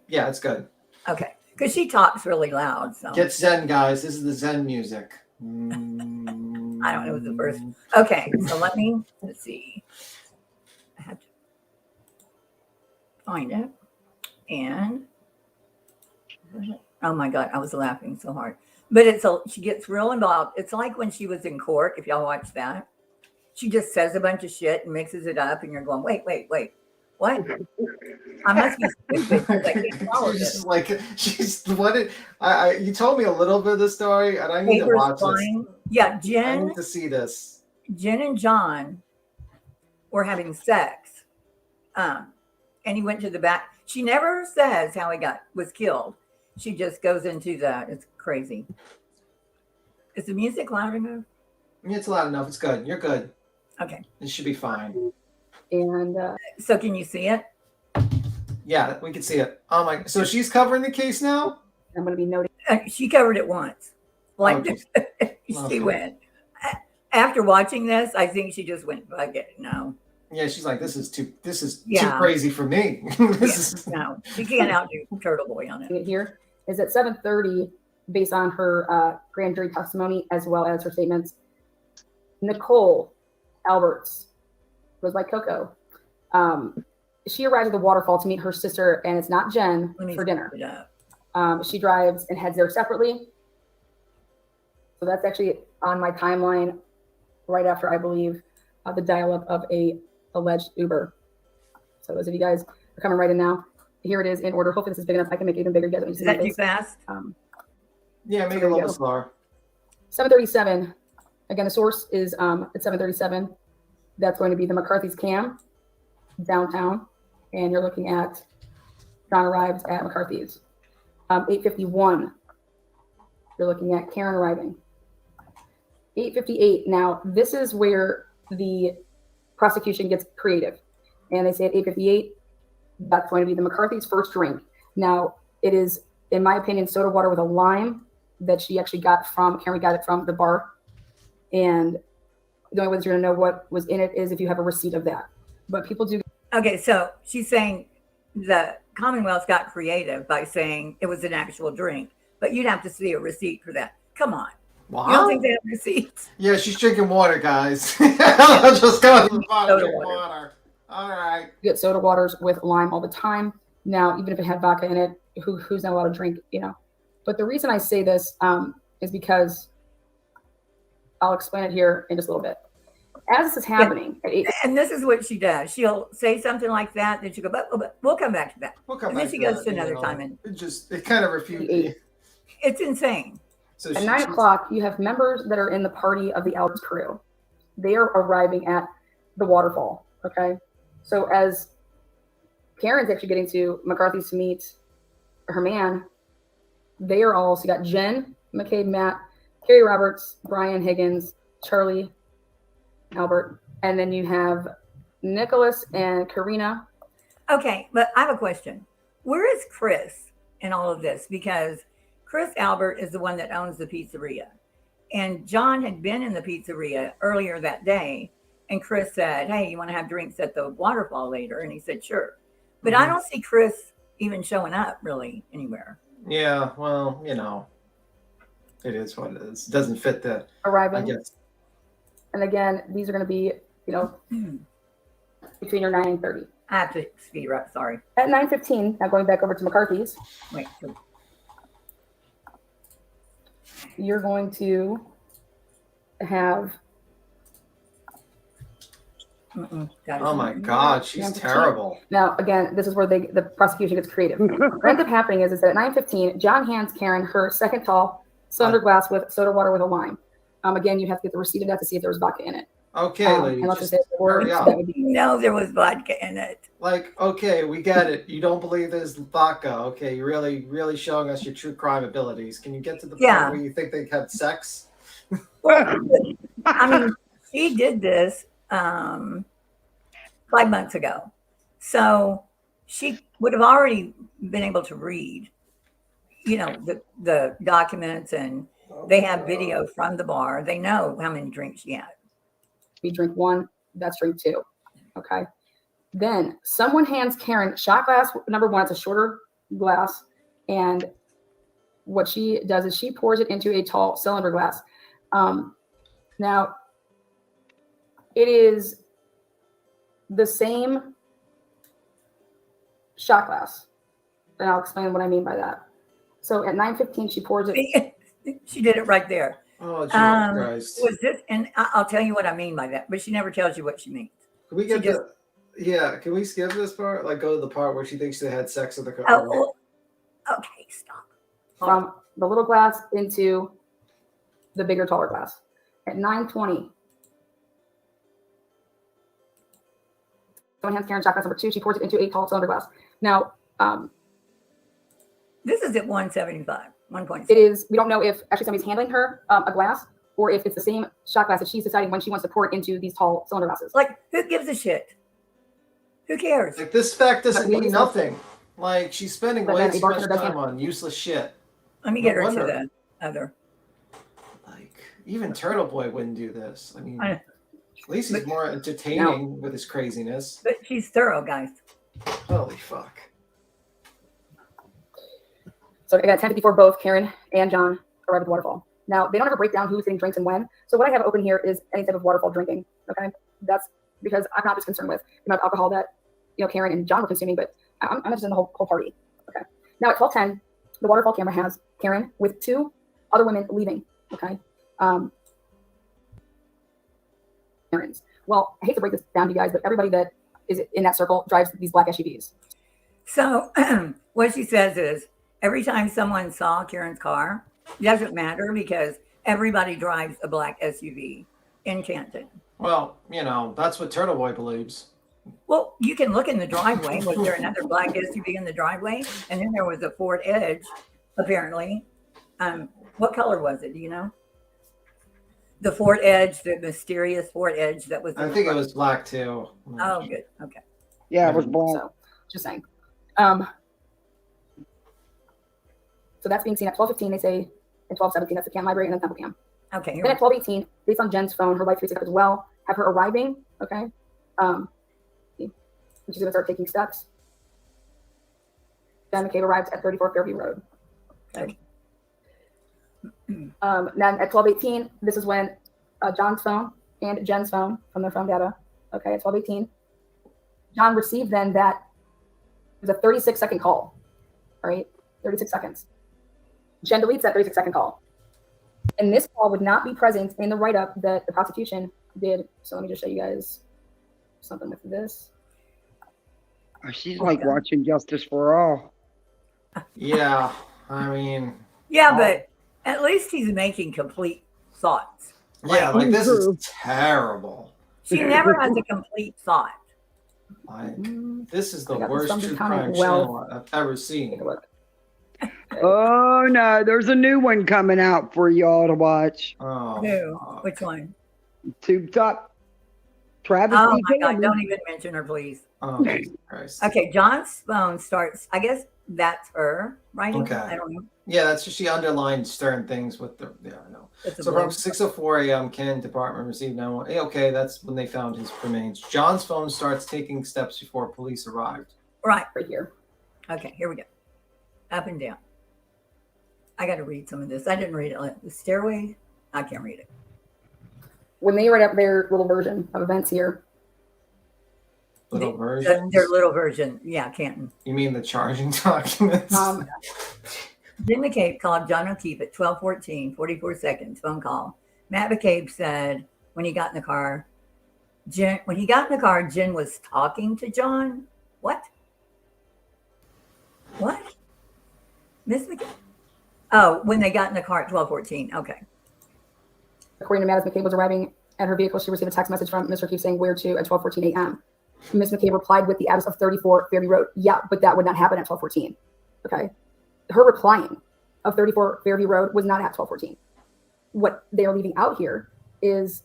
[SPEAKER 8] Yeah, it's good.
[SPEAKER 1] Okay, because she talks really loud. So
[SPEAKER 8] Get Zen, guys. This is the Zen music.
[SPEAKER 1] I don't know the first. Okay, so let's see. I have to find it. And oh my God, I was laughing so hard. But she gets real involved. It's like when she was in court, if y'all watch that. She just says a bunch of shit and mixes it up, and you're going, wait. What? I must be stupid because I can't follow this.
[SPEAKER 8] You told me a little bit of the story, and I need to watch this.
[SPEAKER 1] Yeah,
[SPEAKER 8] I need to see this.
[SPEAKER 1] Jenn and John were having sex, and he went to the back. She never says how he was killed. She just goes into that. It's crazy. Is the music loud enough?
[SPEAKER 8] Yeah, it's loud enough. It's good. You're good.
[SPEAKER 1] Okay.
[SPEAKER 8] It should be fine.
[SPEAKER 1] And so can you see it?
[SPEAKER 8] Yeah, we can see it. Oh my! So she's covering the case now.
[SPEAKER 1] I'm going to be noting. She covered it once. Like she went. After watching this, I think she just went, fuck it. No.
[SPEAKER 8] Yeah, she's like, this is too crazy for me.
[SPEAKER 1] No, she can't outdo Turtle Boy on it.
[SPEAKER 12] Here is at 7:30, based on her grand jury testimony as well as her statements. Nicole Alberts goes by Coco. She arrives at the waterfall to meet her sister, and it's not Jenn, for dinner. She drives and heads there separately. So that's actually on my timeline right after, I believe, the dial-up of a alleged Uber. So those of you guys are coming right in now. Here it is in order. Hopefully this is big enough. I can make it even bigger. You guys don't
[SPEAKER 1] Is that too fast?
[SPEAKER 8] Yeah, make it a little bit slower.
[SPEAKER 12] 7:37. Again, the source is at 7:37. That's going to be the McCarthy's Cam downtown. And you're looking at John arrives at McCarthy's. 8:51. You're looking at Karen arriving. 8:58. Now, this is where the prosecution gets creative. And they say at 8:58, that's going to be the McCarthy's first drink. Now, it is, in my opinion, soda water with a lime that she actually got from, Karen got it from the bar. And the only way that you're going to know what was in it is if you have a receipt of that. But people do.
[SPEAKER 1] Okay, so she's saying the Commonwealth got creative by saying it was an actual drink, but you'd have to see a receipt for that. Come on.
[SPEAKER 8] Wow.
[SPEAKER 1] You don't think they have receipts?
[SPEAKER 8] Yeah, she's drinking water, guys. I'll just go to the bottom and drink water. All right.
[SPEAKER 12] You get soda waters with lime all the time. Now, even if it had vodka in it, who's not allowed to drink, But the reason I say this is because I'll explain it here in just a little bit. As this is happening,
[SPEAKER 1] and this is what she does. She'll say something like that, then she'll go, but we'll come back to that. And then she goes to another time. And
[SPEAKER 8] it kind of refutes.
[SPEAKER 1] It's insane.
[SPEAKER 12] So at 9 o'clock, you have members that are in the party of the Alberts crew. They are arriving at the waterfall. Okay. So as Karen's actually getting to McCarthy's to meet her man, they are all, so you got Jenn, McCabe, Matt, Carrie Roberts, Brian Higgins, Charlie, Albert, and then you have Nicholas and Karina.
[SPEAKER 1] Okay, but I have a question. Where is Chris in all of this? Because Chris Albert is the one that owns the pizzeria. And John had been in the pizzeria earlier that day. And Chris said, hey, you want to have drinks at the waterfall later? And he said, sure. But I don't see Chris even showing up really anywhere.
[SPEAKER 8] Yeah, well, it is what it is. It doesn't fit the
[SPEAKER 12] arriving.
[SPEAKER 8] I guess.
[SPEAKER 12] And again, these are going to be, between your 9 and 30.
[SPEAKER 1] I have to speed her up. Sorry.
[SPEAKER 12] At 9:15, now going back over to McCarthy's,
[SPEAKER 1] Wait.
[SPEAKER 12] you're going to have.
[SPEAKER 8] Oh my God, she's terrible.
[SPEAKER 12] Now, again, this is where the prosecution gets creative. What ends up happening is that at 9:15, John hands Karen her second tall cylinder glass with soda water with a lime. Again, you have to get the receipt of that to see if there was vodka in it.
[SPEAKER 8] Okay, lady,
[SPEAKER 12] and let's
[SPEAKER 8] just
[SPEAKER 12] just say there were,
[SPEAKER 8] hurry up.
[SPEAKER 12] that would be
[SPEAKER 1] No, there was vodka in it.
[SPEAKER 8] Like, okay, we get it. You don't believe there's vodka. Okay, you're really showing us your true crime abilities. Can you get to the
[SPEAKER 1] Yeah.
[SPEAKER 8] point where you think they had sex?
[SPEAKER 1] Well, I mean, she did this 5 months ago. So she would have already been able to read, you know, the documents, and they have video from the bar. They know how many drinks she had.
[SPEAKER 12] you drink one, that's drink two. Okay. Then someone hands Karen shot glass number one. It's a shorter glass. And what she does is she pours it into a tall cylinder glass. Now, it is the same shot glass. And I'll explain what I mean by that. So at 9:15, she pours it.
[SPEAKER 1] She did it right there.
[SPEAKER 8] Oh, Jesus Christ.
[SPEAKER 1] Was this, and I'll tell you what I mean by that, but she never tells you what she means.
[SPEAKER 8] Can we get
[SPEAKER 1] She just-
[SPEAKER 8] yeah, can we skip this part? Like, go to the part where she thinks they had sex with the couple.
[SPEAKER 1] Oh, okay, stop.
[SPEAKER 12] From the little glass into the bigger, taller glass. At 9:20, someone hands Karen shot glass number two. She pours it into a tall cylinder glass. Now,
[SPEAKER 1] This is at 175, 1.6.
[SPEAKER 12] it is, we don't know if actually somebody's handling her a glass or if it's the same shot glass that she's deciding when she wants to pour it into these tall cylinder glasses.
[SPEAKER 1] Like, who gives a shit? Who cares?
[SPEAKER 8] Like, this fact doesn't
[SPEAKER 12] But
[SPEAKER 8] mean nothing. Like, she's spending
[SPEAKER 12] But
[SPEAKER 8] way
[SPEAKER 12] then
[SPEAKER 8] too
[SPEAKER 12] a
[SPEAKER 8] much
[SPEAKER 12] bartender
[SPEAKER 8] time
[SPEAKER 12] doesn't-
[SPEAKER 8] on useless shit.
[SPEAKER 1] Let me
[SPEAKER 8] No
[SPEAKER 1] get her to
[SPEAKER 8] wonder.
[SPEAKER 1] the other.
[SPEAKER 8] Like, even Turtle Boy wouldn't do this. I mean,
[SPEAKER 1] I-
[SPEAKER 8] at least he's more entertaining with his craziness.
[SPEAKER 1] But she's thorough, guys.
[SPEAKER 8] Holy fuck.
[SPEAKER 12] So again, at 10:54, both Karen and John arrive at the waterfall. Now, they don't ever break down who's getting drinks and when. So what I have open here is any type of waterfall drinking. Okay. That's because I'm not just concerned with the amount of alcohol that, you know, Karen and John were consuming, but I'm interested in the whole party. Okay. Now at 12:10, the waterfall camera has Karen with two other women leaving. Okay. Karen's. Well, I hate to break this down to you guys, but everybody that is in that circle drives these black SUVs.
[SPEAKER 1] So what she says is every time someone saw Karen's car, it doesn't matter because everybody drives a black SUV in Canton.
[SPEAKER 8] Well, you know, that's what Turtle Boy believes.
[SPEAKER 1] Well, you can look in the driveway. Was there another black SUV in the driveway? And then there was a Ford Edge, apparently. What color was it? Do you know? The Ford Edge, the mysterious Ford Edge that was.
[SPEAKER 8] I think it was black too.
[SPEAKER 1] Oh, good. Okay.
[SPEAKER 2] Yeah, it was black.
[SPEAKER 12] So just saying. So that's being seen at 12:15. They say at 12:17, that's the Cam Library and then Temple Cam.
[SPEAKER 1] Okay. Here
[SPEAKER 12] Then at 12:18, based on Jen's phone, her life 365 as well, have her arriving. Okay. She's going to start taking steps. Then McCabe arrives at 34 Fairview Road. Okay. Then at 12:18, this is when John's phone and Jen's phone from their phone data. Okay, at 12:18, John received then that it was a 36-second call. All right, 36 seconds. Jen deletes that 36-second call. And this call would not be present in the write-up that the prosecution did. So let me just show you guys something with this.
[SPEAKER 2] She's like watching Justice for All.
[SPEAKER 8] Yeah, I mean.
[SPEAKER 1] Yeah, but at least he's making complete thoughts.
[SPEAKER 8] Yeah, like this is terrible.
[SPEAKER 1] She never has a complete thought.
[SPEAKER 8] Like, this is the
[SPEAKER 12] I got
[SPEAKER 8] worst
[SPEAKER 12] something
[SPEAKER 8] true
[SPEAKER 12] coming.
[SPEAKER 8] crime
[SPEAKER 12] Well,
[SPEAKER 8] channel I've ever seen.
[SPEAKER 12] Take a look.
[SPEAKER 2] Oh no, there's a new one coming out for y'all to watch.
[SPEAKER 8] Oh,
[SPEAKER 1] Who?
[SPEAKER 8] fuck.
[SPEAKER 1] Which one?
[SPEAKER 2] Tube Top. Travis.
[SPEAKER 1] Oh my
[SPEAKER 2] D.
[SPEAKER 1] God!
[SPEAKER 2] Kelly.
[SPEAKER 1] Don't even mention her, please.
[SPEAKER 8] Oh, Jesus Christ.
[SPEAKER 1] Okay, John's phone starts. I guess that's her writing.
[SPEAKER 8] Okay.
[SPEAKER 1] I don't know.
[SPEAKER 8] Yeah, that's just she underlined certain things with the. Yeah, I know.
[SPEAKER 1] It's a
[SPEAKER 8] So
[SPEAKER 1] blue.
[SPEAKER 8] from 6:04 a.m., Canton Department received 911. Okay, that's when they found his remains. John's phone starts taking steps before police arrived.
[SPEAKER 1] Right.
[SPEAKER 12] Right here.
[SPEAKER 1] Okay, here we go. Up and down. I got to read some of this. I didn't read it. Like the stairway. I can't read it.
[SPEAKER 12] When they write up their little version of events here,
[SPEAKER 8] Little version.
[SPEAKER 1] Their little version. Yeah, Canton.
[SPEAKER 8] You mean the charging documents?
[SPEAKER 1] Jim McCabe called John O'Keefe at 12:14, 44 seconds, phone call. Matt McCabe said when he got in the car, Jen was talking to John. What? What? Miss McCabe? Oh, when they got in the car at 12:14. Okay.
[SPEAKER 12] According to Matt, as McCabe was arriving at her vehicle, she received a text message from Mr. O'Keefe saying where to at 12:14 a.m. Ms. McCabe replied with the address of 34 Fairview Road. Yeah, but that would not happen at 12:14. Okay. Her replying of 34 Fairview Road was not at 12:14. What they are leaving out here is,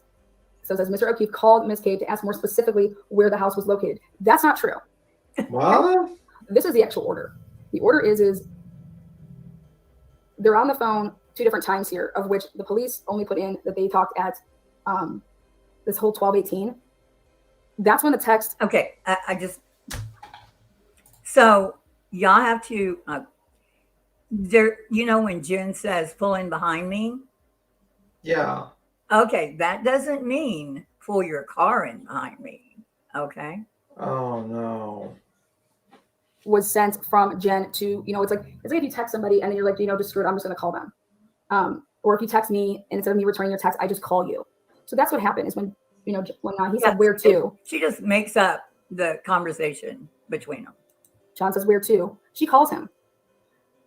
[SPEAKER 12] so it says Mr. O'Keefe called Ms. Cave to ask more specifically where the house was located. That's not true.
[SPEAKER 8] What?
[SPEAKER 12] This is the actual order. The order is they're on the phone 2 different times here, of which the police only put in that they talked at this whole 12:18. That's when the text.
[SPEAKER 1] Okay. So y'all have to, there, when Jen says pull in behind me.
[SPEAKER 8] Yeah.
[SPEAKER 1] Okay. That doesn't mean pull your car in behind me. Okay.
[SPEAKER 8] Oh no.
[SPEAKER 12] Was sent from Jen to, it's like if you text somebody and then you're like, just screw it, I'm just going to call them. Or if you text me and instead of me returning your text, I just call you. So that's what happened is when he said where to.
[SPEAKER 1] She just makes up the conversation between them.
[SPEAKER 12] John says where to. She calls him.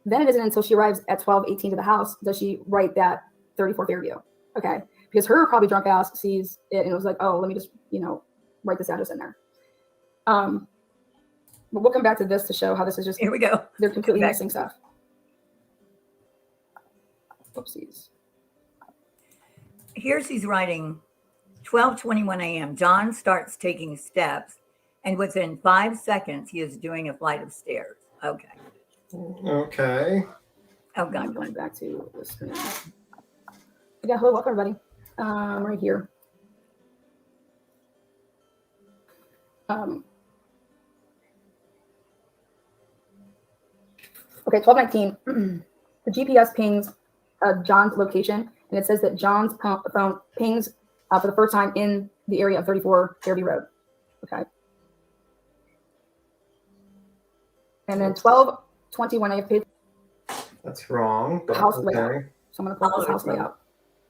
[SPEAKER 12] Then it isn't until she arrives at 12:18 to the house does she write that 34 Fairview. Okay. Because her probably drunk ass sees it and it was like, oh, let me just, write this address in there. But we'll come back to this to show how this is just,
[SPEAKER 1] here we go.
[SPEAKER 12] They're completely missing stuff. Oopsies.
[SPEAKER 1] He's writing 12:21 a.m. John starts taking steps, and within 5 seconds, he is doing a flight of stairs. Okay.
[SPEAKER 8] Okay.
[SPEAKER 1] Oh, God.
[SPEAKER 12] Going back to the screen. Okay, hello, welcome, everybody. Right here. Okay, 12:19. The GPS pings John's location, and it says that John's phone pings for the first time in the area of 34 Fairview Road. Okay. And then 12:21, I have paid.
[SPEAKER 8] That's wrong. But
[SPEAKER 12] house
[SPEAKER 8] okay.
[SPEAKER 12] layout. So I'm going to pull up this house layout.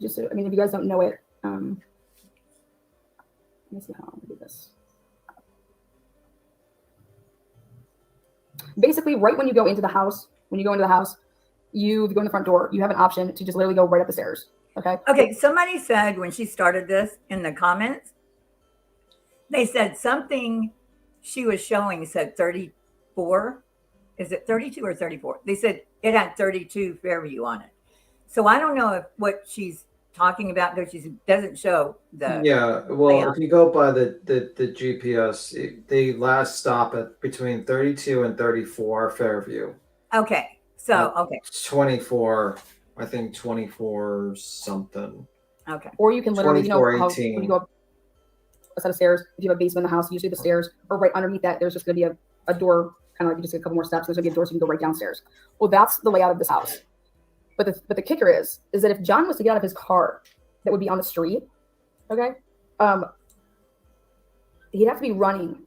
[SPEAKER 12] Just, if you guys don't know it, let me see how I'm going to do this. Basically, right when you go into the house, you go in the front door, you have an option to just literally go right up the stairs. Okay.
[SPEAKER 1] Okay. Somebody said when she started this in the comments, they said something she was showing said 34. Is it 32 or 34? They said it had 32 Fairview on it. So I don't know what she's talking about because she doesn't show the.
[SPEAKER 8] Yeah, well,
[SPEAKER 1] layout.
[SPEAKER 8] if you go by the GPS, they last stop at between 32 and 34 Fairview.
[SPEAKER 1] Okay, so okay.
[SPEAKER 8] 24, I think 24 something.
[SPEAKER 1] Okay.
[SPEAKER 12] Or you can literally, how when
[SPEAKER 8] 18.
[SPEAKER 12] you go up a set of stairs, if you have a basement in the house, usually the stairs, or right underneath that, there's just going to be a door, kind of like you just get a couple more steps. There's going to be a door so you can go right downstairs. Well, that's the layout of this house. But the kicker is that if John was to get out of his car that would be on the street, okay, he'd have to be running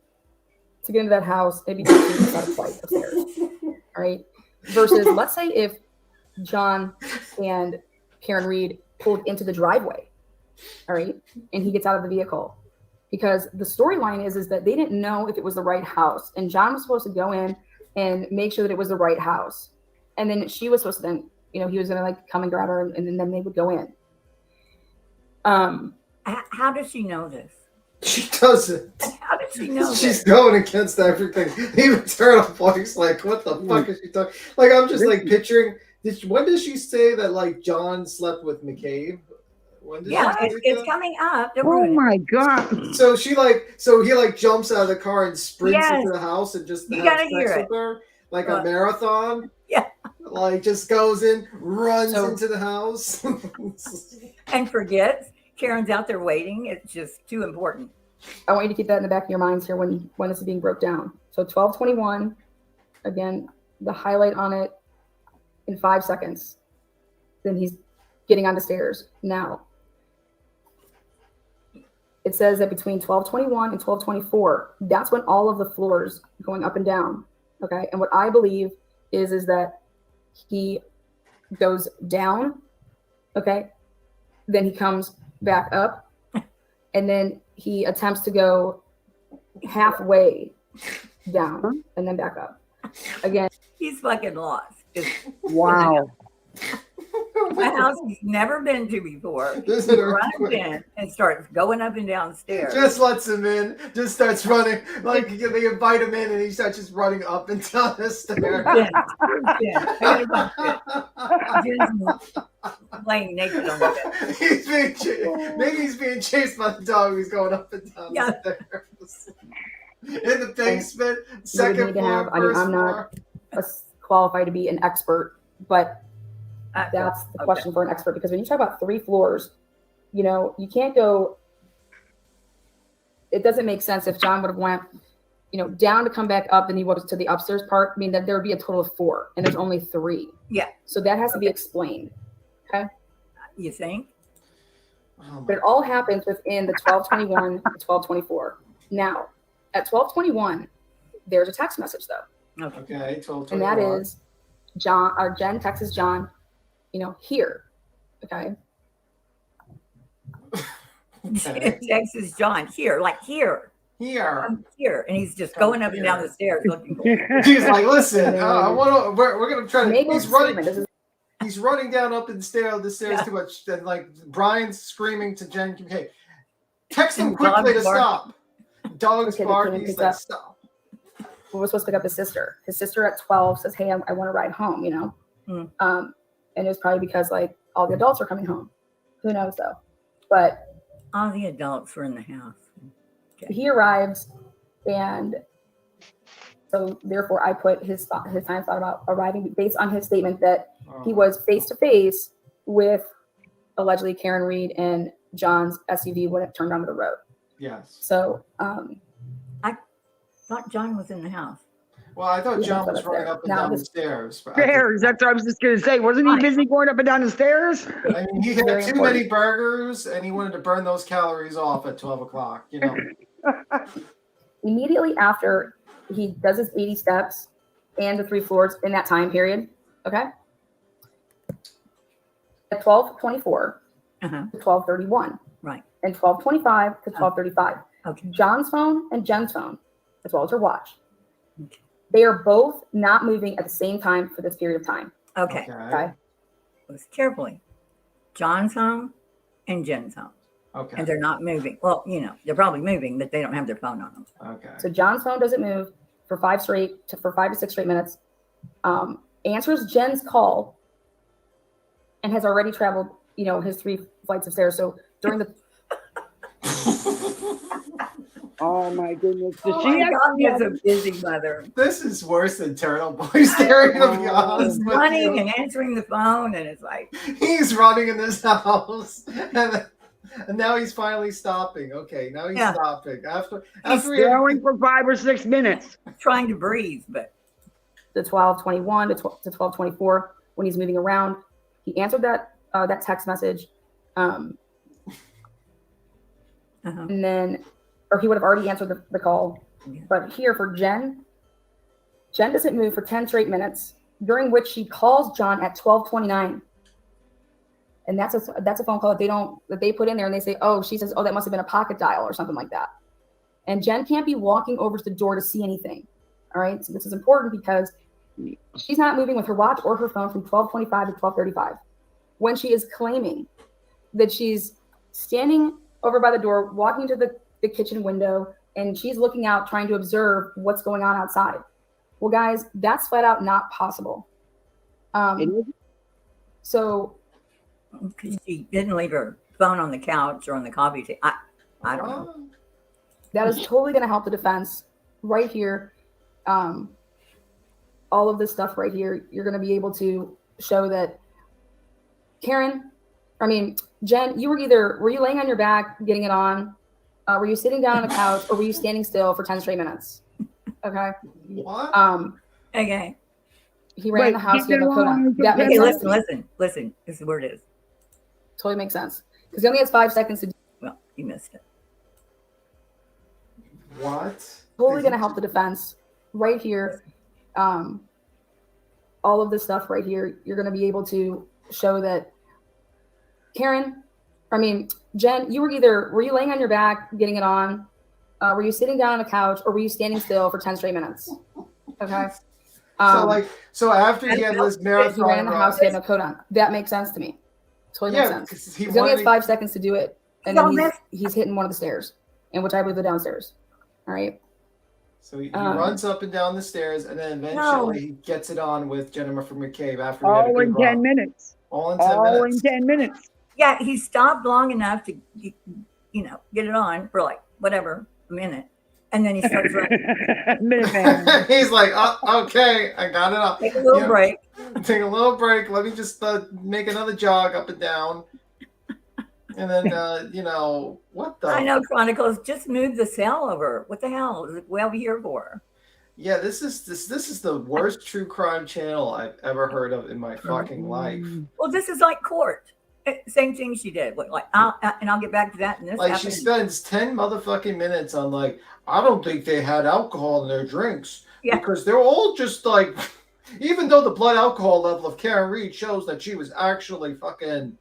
[SPEAKER 12] to get into that house. It'd be a flight upstairs, all right? Versus, let's say if John and Karen Reed pulled into the driveway, all right, and he gets out of the vehicle. Because the storyline is that they didn't know if it was the right house. And John was supposed to go in and make sure that it was the right house. And then she was supposed to then, he was going to like come and grab her and then they would go in.
[SPEAKER 1] How does she know this?
[SPEAKER 8] She doesn't.
[SPEAKER 1] How does she know
[SPEAKER 8] She's
[SPEAKER 1] this?
[SPEAKER 8] going against everything. Even Turtle Boy's like, what the fuck is she talking? Like, I'm just like picturing. When did she say that like John slept with McCabe? When did
[SPEAKER 1] it's coming up.
[SPEAKER 2] Oh my God.
[SPEAKER 8] So he jumps out of the car and sprints into the house and just
[SPEAKER 1] you
[SPEAKER 8] has
[SPEAKER 1] gotta hear
[SPEAKER 8] sex
[SPEAKER 1] it.
[SPEAKER 8] with her like a marathon.
[SPEAKER 1] Yeah.
[SPEAKER 8] Like just goes in, runs into the house.
[SPEAKER 1] And forgets Karen's out there waiting. It's just too important.
[SPEAKER 12] I want you to keep that in the back of your minds here when this is being broke down. So 12:21, again, the highlight on it in 5 seconds. Then he's getting on the stairs now. it says that between 12:21 and 12:24, that's when all of the floors going up and down. Okay. And what I believe is that he goes down. Okay. Then he comes back up, and then he attempts to go halfway down and then back up again.
[SPEAKER 1] He's fucking lost.
[SPEAKER 2] Wow.
[SPEAKER 1] A house he's never been to before.
[SPEAKER 8] This
[SPEAKER 1] He
[SPEAKER 8] is
[SPEAKER 1] runs
[SPEAKER 8] earthquake.
[SPEAKER 1] in and starts going up and down stairs.
[SPEAKER 8] Just lets him in. Just starts running. Like they invite him in, and he starts just running up and down the stairs.
[SPEAKER 1] Laying naked on the bed.
[SPEAKER 8] He's being maybe he's being chased by the dog who's going up and down
[SPEAKER 1] Yeah.
[SPEAKER 8] the stairs. In the basement,
[SPEAKER 12] You would
[SPEAKER 8] second
[SPEAKER 12] need to
[SPEAKER 8] floor,
[SPEAKER 12] have, I mean,
[SPEAKER 8] first
[SPEAKER 12] I'm
[SPEAKER 8] floor.
[SPEAKER 12] not qualified to be an expert, but that's the
[SPEAKER 1] Okay.
[SPEAKER 12] question for an expert, because when you talk about 3 floors, you know, you can't go, it doesn't make sense if John would have went, you know, down to come back up and he was to the upstairs part. I mean, that there would be a total of 4 and there's only 3.
[SPEAKER 1] Yeah.
[SPEAKER 12] So that has to be explained. Okay.
[SPEAKER 1] You think?
[SPEAKER 8] Oh
[SPEAKER 12] But it all happens within the 12:21 to 12:24. Now, at 12:21, there's a text message though.
[SPEAKER 8] Okay, 12,
[SPEAKER 12] And that is John or Jenn texts John, you know, here. Okay.
[SPEAKER 8] Okay.
[SPEAKER 1] Texas John here, like here.
[SPEAKER 8] Here.
[SPEAKER 1] I'm here. And he's just going up and down the stairs looking for it.
[SPEAKER 8] He's like, listen, I want to. We're gonna try to.
[SPEAKER 12] Make a
[SPEAKER 8] He's running.
[SPEAKER 12] statement. This is
[SPEAKER 8] He's running down up the stairs
[SPEAKER 1] Yeah.
[SPEAKER 8] too much. And like Brian's screaming to Jen, hey, text him
[SPEAKER 1] And
[SPEAKER 8] quickly to
[SPEAKER 1] dogs bark.
[SPEAKER 8] stop. Dogs
[SPEAKER 12] Okay,
[SPEAKER 8] bark.
[SPEAKER 12] they
[SPEAKER 8] He's
[SPEAKER 12] pick
[SPEAKER 8] like,
[SPEAKER 12] up.
[SPEAKER 8] stop.
[SPEAKER 12] we were supposed to pick up his sister. His sister at 12 says, hey, I want to ride home, you know?
[SPEAKER 1] Mm.
[SPEAKER 12] And it was probably because like all the adults are coming home. Who knows though? But
[SPEAKER 1] all the adults were in the house. Okay.
[SPEAKER 12] he arrives, and so therefore I put his time thought about arriving based on his statement that he was face to face with allegedly Karen Reed and John's SUV when it turned onto the road.
[SPEAKER 8] Yes.
[SPEAKER 12] So
[SPEAKER 1] I thought John was in the house.
[SPEAKER 8] Well, I thought
[SPEAKER 12] Yeah,
[SPEAKER 8] John
[SPEAKER 12] that's
[SPEAKER 8] was
[SPEAKER 12] what
[SPEAKER 8] running
[SPEAKER 12] I'm
[SPEAKER 8] up and
[SPEAKER 12] saying.
[SPEAKER 8] down
[SPEAKER 12] Now
[SPEAKER 8] the
[SPEAKER 12] this-
[SPEAKER 8] stairs. But I think-
[SPEAKER 2] Stairs. That's what I was just going to say. Wasn't he busy going up and down the stairs?
[SPEAKER 8] I mean, he
[SPEAKER 12] Very
[SPEAKER 8] had too
[SPEAKER 12] important.
[SPEAKER 8] many burgers, and he wanted to burn those calories off at 12 o'clock. You know.
[SPEAKER 12] immediately after he does his 80 steps and the 3 floors in that time period, okay? At 12:24
[SPEAKER 1] Uh-huh.
[SPEAKER 12] to 12:31,
[SPEAKER 1] Right.
[SPEAKER 12] and 12:25 to 12:35.
[SPEAKER 1] Okay.
[SPEAKER 12] John's phone and Jen's phone, as well as her watch.
[SPEAKER 1] Okay.
[SPEAKER 12] They are both not moving at the same time for this period of time.
[SPEAKER 1] Okay.
[SPEAKER 12] Okay.
[SPEAKER 1] Listen carefully. John's home and Jen's home.
[SPEAKER 8] Okay.
[SPEAKER 1] And they're not moving. Well, you know, they're probably moving, but they don't have their phone on them.
[SPEAKER 8] Okay.
[SPEAKER 12] So John's phone doesn't move for 5 to 6 straight minutes. Answers Jen's call and has already traveled, you know, his 3 flights of stairs. So during the
[SPEAKER 2] Oh my goodness. Does
[SPEAKER 1] Oh
[SPEAKER 2] she
[SPEAKER 1] my
[SPEAKER 2] have
[SPEAKER 1] God, that's a busy mother.
[SPEAKER 8] This is worse than Turtle Boy's theory, to be honest
[SPEAKER 1] He's
[SPEAKER 8] with
[SPEAKER 1] running
[SPEAKER 8] you.
[SPEAKER 1] and answering the phone, and it's like,
[SPEAKER 8] He's running in this house, and now he's finally stopping. Okay, now he's
[SPEAKER 1] Yeah.
[SPEAKER 8] stopping after
[SPEAKER 2] He's
[SPEAKER 8] we had-
[SPEAKER 2] throwing for 5 or 6 minutes?
[SPEAKER 1] trying to breathe, but
[SPEAKER 12] the 12:21 to 12:24, when he's moving around, he answered that text message,
[SPEAKER 1] uh-huh.
[SPEAKER 12] and then, or he would have already answered the call.
[SPEAKER 1] Yeah.
[SPEAKER 12] But here for Jenn doesn't move for 10 straight minutes, during which she calls John at 12:29. And that's a phone call that they put in there, and they say, oh, she says, oh, that must have been a pocket dial or something like that. And Jenn can't be walking over to the door to see anything. All right. So this is important because she's not moving with her watch or her phone from 12:25 to 12:35, when she is claiming that she's standing over by the door, walking to the kitchen window, and she's looking out, trying to observe what's going on outside. Well, guys, that's flat out not possible. So
[SPEAKER 1] She didn't leave her phone on the couch or on the coffee table. I don't know.
[SPEAKER 12] that is totally going to help the defense right here. All of this stuff right here, you're going to be able to show that Jenn, were you laying on your back, getting it on? Were you sitting down on the couch, or were you standing still for 10 straight minutes? Okay.
[SPEAKER 8] What?
[SPEAKER 1] Okay.
[SPEAKER 12] He ran the house. He had no coat on. That
[SPEAKER 1] Okay,
[SPEAKER 12] makes sense.
[SPEAKER 1] listen. This is where it is.
[SPEAKER 12] Totally makes sense. Because he only has 5 seconds to do.
[SPEAKER 1] Well, you missed it.
[SPEAKER 8] What?
[SPEAKER 12] Totally going to help the defense right here. All of this stuff right here, you're going to be able to show that Jenn, were you laying on your back, getting it on? Were you sitting down on a couch, or were you standing still for 10 straight minutes? Okay.
[SPEAKER 8] So after he had this marathon,
[SPEAKER 12] he ran in the house, he had no coat on. That makes sense to me. Totally makes sense. He only has 5 seconds to do it, and then he's hitting one of the stairs, and which I believe the downstairs. All right.
[SPEAKER 8] So he runs up and down the stairs, and then eventually he gets it on with Jennifer McCabe after
[SPEAKER 2] all in 10 minutes.
[SPEAKER 8] All in 10 minutes.
[SPEAKER 2] In 10 minutes.
[SPEAKER 1] Yeah, he stopped long enough to, get it on for like whatever a minute, and then he starts running.
[SPEAKER 8] He's like, oh, okay, I got it up.
[SPEAKER 1] Take a little break.
[SPEAKER 8] Take a little break. Let me just make another jog up and down. And then, what the?
[SPEAKER 1] I know, Chronicles, just move the cell over. What the hell is it well here for?
[SPEAKER 8] Yeah, this is the worst true crime channel I've ever heard of in my fucking life.
[SPEAKER 1] Well, this is like court. Same thing she did. I'll get back to that in this.
[SPEAKER 8] Like she spends 10 motherfucking minutes on like, I don't think they had alcohol in their drinks because they're all just like, even though the blood alcohol level of Karen Reed shows that she was actually fucking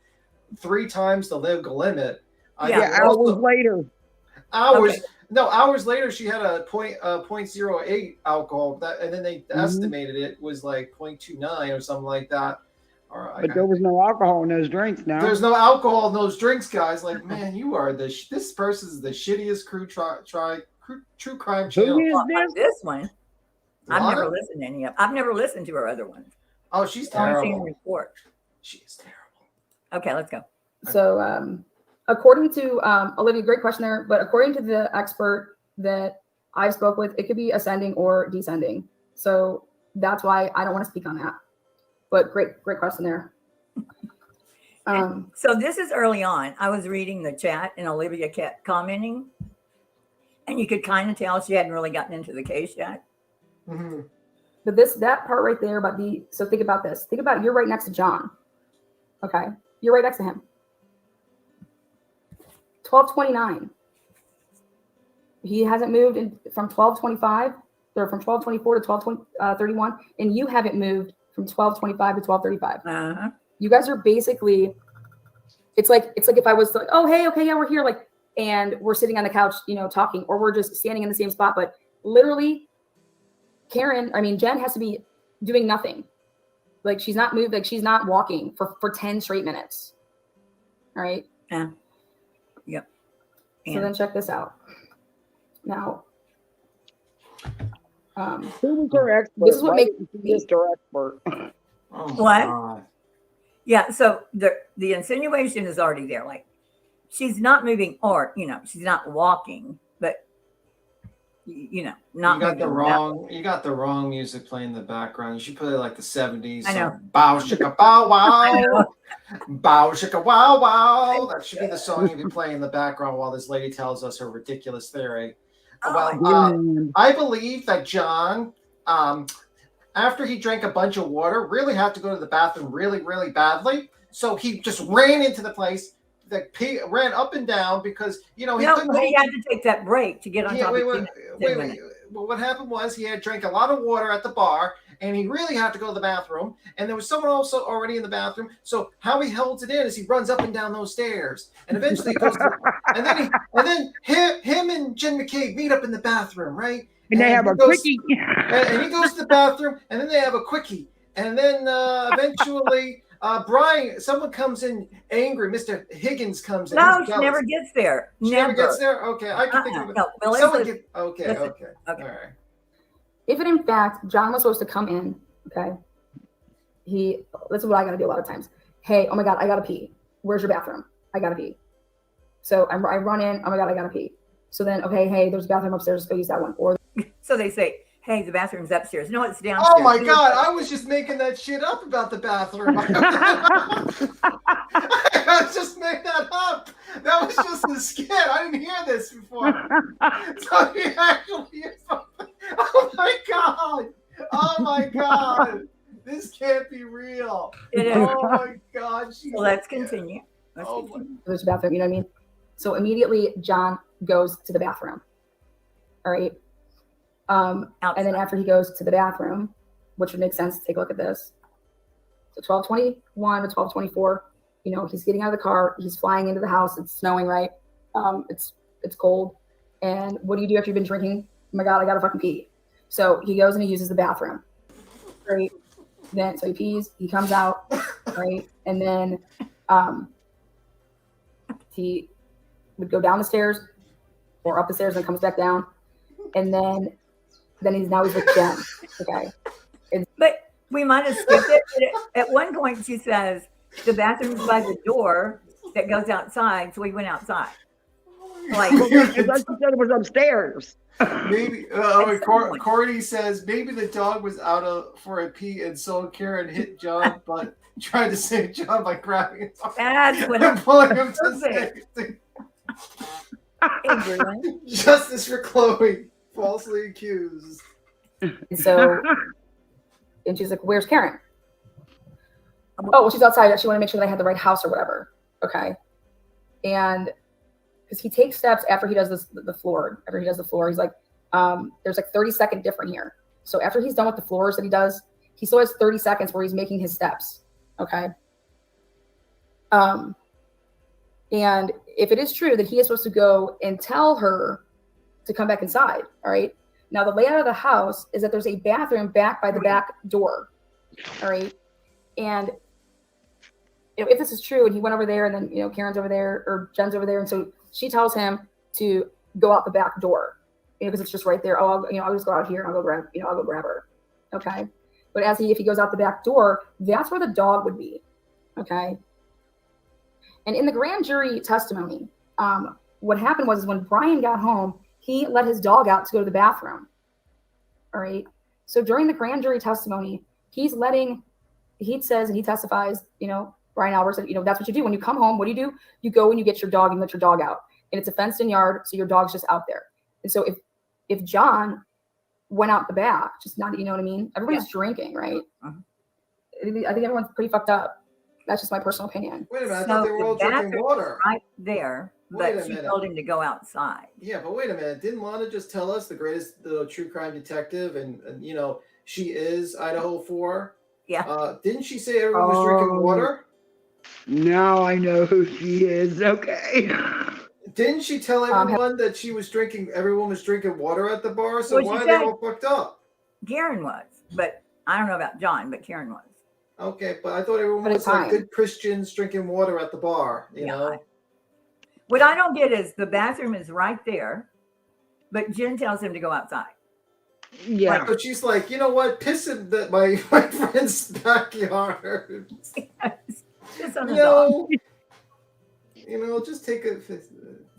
[SPEAKER 8] 3 times the legal limit.
[SPEAKER 2] Hours later.
[SPEAKER 8] Hours later, she had a 0.08 alcohol, and then they estimated it was like 0.29 or something like that.
[SPEAKER 2] But there was no alcohol in those drinks. Now
[SPEAKER 8] there's no alcohol in those drinks, guys. Like, man, you are this person is the shittiest true crime channel.
[SPEAKER 1] Who is this one? I've never listened to any of. I've never listened to her other ones.
[SPEAKER 8] Oh, she's terrible.
[SPEAKER 1] Report.
[SPEAKER 8] She is terrible.
[SPEAKER 1] Okay, let's go.
[SPEAKER 12] So, according to Olivia, great question there. But according to the expert that I spoke with, it could be ascending or descending. So that's why I don't want to speak on that. But great question there.
[SPEAKER 1] So this is early on. I was reading the chat, and Olivia kept commenting, and you could kind of tell she hadn't really gotten into the case yet.
[SPEAKER 8] Mm-hmm.
[SPEAKER 12] But that part right there about so think about this. Think about you're right next to John. Okay, you're right next to him. 12:29. He hasn't moved from 12:25 or from 12:24 to 12:31, and you haven't moved from 12:25 to 12:35. You guys are basically. It's like if I was like, oh hey, okay, yeah, we're here, like, and we're sitting on the couch, talking, or we're just standing in the same spot, but literally, Jenn has to be doing nothing. Like she's not moved, like she's not walking for 10 straight minutes. All right.
[SPEAKER 1] Yeah. Yep.
[SPEAKER 12] So then check this out. Now,
[SPEAKER 2] who was her expert?
[SPEAKER 12] This is what makes
[SPEAKER 2] Mr. Expert.
[SPEAKER 1] What?
[SPEAKER 8] God.
[SPEAKER 1] Yeah. So the insinuation is already there. Like she's not moving, or she's not walking, but not.
[SPEAKER 8] You got the wrong music playing in the background. You should play like the 70s.
[SPEAKER 1] I know.
[SPEAKER 8] Bow shika bow wow. Bow shika wow wow. That should be the song you be playing in the background while this lady tells us her ridiculous theory. I believe that John, after he drank a bunch of water, really had to go to the bathroom really, really badly. So he just ran into the place, ran up and down because, he couldn't
[SPEAKER 1] he had to take that break to get on top of
[SPEAKER 8] wait. Well, what happened was he had drank a lot of water at the bar, and he really had to go to the bathroom. And there was someone also already in the bathroom. So how he holds it in is he runs up and down those stairs, and eventually he goes. And then him and Jenn McCabe meet up in the bathroom, right?
[SPEAKER 2] And they have a quickie.
[SPEAKER 8] And he goes to the bathroom, and then they have a quickie, and then eventually. Someone comes in angry. Mr. Higgins comes in.
[SPEAKER 1] No, she never gets there.
[SPEAKER 8] She never gets there? Okay, I can think of it. No, okay. All right.
[SPEAKER 12] If in fact John was supposed to come in, okay, this is what I gotta do a lot of times. Hey, oh my God, I gotta pee. Where's your bathroom? I gotta pee. So I run in, oh my God, I gotta pee. So then, okay, hey, there's a bathroom upstairs, let's go use that one. Or
[SPEAKER 1] so they say, hey, the bathroom's upstairs. No, it's downstairs.
[SPEAKER 8] Oh my God, I was just making that shit up about the bathroom. I just made that up. That was just a skit. I didn't hear this before. So he actually oh my God. This can't be real.
[SPEAKER 1] It is.
[SPEAKER 8] Oh my God.
[SPEAKER 1] So let's continue.
[SPEAKER 12] There's a bathroom, you know what I mean? So immediately John goes to the bathroom. All right. And then after he goes to the bathroom, which would make sense, take a look at this. So 12:21 to 12:24, you know, he's getting out of the car. He's flying into the house. It's snowing, right? It's cold. And what do you do after you've been drinking? Oh my God, I gotta fucking pee. So he goes and he uses the bathroom. Right. Then so he pees. He comes out. Right. And then he would go down the stairs or up the stairs and comes back down. And then he's with Jenn. Okay.
[SPEAKER 1] But we might have skipped it. But at one point, she says the bathroom's by the door that goes outside. So we went outside. Like,
[SPEAKER 2] I thought you said it was upstairs.
[SPEAKER 8] Maybe Courtney says maybe the dog was out for a pee and so Karen hit John, but tried to save John by grabbing his arm
[SPEAKER 1] that's what
[SPEAKER 8] and pulling him to safety. Justice for Chloe, falsely accused.
[SPEAKER 12] So, and she's like, "Where's Karen?" Oh, well, she's outside. She wanted to make sure that I had the right house or whatever. Okay, and because he takes steps after he does the floor. After he does the floor, he's like, "There's like 30-second different here." So after he's done with the floors that he does, he still has 30 seconds where he's making his steps. Okay. And if it is true that he is supposed to go and tell her to come back inside, all right. Now the layout of the house is that there's a bathroom back by the back door, all right. And if this is true, and he went over there, and then Karen's over there or Jenn's over there, and so she tells him to go out the back door, because it's just right there. Oh, I'll just go out here and I'll go grab her, okay. But if he goes out the back door, that's where the dog would be, okay. And in the grand jury testimony, what happened was when Brian got home, he let his dog out to go to the bathroom. All right. So during the grand jury testimony, he says and he testifies, Brian Albert said, that's what you do when you come home. What do? You go and you get your dog and let your dog out. And it's a fenced in yard, so your dog's just out there. And so if John went out the back, just not, you know what I mean? Everybody's drinking, right? I think everyone's pretty fucked up. That's just my personal opinion.
[SPEAKER 8] Wait a minute, I thought they were all drinking water.
[SPEAKER 1] Right there, but she told him to go outside.
[SPEAKER 8] Yeah, but wait a minute. Didn't Lana just tell us the greatest true crime detective and she is Idaho 4?
[SPEAKER 1] Yeah.
[SPEAKER 8] Didn't she say everyone was drinking water?
[SPEAKER 2] Now I know who she is. Okay.
[SPEAKER 8] Didn't she tell everyone that everyone was drinking water at the bar? So why are they all fucked up?
[SPEAKER 1] Karen was, but I don't know about John, but Karen was.
[SPEAKER 8] Okay, but I thought everyone was like good Christians drinking water at the bar, you know?
[SPEAKER 1] What I don't get is the bathroom is right there, but Jenn tells him to go outside.
[SPEAKER 2] Yeah.
[SPEAKER 8] But she's like, you know what? Piss in my friend's backyard.
[SPEAKER 1] Just on the dog.
[SPEAKER 8] Just take a...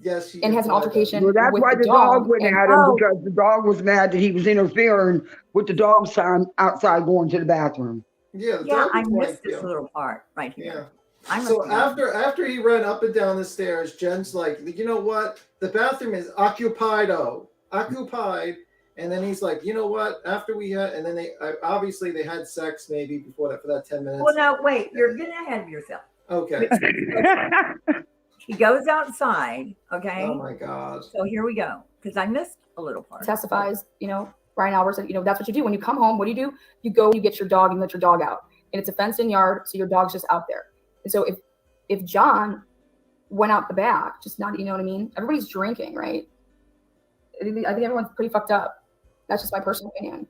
[SPEAKER 8] Yes, she
[SPEAKER 12] and has an altercation.
[SPEAKER 2] Well, that's why the dog went at him, because the dog was mad that he was interfering with the dog's time outside going to the bathroom.
[SPEAKER 8] Yeah,
[SPEAKER 1] I missed this little part right here.
[SPEAKER 8] Yeah. So after he ran up and down the stairs, Jenn's like, you know what? The bathroom is occupied. And then he's like, you know what? After we had, and then they obviously they had sex maybe before that for that 10 minutes.
[SPEAKER 1] Well, now wait, you're getting ahead of yourself.
[SPEAKER 8] Okay.
[SPEAKER 1] He goes outside. Okay.
[SPEAKER 8] Oh my God.
[SPEAKER 1] So here we go, because I missed a little part.
[SPEAKER 12] Testifies, Brian Albert said, that's what you do when you come home. What do? You go and you get your dog and let your dog out. And it's a fenced in yard, so your dog's just out there. And so if John went out the back, just not, you know what I mean? Everybody's drinking, right? I think everyone's pretty fucked up. That's just my personal opinion.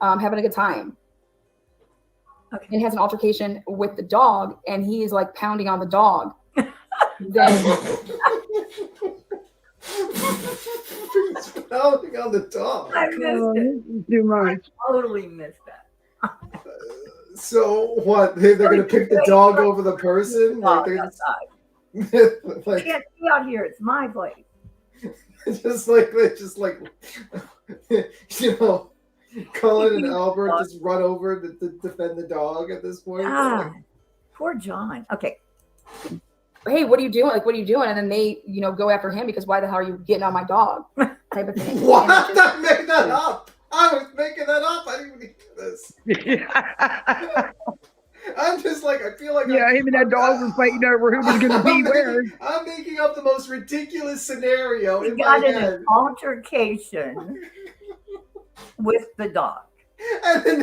[SPEAKER 12] Having a good time.
[SPEAKER 1] Okay.
[SPEAKER 12] And he has an altercation with the dog, and he is like pounding on the dog. Then
[SPEAKER 8] pounding on the dog.
[SPEAKER 1] I missed it.
[SPEAKER 2] Too much.
[SPEAKER 1] I totally missed that.
[SPEAKER 8] So what? They're gonna pick the dog over the person?
[SPEAKER 1] Dog
[SPEAKER 8] like
[SPEAKER 1] outside. I can't be out here. It's my place.
[SPEAKER 8] Cullen and Albert just run over to defend the dog at this point.
[SPEAKER 1] Poor John. Okay.
[SPEAKER 12] Hey, what are you doing? Like, what are you doing? And then they, go after him because why the hell are you getting on my dog? Type of thing.
[SPEAKER 8] What? I made that up. I was making that up. I didn't even hear this. I'm just like, I feel like
[SPEAKER 2] Yeah, him and that dog were fighting over who was going to be where.
[SPEAKER 8] I'm making up the most ridiculous scenario
[SPEAKER 1] He
[SPEAKER 8] in my
[SPEAKER 1] got in
[SPEAKER 8] head.
[SPEAKER 1] an altercation with the dog.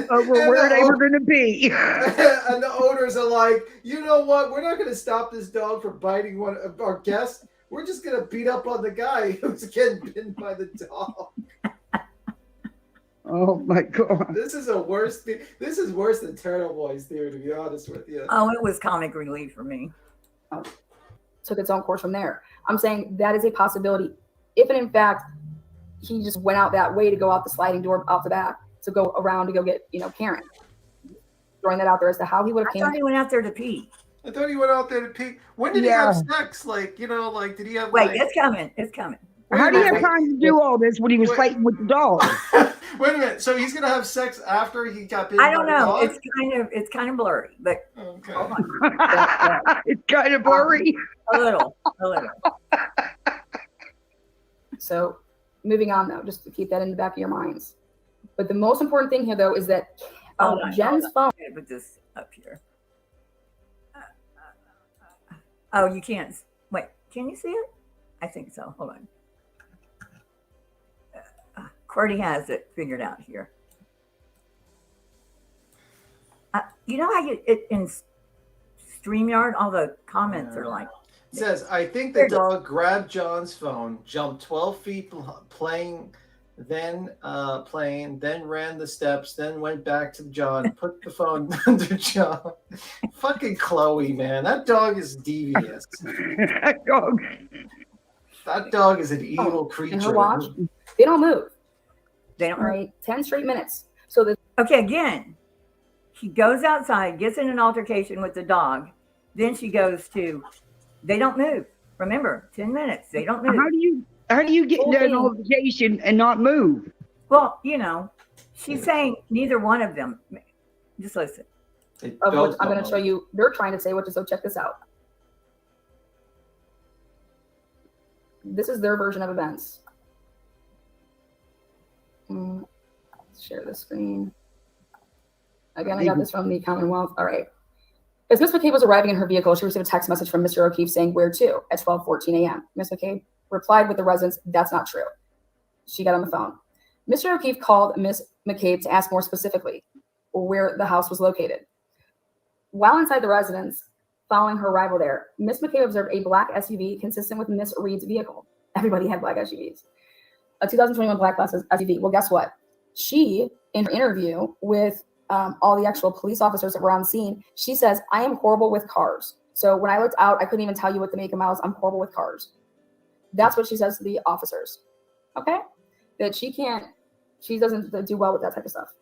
[SPEAKER 2] Over where they were going to be.
[SPEAKER 8] And the owners are like, you know what? We're not going to stop this dog from biting one of our guests. We're just going to beat up on the guy who's getting bitten by the dog.
[SPEAKER 2] Oh my God.
[SPEAKER 8] This is a worse thing. This is worse than Turtle Boy's theory, to be honest with you.
[SPEAKER 1] Oh, it was comic relief for me.
[SPEAKER 12] Took its own course from there. I'm saying that is a possibility. If and in fact, he just went out that way to go out the sliding door out the back, to go around to go get, Karen. Throwing that out there as to how he would have
[SPEAKER 1] I
[SPEAKER 12] came.
[SPEAKER 1] thought he went out there to pee.
[SPEAKER 8] I thought he went out there to pee. When did he have sex? Like, did he have
[SPEAKER 1] Wait,
[SPEAKER 8] like...
[SPEAKER 1] it's coming. It's coming.
[SPEAKER 2] How do you have time to do all this when he was fighting with the dog?
[SPEAKER 8] Wait a minute. So he's gonna have sex after he got bitten?
[SPEAKER 1] I don't
[SPEAKER 8] by the
[SPEAKER 1] know.
[SPEAKER 8] dog?
[SPEAKER 1] It's kind of blurry, but
[SPEAKER 8] Okay.
[SPEAKER 1] hold on.
[SPEAKER 2] It's kind of blurry.
[SPEAKER 1] A little.
[SPEAKER 12] So moving on though, just to keep that in the back of your minds. But the most important thing here though is that
[SPEAKER 1] Hold on,
[SPEAKER 12] Jen's
[SPEAKER 1] hold
[SPEAKER 12] phone.
[SPEAKER 1] on. I'm gonna put this up here. Oh, you can't. Wait, can you see it? I think so. Hold on. Cordy has it figured out here. You know how in StreamYard, all the comments are like.
[SPEAKER 8] It says, I think the dog grabbed John's phone, jumped 12 feet playing, then ran the steps, then went back to John, put the phone under John. Fucking Chloe, man. That dog is devious. That dog is an evil creature.
[SPEAKER 12] In her watch, they don't move.
[SPEAKER 1] They don't.
[SPEAKER 12] Right, 10 straight minutes. So the
[SPEAKER 1] Okay, again, he goes outside, gets in an altercation with the dog. Then she goes to, they don't move. Remember, 10 minutes. They don't move.
[SPEAKER 2] How do you get into an altercation and not move?
[SPEAKER 1] Well, she's saying neither one of them. Just listen.
[SPEAKER 12] of which I'm going to show you. They're trying to say, which is, so check this out. This is their version of events. Let's share the screen. Again, I got this from the Commonwealth. All right. As Ms. McCabe was arriving in her vehicle, she received a text message from Mr. O'Keefe saying, "Where to?" at 12:14 a.m. Ms. McCabe replied with the residence, "That's not true." She got on the phone. Mr. O'Keefe called Ms. McCabe to ask more specifically where the house was located. While inside the residence, following her arrival there, Ms. McCabe observed a black SUV consistent with Ms. Reed's vehicle. Everybody had black SUVs. A 2021 black SUV. Well, guess what? She, in her interview with all the actual police officers that were on scene, she says, "I am horrible with cars. So when I looked out, I couldn't even tell you what the make and miles. I'm horrible with cars." That's what she says to the officers. Okay? That she doesn't do well with that type of stuff.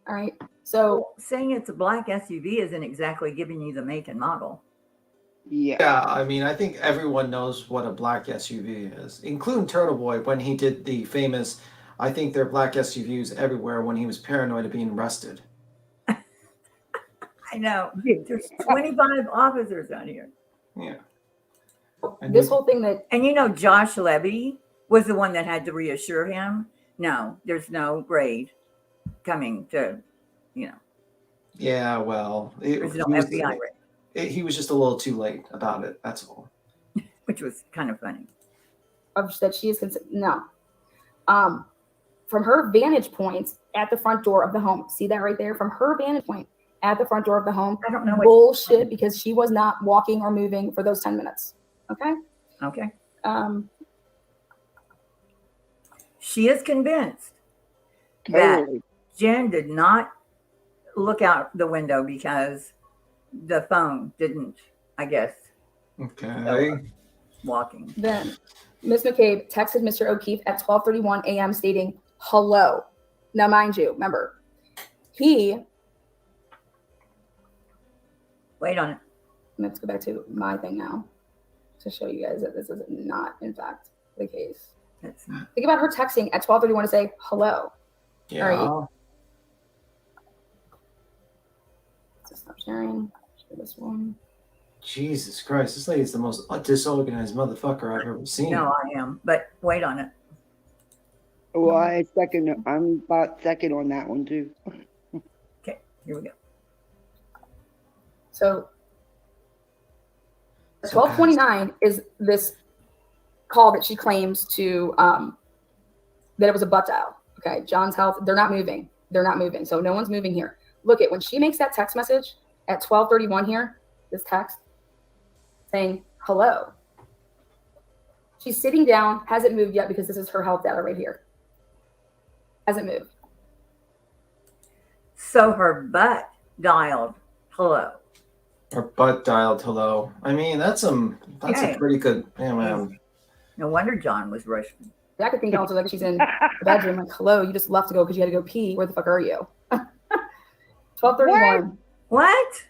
[SPEAKER 12] All right. So
[SPEAKER 1] saying it's a black SUV isn't exactly giving you the make and model.
[SPEAKER 8] Yeah, I mean, I think everyone knows what a black SUV is, including Turtle Boy when he did the famous, I think there are black SUVs everywhere, when he was paranoid of being arrested.
[SPEAKER 1] I know. There's 25 officers on here.
[SPEAKER 8] Yeah.
[SPEAKER 1] And this whole thing that, and Josh Levy was the one that had to reassure him, no, there's no grade coming to,
[SPEAKER 8] Yeah, well,
[SPEAKER 1] there's no FBI raid.
[SPEAKER 8] He was just a little too late about it. That's all.
[SPEAKER 1] Which was kind of funny.
[SPEAKER 12] That she is no. From her vantage point at the front door of the home, see that right there? From her vantage point at the front door of the home,
[SPEAKER 1] I don't know what
[SPEAKER 12] bullshit, because she was not walking or moving for those 10 minutes. Okay.
[SPEAKER 1] Okay. She is convinced that Jenn did not look out the window because the phone didn't, I guess.
[SPEAKER 8] Okay.
[SPEAKER 1] Walking.
[SPEAKER 12] Then Ms. McCabe texted Mr. O'Keefe at 12:31 a.m. stating, "Hello." Now, mind you, remember,
[SPEAKER 1] wait on it.
[SPEAKER 12] Let's go back to my thing now to show you guys that this is not, in fact, the case. Think about her texting at 12:31 to say hello.
[SPEAKER 8] Yeah.
[SPEAKER 12] All right. So stop sharing. Share this one.
[SPEAKER 8] Jesus Christ, this lady's the most disorganized motherfucker I've ever seen.
[SPEAKER 1] No, I am, but wait on it.
[SPEAKER 2] Well, I'm about second on that one too.
[SPEAKER 1] Okay, here we go.
[SPEAKER 12] So 12:29 is this call that she claims to that it was a butt dial. Okay, John's health. They're not moving. They're not moving. So no one's moving here. Look at when she makes that text message at 12:31 here. This text saying hello. She's sitting down. Hasn't moved yet because this is her health data right here. Hasn't moved.
[SPEAKER 1] So her butt dialed hello.
[SPEAKER 8] Her butt dialed hello. I mean, that's a pretty good. Yeah, man.
[SPEAKER 1] No wonder John was rushing.
[SPEAKER 12] I could think also like she's in the bedroom, like, hello, you just left to go because you had to go pee. Where the fuck are you? 12:31.
[SPEAKER 1] What?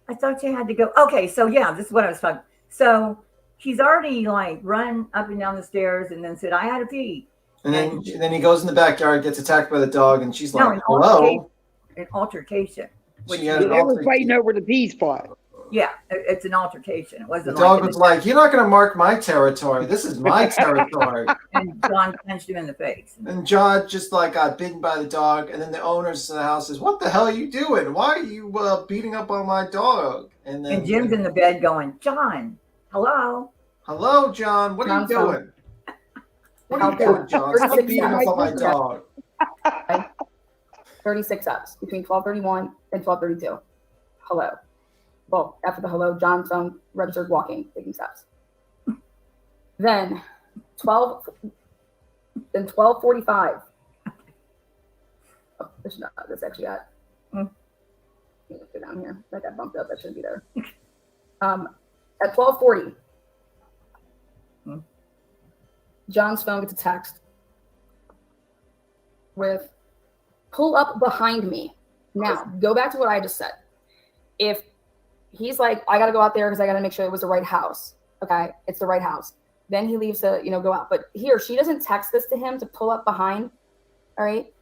[SPEAKER 1] I thought you had to go. Okay, so yeah, this is what I was talking. So he's already like run up and down the stairs and then said, I had to pee.
[SPEAKER 8] And then he goes in the backyard, gets attacked by the dog, and she's like,
[SPEAKER 1] an
[SPEAKER 8] hello.
[SPEAKER 1] altercation.
[SPEAKER 8] She had
[SPEAKER 2] They
[SPEAKER 8] an
[SPEAKER 2] were
[SPEAKER 8] altercation.
[SPEAKER 2] fighting over the pee spot.
[SPEAKER 1] Yeah, it's an altercation. It wasn't
[SPEAKER 8] The dog
[SPEAKER 1] like
[SPEAKER 8] was like, you're not going to mark my territory. This is my territory.
[SPEAKER 1] and John punched him in the face.
[SPEAKER 8] And John just like got bitten by the dog. And then the owners of the house says, what the hell are you doing? Why are you beating up on my dog? And then
[SPEAKER 1] Jim's in the bed going, John, hello.
[SPEAKER 8] Hello, John. What are you doing? What are you doing, John? Stop beating up on my dog.
[SPEAKER 12] 36 steps between 12:31 and 12:32. Hello. Well, after the hello, John's phone registered walking, taking steps. Then 12:45. Oh, this is not this actually at. Let's go down here. That got bumped up. That shouldn't be there. At 12:40, John's phone gets a text with pull up behind me. Now, go back to what I just said. If he's like, I got to go out there because I got to make sure it was the right house. Okay, it's the right house. Then he leaves to, go out. But here, she doesn't text this to him to pull up behind. All right.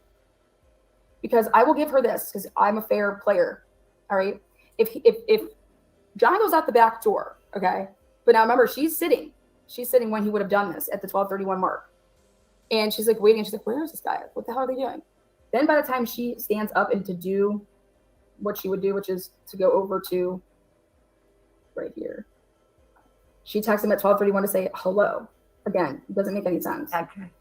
[SPEAKER 12] Because I will give her this because I'm a fair player. All right. If John goes out the back door, okay. But now remember, she's sitting when he would have done this at the 12:31 mark. And she's like waiting. She's like, where is this guy? What the hell are they doing? Then by the time she stands up and to do what she would do, which is to go over to right here, she texts him at 12:31 to say hello. Again, it doesn't make any sense.
[SPEAKER 1] Okay.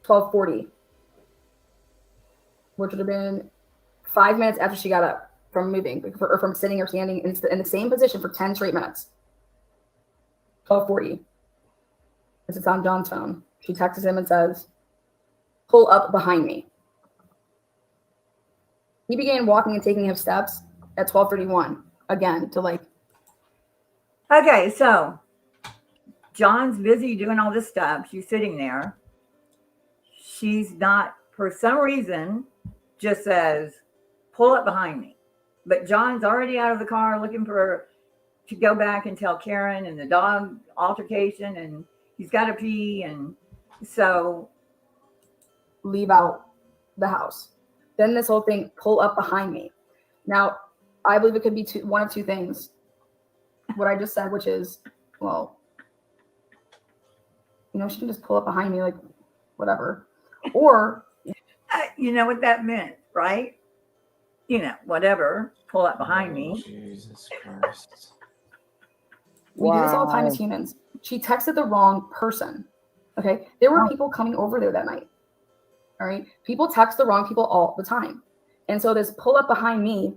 [SPEAKER 12] 12:40, which would have been 5 minutes after she got up from moving, or from sitting or standing in the same position for 10 straight minutes. 12:40. This is on John's phone. She texts him and says, pull up behind me. He began walking and taking his steps at 12:31. Again, to like.
[SPEAKER 1] Okay, so John's busy doing all this stuff. She's sitting there. She's not, for some reason, just says, pull up behind me. But John's already out of the car looking to go back and tell Karen and the dog altercation, and he's got to pee, and so
[SPEAKER 12] leave out the house. Then this whole thing, pull up behind me. Now, I believe it could be one of two things. What I just said, which is, well, she can just pull up behind me, like, whatever. Or,
[SPEAKER 1] you know what that meant, right? Whatever, pull up behind me.
[SPEAKER 8] Jesus Christ.
[SPEAKER 12] We do this all the time as humans. She texted the wrong person. Okay. There were people coming over there that night. All right. People text the wrong people all the time. And so this pull up behind me,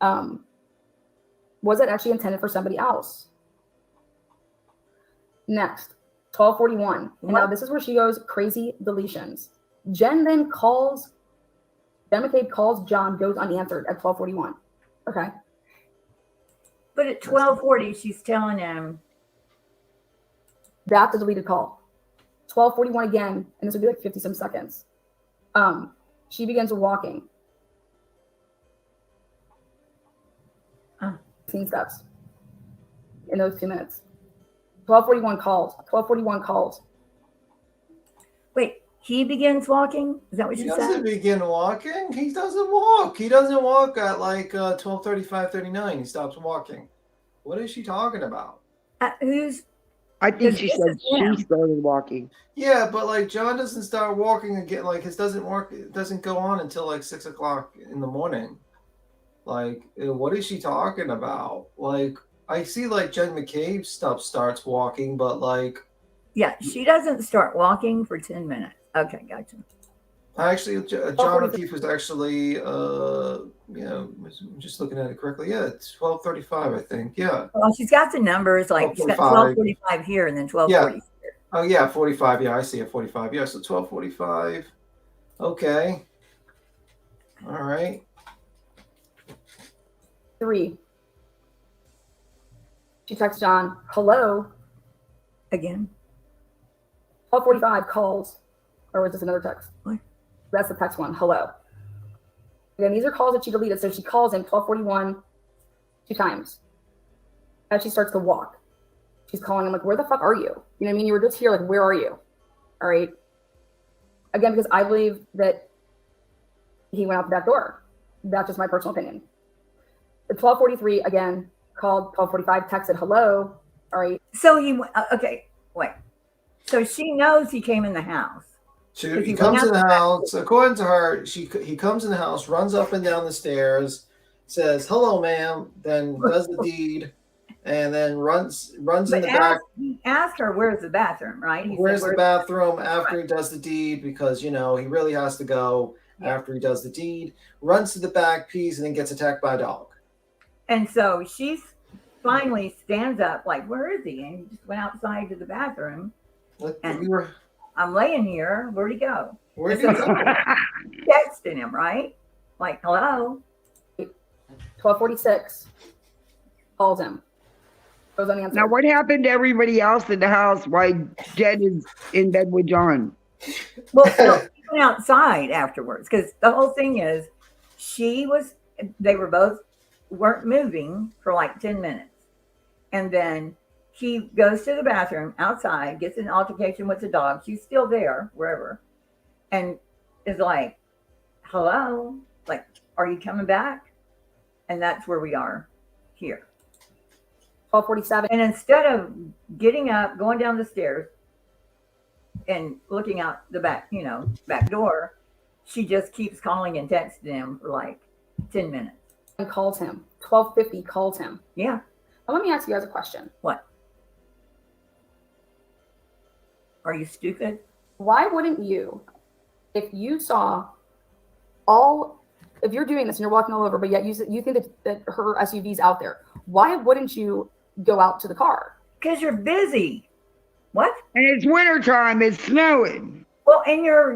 [SPEAKER 12] was it actually intended for somebody else? Next, 12:41. And now this is where she goes crazy deletions. Jenn then calls, McCabe calls John, goes unanswered at 12:41. Okay.
[SPEAKER 1] But at 12:40, she's telling him.
[SPEAKER 12] That's a deleted call. 12:41 again, and this would be like 50 some seconds. She begins walking. 15 steps in those 2 minutes. 12:41 calls. 12:41 calls.
[SPEAKER 1] Wait, he begins walking? Is that what you said?
[SPEAKER 8] He doesn't begin walking. He doesn't walk. He doesn't walk at like 12:35, 39. He stops walking. What is she talking about?
[SPEAKER 1] Who's
[SPEAKER 2] I think
[SPEAKER 1] This
[SPEAKER 2] she
[SPEAKER 1] is
[SPEAKER 2] said
[SPEAKER 1] him.
[SPEAKER 2] she started walking.
[SPEAKER 8] Yeah, but like John doesn't start walking again. Like his doesn't work. It doesn't go on until like 6 o'clock in the morning. Like, what is she talking about? Like, I see like Jen McCabe stuff starts walking, but like,
[SPEAKER 1] Yeah, she doesn't start walking for 10 minutes. Okay, gotcha.
[SPEAKER 8] actually, John O'Keefe was actually, I'm just looking at it correctly. Yeah, it's 12:35, I think. Yeah.
[SPEAKER 1] Well, she's got the numbers like she's got 12:45 here and then 12:40 here.
[SPEAKER 8] Oh yeah, 45. Yeah, I see it. 45. Yeah, so 12:45. Okay. All right.
[SPEAKER 12] 3. She texts John, hello.
[SPEAKER 1] Again.
[SPEAKER 12] 12:45 calls. Or was this another text?
[SPEAKER 1] What?
[SPEAKER 12] That's the text one. Hello. Again, these are calls that she deleted. So she calls him 12:41 2 times. As she starts to walk, she's calling him like, where the fuck are you? You know what I mean? You were just here. Like, where are you? All right. Again, because I believe that he went out the back door. That's just my personal opinion. At 12:43, again, called 12:45, texted, hello. All right.
[SPEAKER 1] So okay, wait. So she knows he came in the house.
[SPEAKER 8] He comes in the house. According to her, he comes in the house, runs up and down the stairs, says hello, ma'am, then does the deed, and then runs in the back.
[SPEAKER 1] He asked her, "Where's the bathroom?" Right?
[SPEAKER 8] Where's the bathroom after he does the deed? Because he really has to go after he does the deed. Runs to the back, pees, and then gets attacked by a dog.
[SPEAKER 1] And so she finally stands up, like, "Where is he?" And he just went outside to the bathroom. And I'm laying here. Where'd he go?
[SPEAKER 8] Where'd he go?
[SPEAKER 1] Texting him, right? Like, hello.
[SPEAKER 12] 12:46. Calls him. Goes unanswered.
[SPEAKER 2] Now, what happened to everybody else in the house while Jenn is in bed with John?
[SPEAKER 1] Well, he went outside afterwards because the whole thing is they weren't moving for like 10 minutes. And then he goes to the bathroom outside, gets in an altercation with the dog. She's still there, wherever, and is like, hello, like, are you coming back? And that's where we are here.
[SPEAKER 12] 12:47.
[SPEAKER 1] And instead of getting up, going down the stairs and looking out the back, back door, she just keeps calling and texting him for like 10 minutes.
[SPEAKER 12] And calls him. 12:50 calls him.
[SPEAKER 1] Yeah.
[SPEAKER 12] Now, let me ask you guys a question.
[SPEAKER 1] What? Are you stupid?
[SPEAKER 12] Why wouldn't you, if you saw if you're doing this and you're walking all over, but yet you think that her SUV's out there, why wouldn't you go out to the car?
[SPEAKER 1] Because you're busy. What?
[SPEAKER 2] And it's wintertime. It's snowing.
[SPEAKER 1] Well, and you're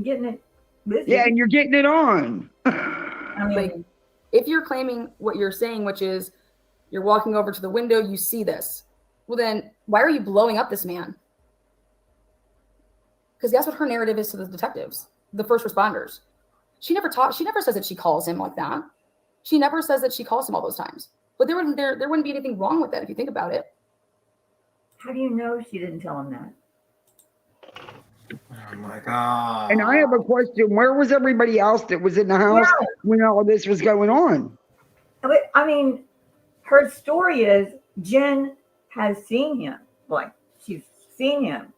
[SPEAKER 1] getting it busy.
[SPEAKER 2] Yeah, and you're getting it on.
[SPEAKER 1] I mean,
[SPEAKER 12] if you're claiming what you're saying, which is you're walking over to the window, you see this, well then why are you blowing up this man? Because that's what her narrative is to the detectives, the first responders. She never says that she calls him like that. She never says that she calls him all those times. But there wouldn't be anything wrong with that if you think about it.
[SPEAKER 1] how do you know she didn't tell him that?
[SPEAKER 8] Oh my God.
[SPEAKER 2] And I have a question. Where was everybody else that was in the house when all this was going on?
[SPEAKER 1] I mean, her story is Jenn has seen him. Like, she's seen him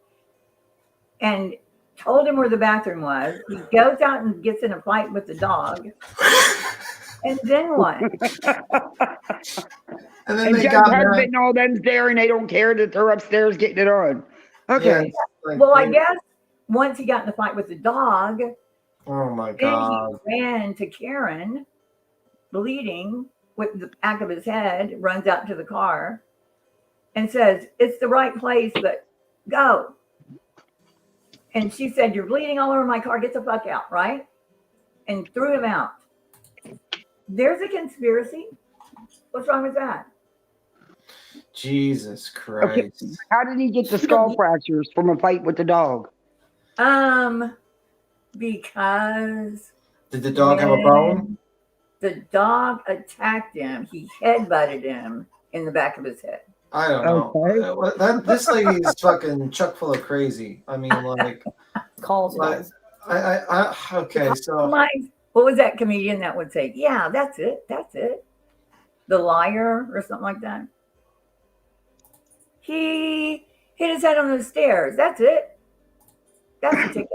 [SPEAKER 1] and told him where the bathroom was. He goes out and gets in a fight with the dog. And then what?
[SPEAKER 8] And then
[SPEAKER 2] And
[SPEAKER 8] they
[SPEAKER 2] Jen's
[SPEAKER 8] got
[SPEAKER 2] husband
[SPEAKER 8] married.
[SPEAKER 2] and all them's there, and they don't care that they're upstairs getting it on. Okay.
[SPEAKER 1] Well, I guess once he got in a fight with the dog,
[SPEAKER 8] Oh my
[SPEAKER 1] then
[SPEAKER 8] God.
[SPEAKER 1] he ran to Karen, bleeding with the back of his head, runs out to the car and says, "It's the right place, but go." And she said, "You're bleeding all over my car. Get the fuck out," right? And threw him out. There's a conspiracy. What's wrong with that?
[SPEAKER 8] Jesus
[SPEAKER 2] Okay.
[SPEAKER 8] Christ.
[SPEAKER 2] How did he get the skull fractures from a fight with the dog?
[SPEAKER 1] Because
[SPEAKER 8] Did the dog have a bone?
[SPEAKER 1] the dog attacked him. He headbutted him in the back of his head.
[SPEAKER 8] I don't know.
[SPEAKER 2] Okay.
[SPEAKER 8] This lady is fucking chock full of crazy. I mean, like,
[SPEAKER 12] Calls.
[SPEAKER 8] like okay, so
[SPEAKER 1] What was that comedian that would say, "Yeah, that's it. That's it." The liar or something like that. He Hit his head on the stairs. That's it. That's the ticket.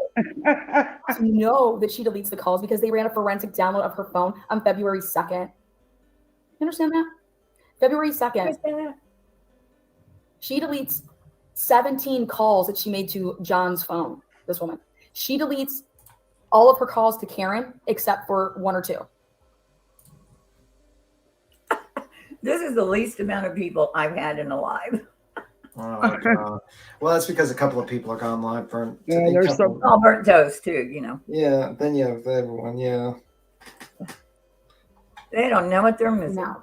[SPEAKER 12] To know that she deletes the calls because they ran a forensic download of her phone on February 2nd. You understand that? February 2nd. She deletes 17 calls that she made to John's phone, this woman. She deletes all of her calls to Karen except for 1 or 2.
[SPEAKER 1] This is the least amount of people I've had in a live.
[SPEAKER 8] Oh, God. Well, that's because a couple of people are gone live for.
[SPEAKER 2] Yeah, there's some.
[SPEAKER 1] All burnt toast too, you know.
[SPEAKER 8] Yeah, then you have everyone. Yeah.
[SPEAKER 1] They don't know what they're missing.
[SPEAKER 12] No.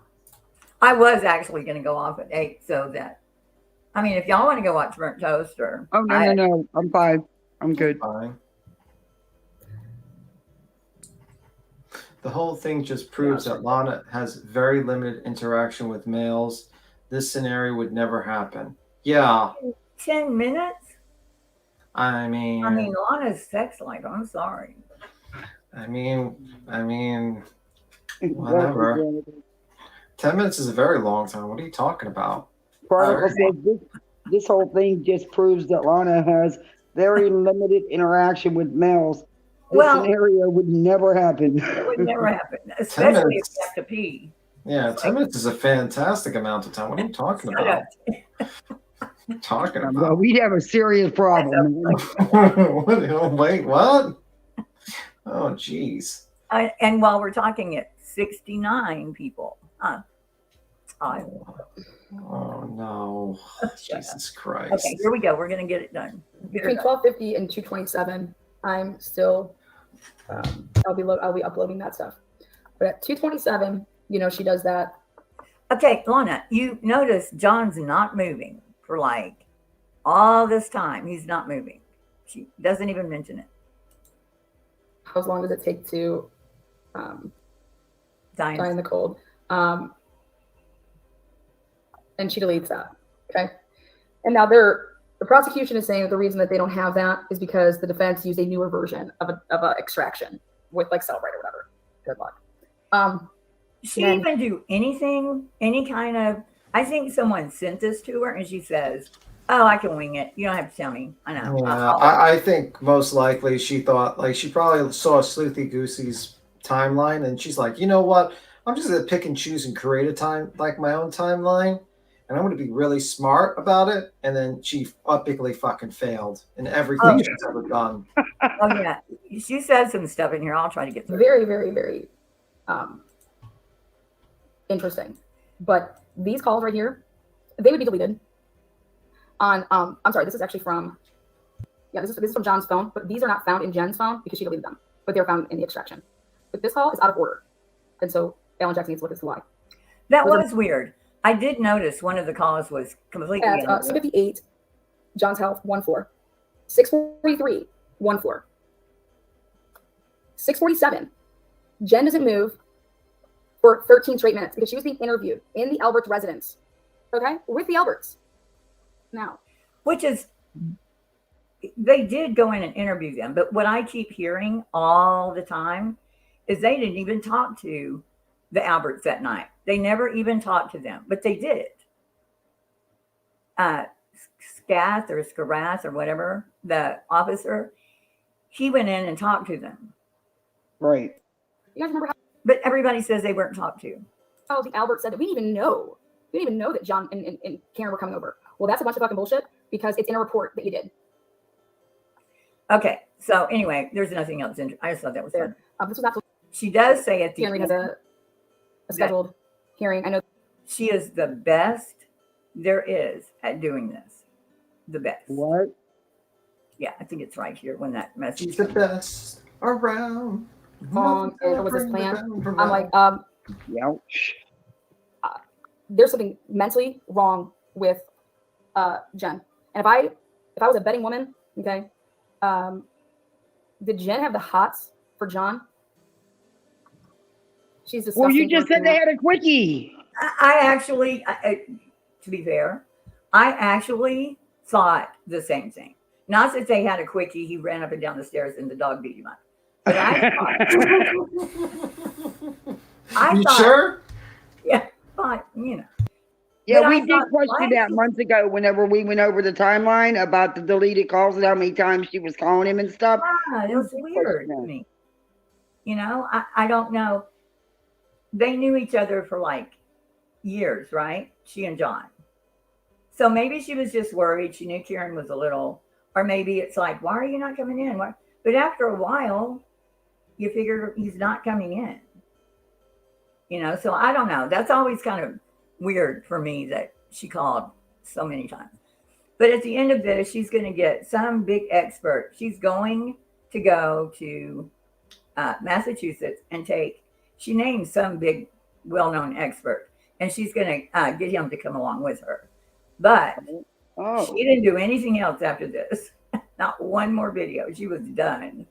[SPEAKER 1] I was actually going to go off at 8, so that, I mean, if y'all want to go watch burnt toast or.
[SPEAKER 2] Oh, no. I'm fine. I'm good.
[SPEAKER 8] Fine. The whole thing just proves that Lana has very limited interaction with males. This scenario would never happen. Yeah.
[SPEAKER 1] 10 minutes?
[SPEAKER 8] I mean,
[SPEAKER 1] Lana's sex life. I'm sorry.
[SPEAKER 8] I mean, whatever. 10 minutes is a very long time. What are you talking about?
[SPEAKER 2] Protocol says this whole thing just proves that Lana has very limited interaction with males. This scenario would never happen.
[SPEAKER 1] It would never happen, especially if you have to pee.
[SPEAKER 8] Yeah, 10 minutes is a fantastic amount of time. What are you talking about?
[SPEAKER 2] Well, we'd have a serious problem.
[SPEAKER 8] Wait, what? Oh, jeez.
[SPEAKER 1] And while we're talking, it 69 people. Oh,
[SPEAKER 8] no. Jesus Christ.
[SPEAKER 1] Okay, here we go. We're going to get it done.
[SPEAKER 12] Between 12:50 and 2:27, I'm still. I'll be uploading that stuff. But at 2:27, she does that.
[SPEAKER 1] Okay, Lana, you notice John's not moving for like all this time. He's not moving. She doesn't even mention it.
[SPEAKER 12] How long does it take to die in the cold? And she deletes that. Okay. And now the prosecution is saying that the reason that they don't have that is because the defense used a newer version of a extraction with like Cellbrite or whatever. Good luck.
[SPEAKER 1] She even do anything, any kind of, I think someone sent this to her and she says, oh, I can wing it. You don't have to tell me. I know.
[SPEAKER 8] Yeah, I think most likely she thought, like, she probably saw Sleuthy Goosey's timeline and she's like, you know what? I'm just going to pick and choose and create a time, like my own timeline. And I'm going to be really smart about it. And then she epically fucking failed in everything she's ever done.
[SPEAKER 1] Oh, yeah. She said some stuff in here. I'll try to get through.
[SPEAKER 12] Very, very, very interesting. But these calls right here, they would be deleted on, I'm sorry, this is actually from, this is from John's phone, but these are not found in Jen's phone because she deleted them, but they're found in the extraction. But this call is out of order. And so Alan Jackson needs to look as to why.
[SPEAKER 1] That was weird. I did notice one of the calls was completely
[SPEAKER 12] at 6:58, John's health 1-4, 6:43 1-4, 6:47. Jenn doesn't move for 13 straight minutes because she was being interviewed in the Alberts residence. Okay, with the Alberts. Now,
[SPEAKER 1] which is, they did go in and interview them, but what I keep hearing all the time is they didn't even talk to the Alberts that night. They never even talked to them, but they did. Scath or Scarath or whatever, the officer, he went in and talked to them.
[SPEAKER 2] Right.
[SPEAKER 12] You guys remember how?
[SPEAKER 1] But everybody says they weren't talked to.
[SPEAKER 12] Oh, the Albert said that we didn't even know. We didn't even know that John and Karen were coming over. Well, that's a bunch of fucking bullshit because it's in a report that you did.
[SPEAKER 1] Okay. So anyway, there's nothing else. I just thought that was fun.
[SPEAKER 12] This was absolutely.
[SPEAKER 1] She does say at the
[SPEAKER 12] Karen has a scheduled hearing. I know
[SPEAKER 1] she is the best there is at doing this. The best.
[SPEAKER 2] What?
[SPEAKER 1] Yeah, I think it's right here when that message.
[SPEAKER 8] She's the best around.
[SPEAKER 12] And what was his plan? I'm like,
[SPEAKER 2] Ouch.
[SPEAKER 12] There's something mentally wrong with Jenn. And if I was a betting woman, okay, did Jenn have the hots for John? She's disgusting.
[SPEAKER 2] Well, you just said they had a quickie.
[SPEAKER 1] I actually, to be fair, I actually thought the same thing. Not that they had a quickie, he ran up and down the stairs and the dog beat him up. But I thought,
[SPEAKER 8] You sure?
[SPEAKER 1] Yeah, but you know.
[SPEAKER 2] Yeah,
[SPEAKER 1] But I
[SPEAKER 2] we did
[SPEAKER 1] thought,
[SPEAKER 2] question
[SPEAKER 1] why
[SPEAKER 2] that
[SPEAKER 1] is
[SPEAKER 2] months ago whenever we went over the timeline about the deleted calls and how many times she was calling him and stuff.
[SPEAKER 1] it was
[SPEAKER 2] We did
[SPEAKER 1] weird
[SPEAKER 2] question
[SPEAKER 1] to
[SPEAKER 2] that.
[SPEAKER 1] me. You know, I don't know. They knew each other for like years, right? She and John. So maybe she was just worried. She knew Karen was a little, or maybe it's like, why are you not coming in? Why? But after a while, you figure he's not coming in. You know, so I don't know. That's always kind of weird for me that she called so many times. But at the end of this, she's going to get some big expert. She's going to go to Massachusetts and take, she named some big well-known expert, and she's going to get him to come along with her. But she didn't do anything else after this. Not one more video. She was done.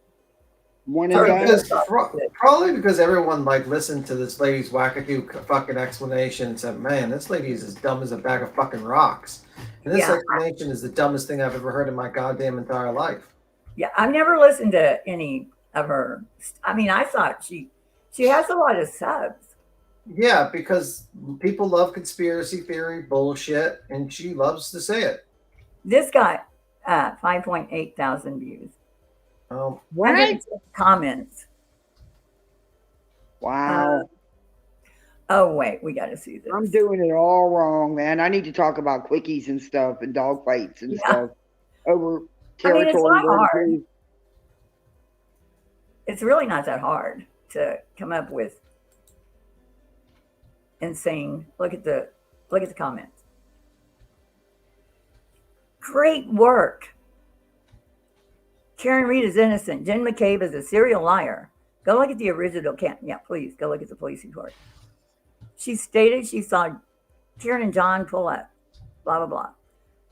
[SPEAKER 8] Probably because everyone like listened to this lady's wackadoo fucking explanation and said, "Man, this lady is as dumb as a bag of fucking rocks." And this explanation is the dumbest thing I've ever heard in my goddamn entire life.
[SPEAKER 1] Yeah, I've never listened to any of her. I mean, I thought she has a lot of subs.
[SPEAKER 8] Yeah, because people love conspiracy theory bullshit, and she loves to say it.
[SPEAKER 1] This got 5.8 thousand views.
[SPEAKER 8] Oh,
[SPEAKER 2] what?
[SPEAKER 1] Comments.
[SPEAKER 2] Wow.
[SPEAKER 1] Oh wait, we got to see this.
[SPEAKER 2] I'm doing it all wrong, man. I need to talk about quickies and stuff and dog fights and stuff over territory.
[SPEAKER 1] It's not hard. It's really not that hard to come up with insane. Look at the comments. Great work. Karen Reed is innocent. Jenn McCabe is a serial liar. Go look at the original. Yeah, please go look at the police report. She stated she saw Karen and John pull up. Blah blah blah.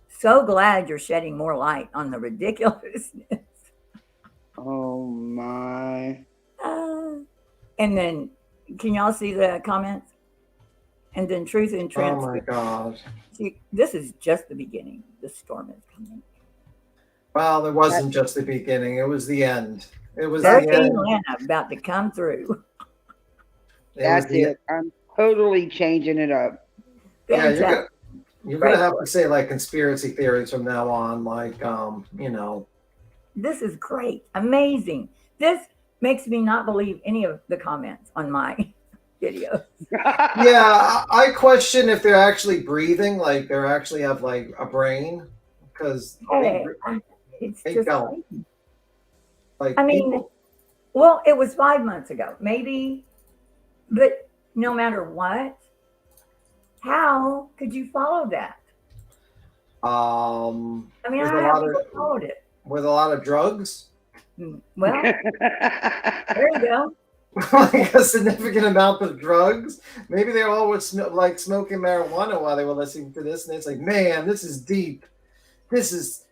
[SPEAKER 1] So glad you're shedding more light on the ridiculousness.
[SPEAKER 2] Oh my.
[SPEAKER 1] And then, can y'all see the comments? And then truth and transparency.
[SPEAKER 8] Oh my God.
[SPEAKER 1] See, this is just the beginning. The storm is coming.
[SPEAKER 8] Well, it wasn't just the beginning. It was the end. It was
[SPEAKER 1] Hurricane
[SPEAKER 8] the end.
[SPEAKER 1] Atlanta about to come through.
[SPEAKER 2] That's it. I'm totally changing it up.
[SPEAKER 8] Yeah, you're gonna have to say like conspiracy theories from now on. Like, you know.
[SPEAKER 1] This is great. Amazing. This makes me not believe any of the comments on my video.
[SPEAKER 8] Yeah, I question if they're actually breathing, like they actually have like a brain, because
[SPEAKER 1] it's
[SPEAKER 8] they
[SPEAKER 1] just
[SPEAKER 8] don't.
[SPEAKER 1] crazy.
[SPEAKER 8] Like,
[SPEAKER 1] I mean, well, it was 5 months ago, maybe, but no matter what, how could you follow that? I mean,
[SPEAKER 8] with
[SPEAKER 1] I have people followed it.
[SPEAKER 8] With a lot of drugs.
[SPEAKER 1] Well, there you go.
[SPEAKER 8] Like a significant amount of drugs. Maybe they all were like smoking marijuana while they were listening to this, and it's like, man, this is deep. This is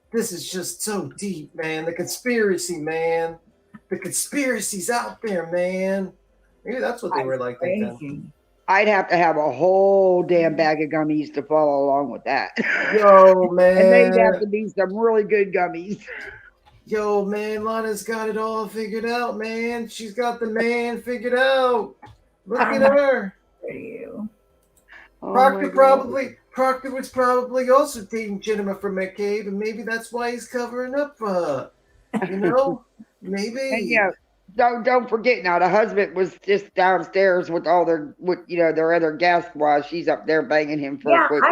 [SPEAKER 8] just so deep, man. The conspiracy, man. The conspiracy's out there, man. Maybe that's what they were like thinking.
[SPEAKER 2] I'd have to have a whole damn bag of gummies to follow along with that.
[SPEAKER 8] Yo, man.
[SPEAKER 2] And they'd have to be some really good gummies.
[SPEAKER 8] Yo, man, Lana's got it all figured out, man. She's got the man figured out. Look at her.
[SPEAKER 1] You.
[SPEAKER 8] Proctor was probably also dating Jennifer from McCabe, and maybe that's why he's covering up for her. You know, maybe.
[SPEAKER 2] And yeah, don't forget now. The husband was just downstairs with all their other guests while she's up there banging him for a quick.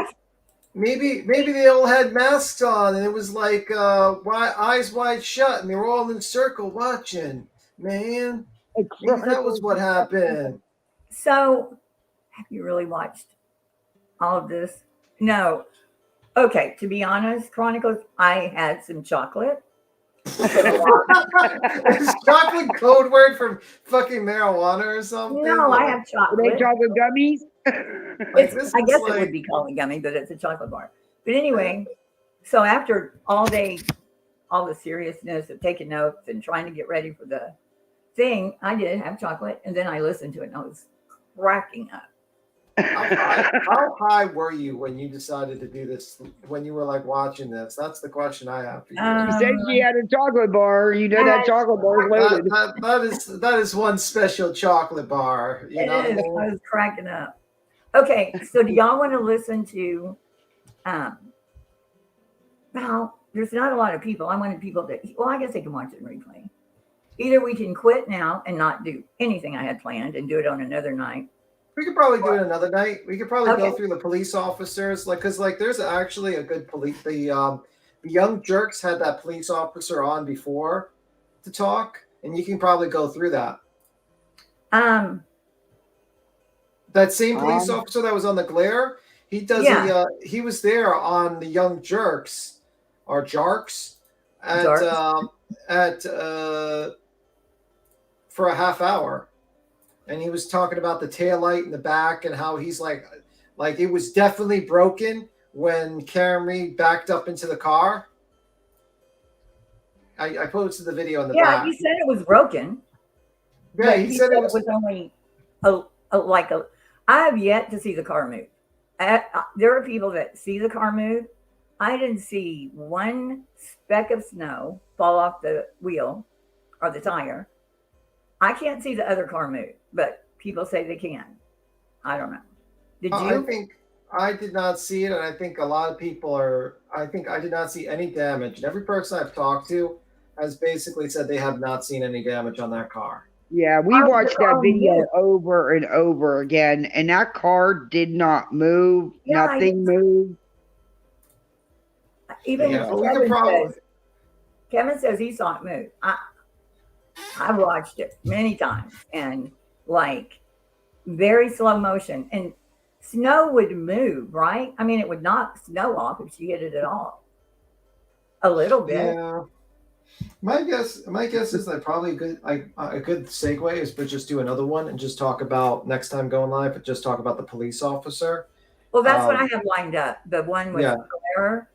[SPEAKER 8] Maybe they all had masks on, and it was like eyes wide shut, and they were all in a circle watching. Man, maybe that was what happened.
[SPEAKER 1] So, have you really watched all of this? No. Okay, to be honest, Chronicles, I had some chocolate.
[SPEAKER 8] Is chocolate code word for fucking marijuana or something?
[SPEAKER 1] No, I have chocolate.
[SPEAKER 2] Are they chocolate gummies?
[SPEAKER 1] I guess it would be called a gummy, but it's a chocolate bar. But anyway, so after all the seriousness of taking notes and trying to get ready for the thing, I did have chocolate, and then I listened to it, and I was cracking up.
[SPEAKER 8] How high were you when you decided to do this? When you were like watching this? That's the question I have for you.
[SPEAKER 2] You said she had a chocolate bar. You know that chocolate bar is loaded.
[SPEAKER 8] That is one special chocolate bar. You know,
[SPEAKER 1] I was cracking up. Okay, so do y'all want to listen to? Well, there's not a lot of people. I wanted people to. Well, I guess they can watch it in replay. Either we can quit now and not do anything I had planned and do it on another night.
[SPEAKER 8] We could probably do it another night. We could probably go
[SPEAKER 1] Okay.
[SPEAKER 8] through the police officers, because there's actually a good police. The Young Jerks had that police officer on before to talk, and you can probably go through that. That same police officer that was on the glare, he does he was there on the Young Jerks or Jarks for a half hour. And he was talking about the taillight in the back and how he's like it was definitely broken when Camry backed up into the car. I posted the video in the back.
[SPEAKER 1] Yeah, he said it was broken.
[SPEAKER 8] Yeah, he said it was
[SPEAKER 1] only I have yet to see the car move. There are people that see the car move. I didn't see one speck of snow fall off the wheel or the tire. I can't see the other car move, but people say they can. I don't know. Did you?
[SPEAKER 8] I think I did not see it, and I think a lot of people are. I think I did not see any damage. And every person I've talked to has basically said they have not seen any damage on that car.
[SPEAKER 2] Yeah, we watched that video over and over again, and that car did not move.
[SPEAKER 1] Yeah,
[SPEAKER 2] Nothing moved.
[SPEAKER 1] Even Kevin says he saw it move. I watched it many times, and very slow motion, and snow would move, right? I mean, it would knock snow off if she hit it at all. A little bit.
[SPEAKER 8] Yeah. My guess is that probably a good segue is to just do another one and just talk about next time going live, but just talk about the police officer.
[SPEAKER 1] Well, that's what I have lined up. The one with Claire,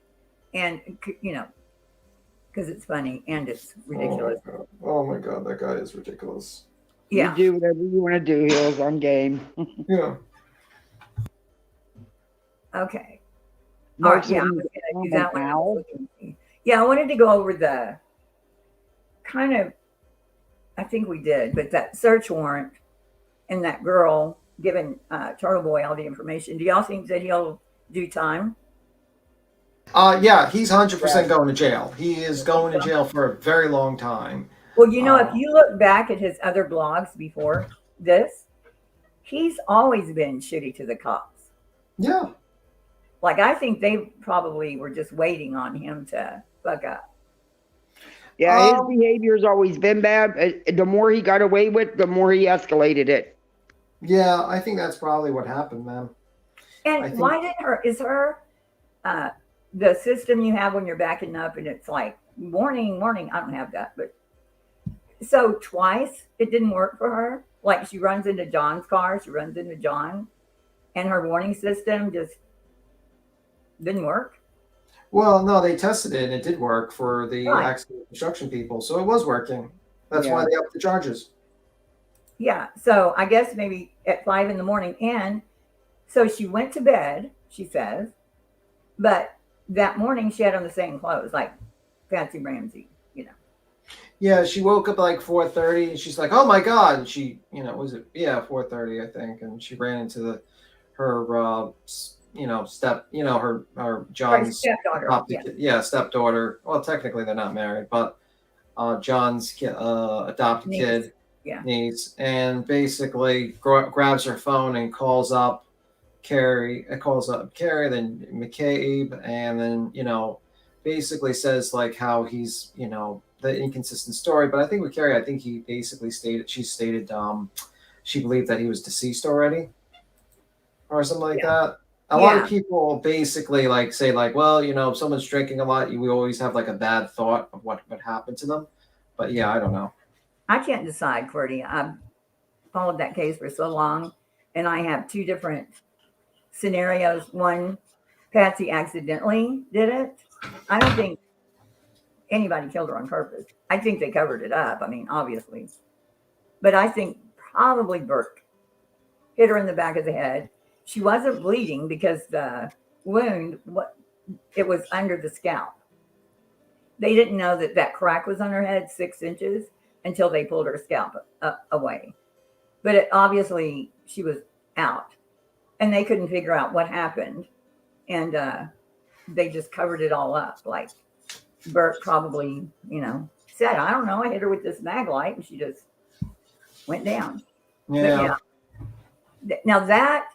[SPEAKER 1] and because it's funny and it's ridiculous.
[SPEAKER 8] Oh my god, that guy is ridiculous.
[SPEAKER 2] Yeah. You do whatever you want to do, Hills. I'm game.
[SPEAKER 8] Yeah.
[SPEAKER 1] Okay. All right. Yeah, I was gonna do that one. Yeah, I wanted to go over the kind of. I think we did, but that search warrant and that girl giving Turtle Boy all the information. Do y'all think that he'll do time?
[SPEAKER 8] Yeah, he's 100% going to jail. He is going to jail for a very long time.
[SPEAKER 1] Well, if you look back at his other blogs before this, he's always been shitty to the cops.
[SPEAKER 8] Yeah.
[SPEAKER 1] I think they probably were just waiting on him to fuck up.
[SPEAKER 2] Yeah, his behavior's always been bad. The more he got away with, the more he escalated it.
[SPEAKER 8] Yeah, I think that's probably what happened, man.
[SPEAKER 1] And why didn't the system you have when you're backing up and it's like warning, I don't have that, but so twice it didn't work for her. She runs into John's car, she runs into John, and her warning system just didn't work.
[SPEAKER 8] Well, no, they tested it and it did work for the accident construction people, so it was working. That's why they upped the charges. Yeah, so I guess maybe at 5 a.m, and so she went to bed, she says, but that morning she had on the same clothes, like Fancy Ramsey, Yeah, she woke up at 4:30 and she's like, "Oh my god!" And she, 4:30 I think, and she ran into her John's stepdaughter. Stepdaughter. Well, technically they're not married, but John's adopted kid, niece, and basically grabs her phone and calls up Carrie, then McCabe, and then basically says how he's the inconsistent story. But I think with Carrie, I think he basically stated she believed that he was deceased already or something like that. A lot of people basically say well, if someone's drinking a lot, we always have a bad thought of what would happen to them. But yeah, I don't know. I can't decide, Cordy. I've followed that case for so long, and I have two different scenarios. One, Patsy accidentally did it. I don't think anybody killed her on purpose. I think they covered it up. I mean, obviously. But I think probably Burke hit her in the back of the head. She wasn't bleeding because the wound, it was under the scalp. They didn't know that crack was on her head 6 inches until they pulled her scalp away. But obviously she was out.
[SPEAKER 1] and they couldn't figure out what happened. And they just covered it all up. Like Burke probably, said, I don't know, I hit her with this mag light and she just went down.
[SPEAKER 8] Yeah.
[SPEAKER 1] Now that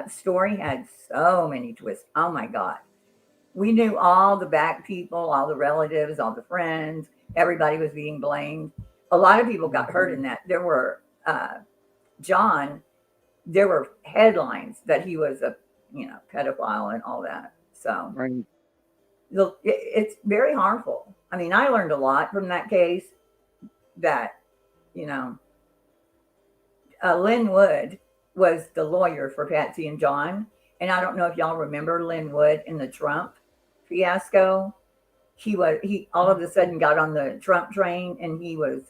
[SPEAKER 1] story had so many twists. Oh my God. We knew all the back people, all the relatives, all the friends, everybody was being blamed. A lot of people got hurt in that. There were, John, there were headlines that he was a, pedophile and all that. So
[SPEAKER 2] Right.
[SPEAKER 1] it's very harmful. I mean, I learned a lot from that case that, Lynn Wood was the lawyer for Patsy and John. And I don't know if y'all remember Lynn Wood in the Trump fiasco. He all of a sudden got on the Trump train and he was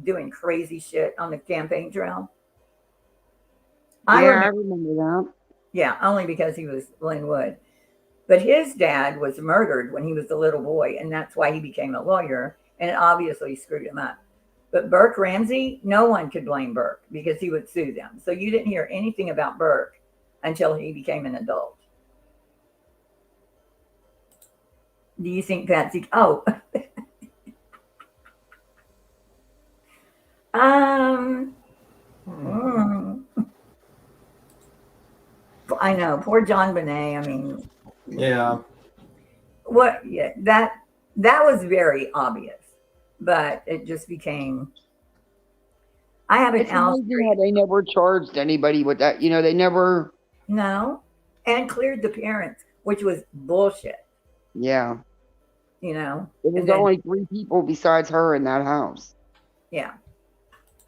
[SPEAKER 1] doing crazy shit on the campaign trail.
[SPEAKER 2] I remember that.
[SPEAKER 1] Yeah, only because he was Lynn Wood. But his dad was murdered when he was a little boy, and that's why he became a lawyer, and it obviously screwed him up. But Burke Ramsey, no one could blame Burke because he would sue them. So you didn't hear anything about Burke until he became an adult. Do you think Patsy? Oh. I know, poor John Bonet. I mean,
[SPEAKER 8] Yeah.
[SPEAKER 1] what? Yeah, that was very obvious, but it just became. I have an
[SPEAKER 2] It's amazing how they never charged anybody with that. They never.
[SPEAKER 1] No, and cleared the parents, which was bullshit.
[SPEAKER 2] Yeah.
[SPEAKER 1] It
[SPEAKER 2] was only 3 people besides her in that house.
[SPEAKER 1] Yeah.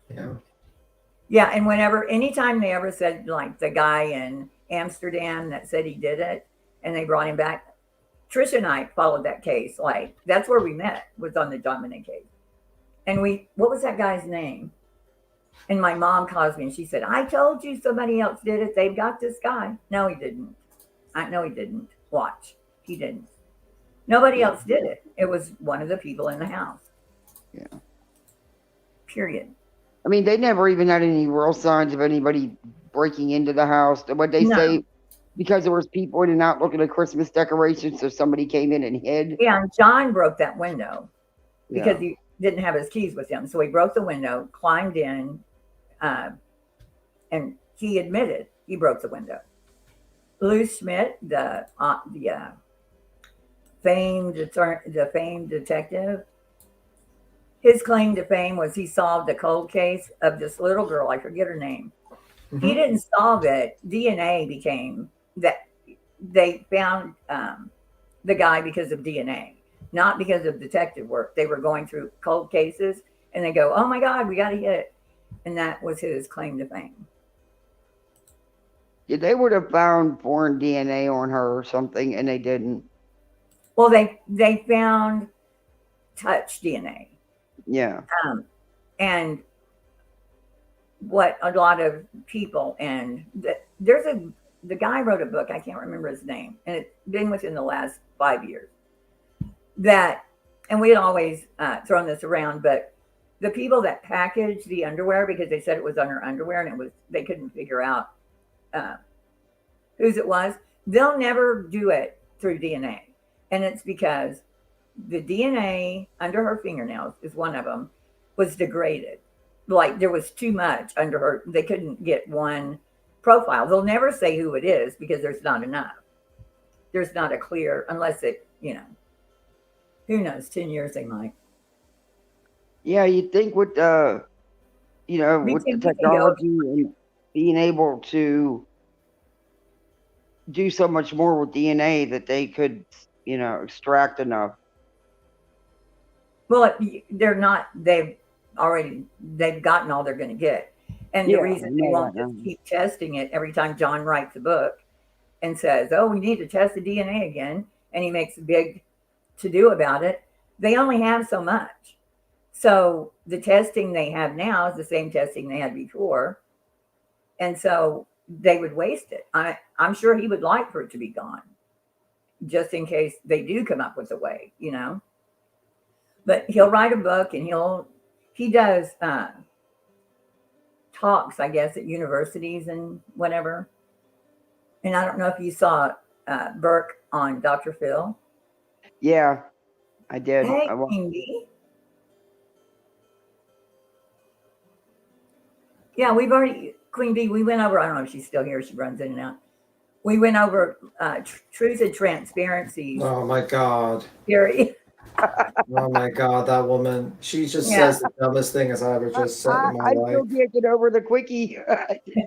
[SPEAKER 8] Yeah.
[SPEAKER 1] Yeah, and anytime they ever said, like the guy in Amsterdam that said he did it, and they brought him back, Trisha and I followed that case. Like, that's where we met, was on the John Bonet case. And what was that guy's name? And my mom calls me and she said, I told you somebody else did it. They've got this guy. No, he didn't. No, he didn't. Watch. He didn't. Nobody else did it. It was one of the people in the house.
[SPEAKER 2] Yeah.
[SPEAKER 1] Period.
[SPEAKER 2] I mean, they never even had any real signs of anybody breaking into the house. What they say, because there was people in and out looking at Christmas decorations, so somebody came in and hid.
[SPEAKER 1] Yeah, and John broke that window because he didn't have his keys with him. So he broke the window, climbed in, and he admitted he broke the window. Lou Schmidt, the famed detective, his claim to fame was he solved a cold case of this little girl. I forget her name. Mm-hmm. He didn't solve it. DNA became that. They found the guy because of DNA, not because of detective work. They were going through cold cases and they go, oh my God, we got to hit it. And that was his claim to fame.
[SPEAKER 2] Yeah, they would have found foreign DNA on her or something, and they didn't.
[SPEAKER 1] Well, they found touch DNA.
[SPEAKER 2] Yeah.
[SPEAKER 1] And what a lot of people, and the guy wrote a book, I can't remember his name, and it's been within the last 5 years. And we had always thrown this around, but the people that packaged the underwear, because they said it was on her underwear and they couldn't figure out whose it was, they'll never do it through DNA. And it's because the DNA under her fingernails, is one of them, was degraded. Like there was too much under her. They couldn't get one profile. They'll never say who it is because there's not enough. There's not a clear, unless it, who knows, 10 years they might.
[SPEAKER 2] Yeah, you'd think with with the technology and being able to do so much more with DNA that they could, extract enough.
[SPEAKER 1] Well, they're not, they've gotten all they're going to get. And the reason they won't just keep testing it every time John writes a book and says, oh, we need to test the DNA again, and he makes a big to-do about it, they only have so much. So the testing they have now is the same testing they had before. And so they would waste it. I'm sure he would like for it to be gone, just in case they do come up with a way, But he'll write a book and he does talks, I guess, at universities and whatever. And I don't know if you saw Burke on Dr. Phil.
[SPEAKER 2] Yeah, I did.
[SPEAKER 1] Hey,
[SPEAKER 2] I wa-
[SPEAKER 1] Queen Bee. Yeah, we've already, Queen Bee, we went over, I don't know if she's still here, she runs in and out. We went over truth and transparencies
[SPEAKER 8] Oh my God.
[SPEAKER 1] theory.
[SPEAKER 8] Oh my God, that woman. She just
[SPEAKER 1] Yeah.
[SPEAKER 8] says the dumbest thing as I ever just said in my
[SPEAKER 2] I
[SPEAKER 8] life.
[SPEAKER 2] still can't get over the quickie.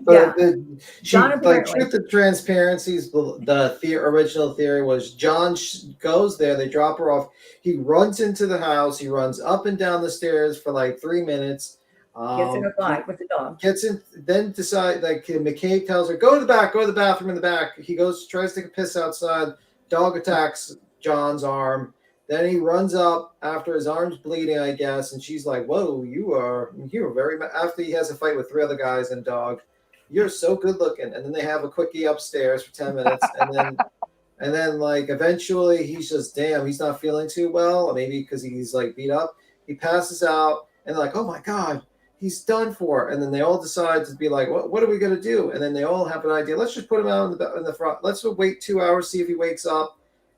[SPEAKER 1] Yeah.
[SPEAKER 8] She
[SPEAKER 1] John
[SPEAKER 8] like
[SPEAKER 1] apparently-
[SPEAKER 8] truth and transparencies. Original theory was John goes there. They drop her off. He runs into the house. He runs up and down the stairs for like 3 minutes.
[SPEAKER 1] Gets in a fight with the dog.
[SPEAKER 8] Gets in, then decide like McCabe tells her, go to the back, go to the bathroom in the back. He goes, tries to take a piss outside. Dog attacks John's arm. Then he runs up after his arm's bleeding, I guess, and she's like, "Whoa, you are very." After he has a fight with 3 other guys and dog, you're so good looking. And then they have a quickie upstairs for 10 minutes, and then like eventually he's just damn, he's not feeling too well, maybe because he's like beat up. He passes out, and they're like, "Oh my God, he's done for." And then they all decide to be like, "What are we gonna do?" And then they all have an idea. Let's just put him out in the front. Let's wait 2 hours, see if he wakes up.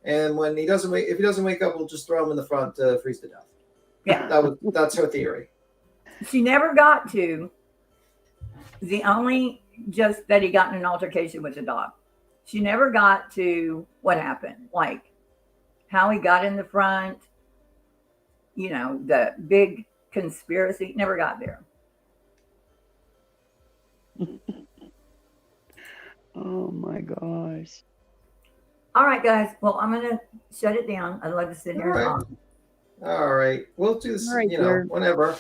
[SPEAKER 8] And when he doesn't wake, if he doesn't wake up, we'll just throw him in the front to freeze to death.
[SPEAKER 1] Yeah,
[SPEAKER 8] that's her theory.
[SPEAKER 1] She never got to the only just that he got in an altercation with the dog. She never got to what happened, like how he got in the front. You know, the big conspiracy. Never got there.
[SPEAKER 2] Oh my gosh.
[SPEAKER 1] All right, guys. Well, I'm gonna shut it down. I'd love to sit here and talk.
[SPEAKER 8] All right, we'll do this.
[SPEAKER 2] All right,
[SPEAKER 8] you know,
[SPEAKER 2] dear.
[SPEAKER 8] whenever.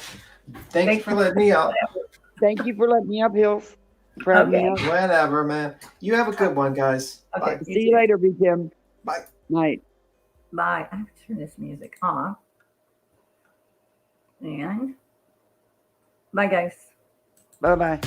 [SPEAKER 8] Thank you for letting me out.
[SPEAKER 2] Thank you for letting me up, Hills. For having me up.
[SPEAKER 8] Whenever, man. You have a good one, guys.
[SPEAKER 1] Okay.
[SPEAKER 8] Bye.
[SPEAKER 2] See you later, BTim.
[SPEAKER 8] Bye.
[SPEAKER 2] Night.
[SPEAKER 1] Bye. I have to turn this music off. And bye, guys.
[SPEAKER 2] Bye-bye.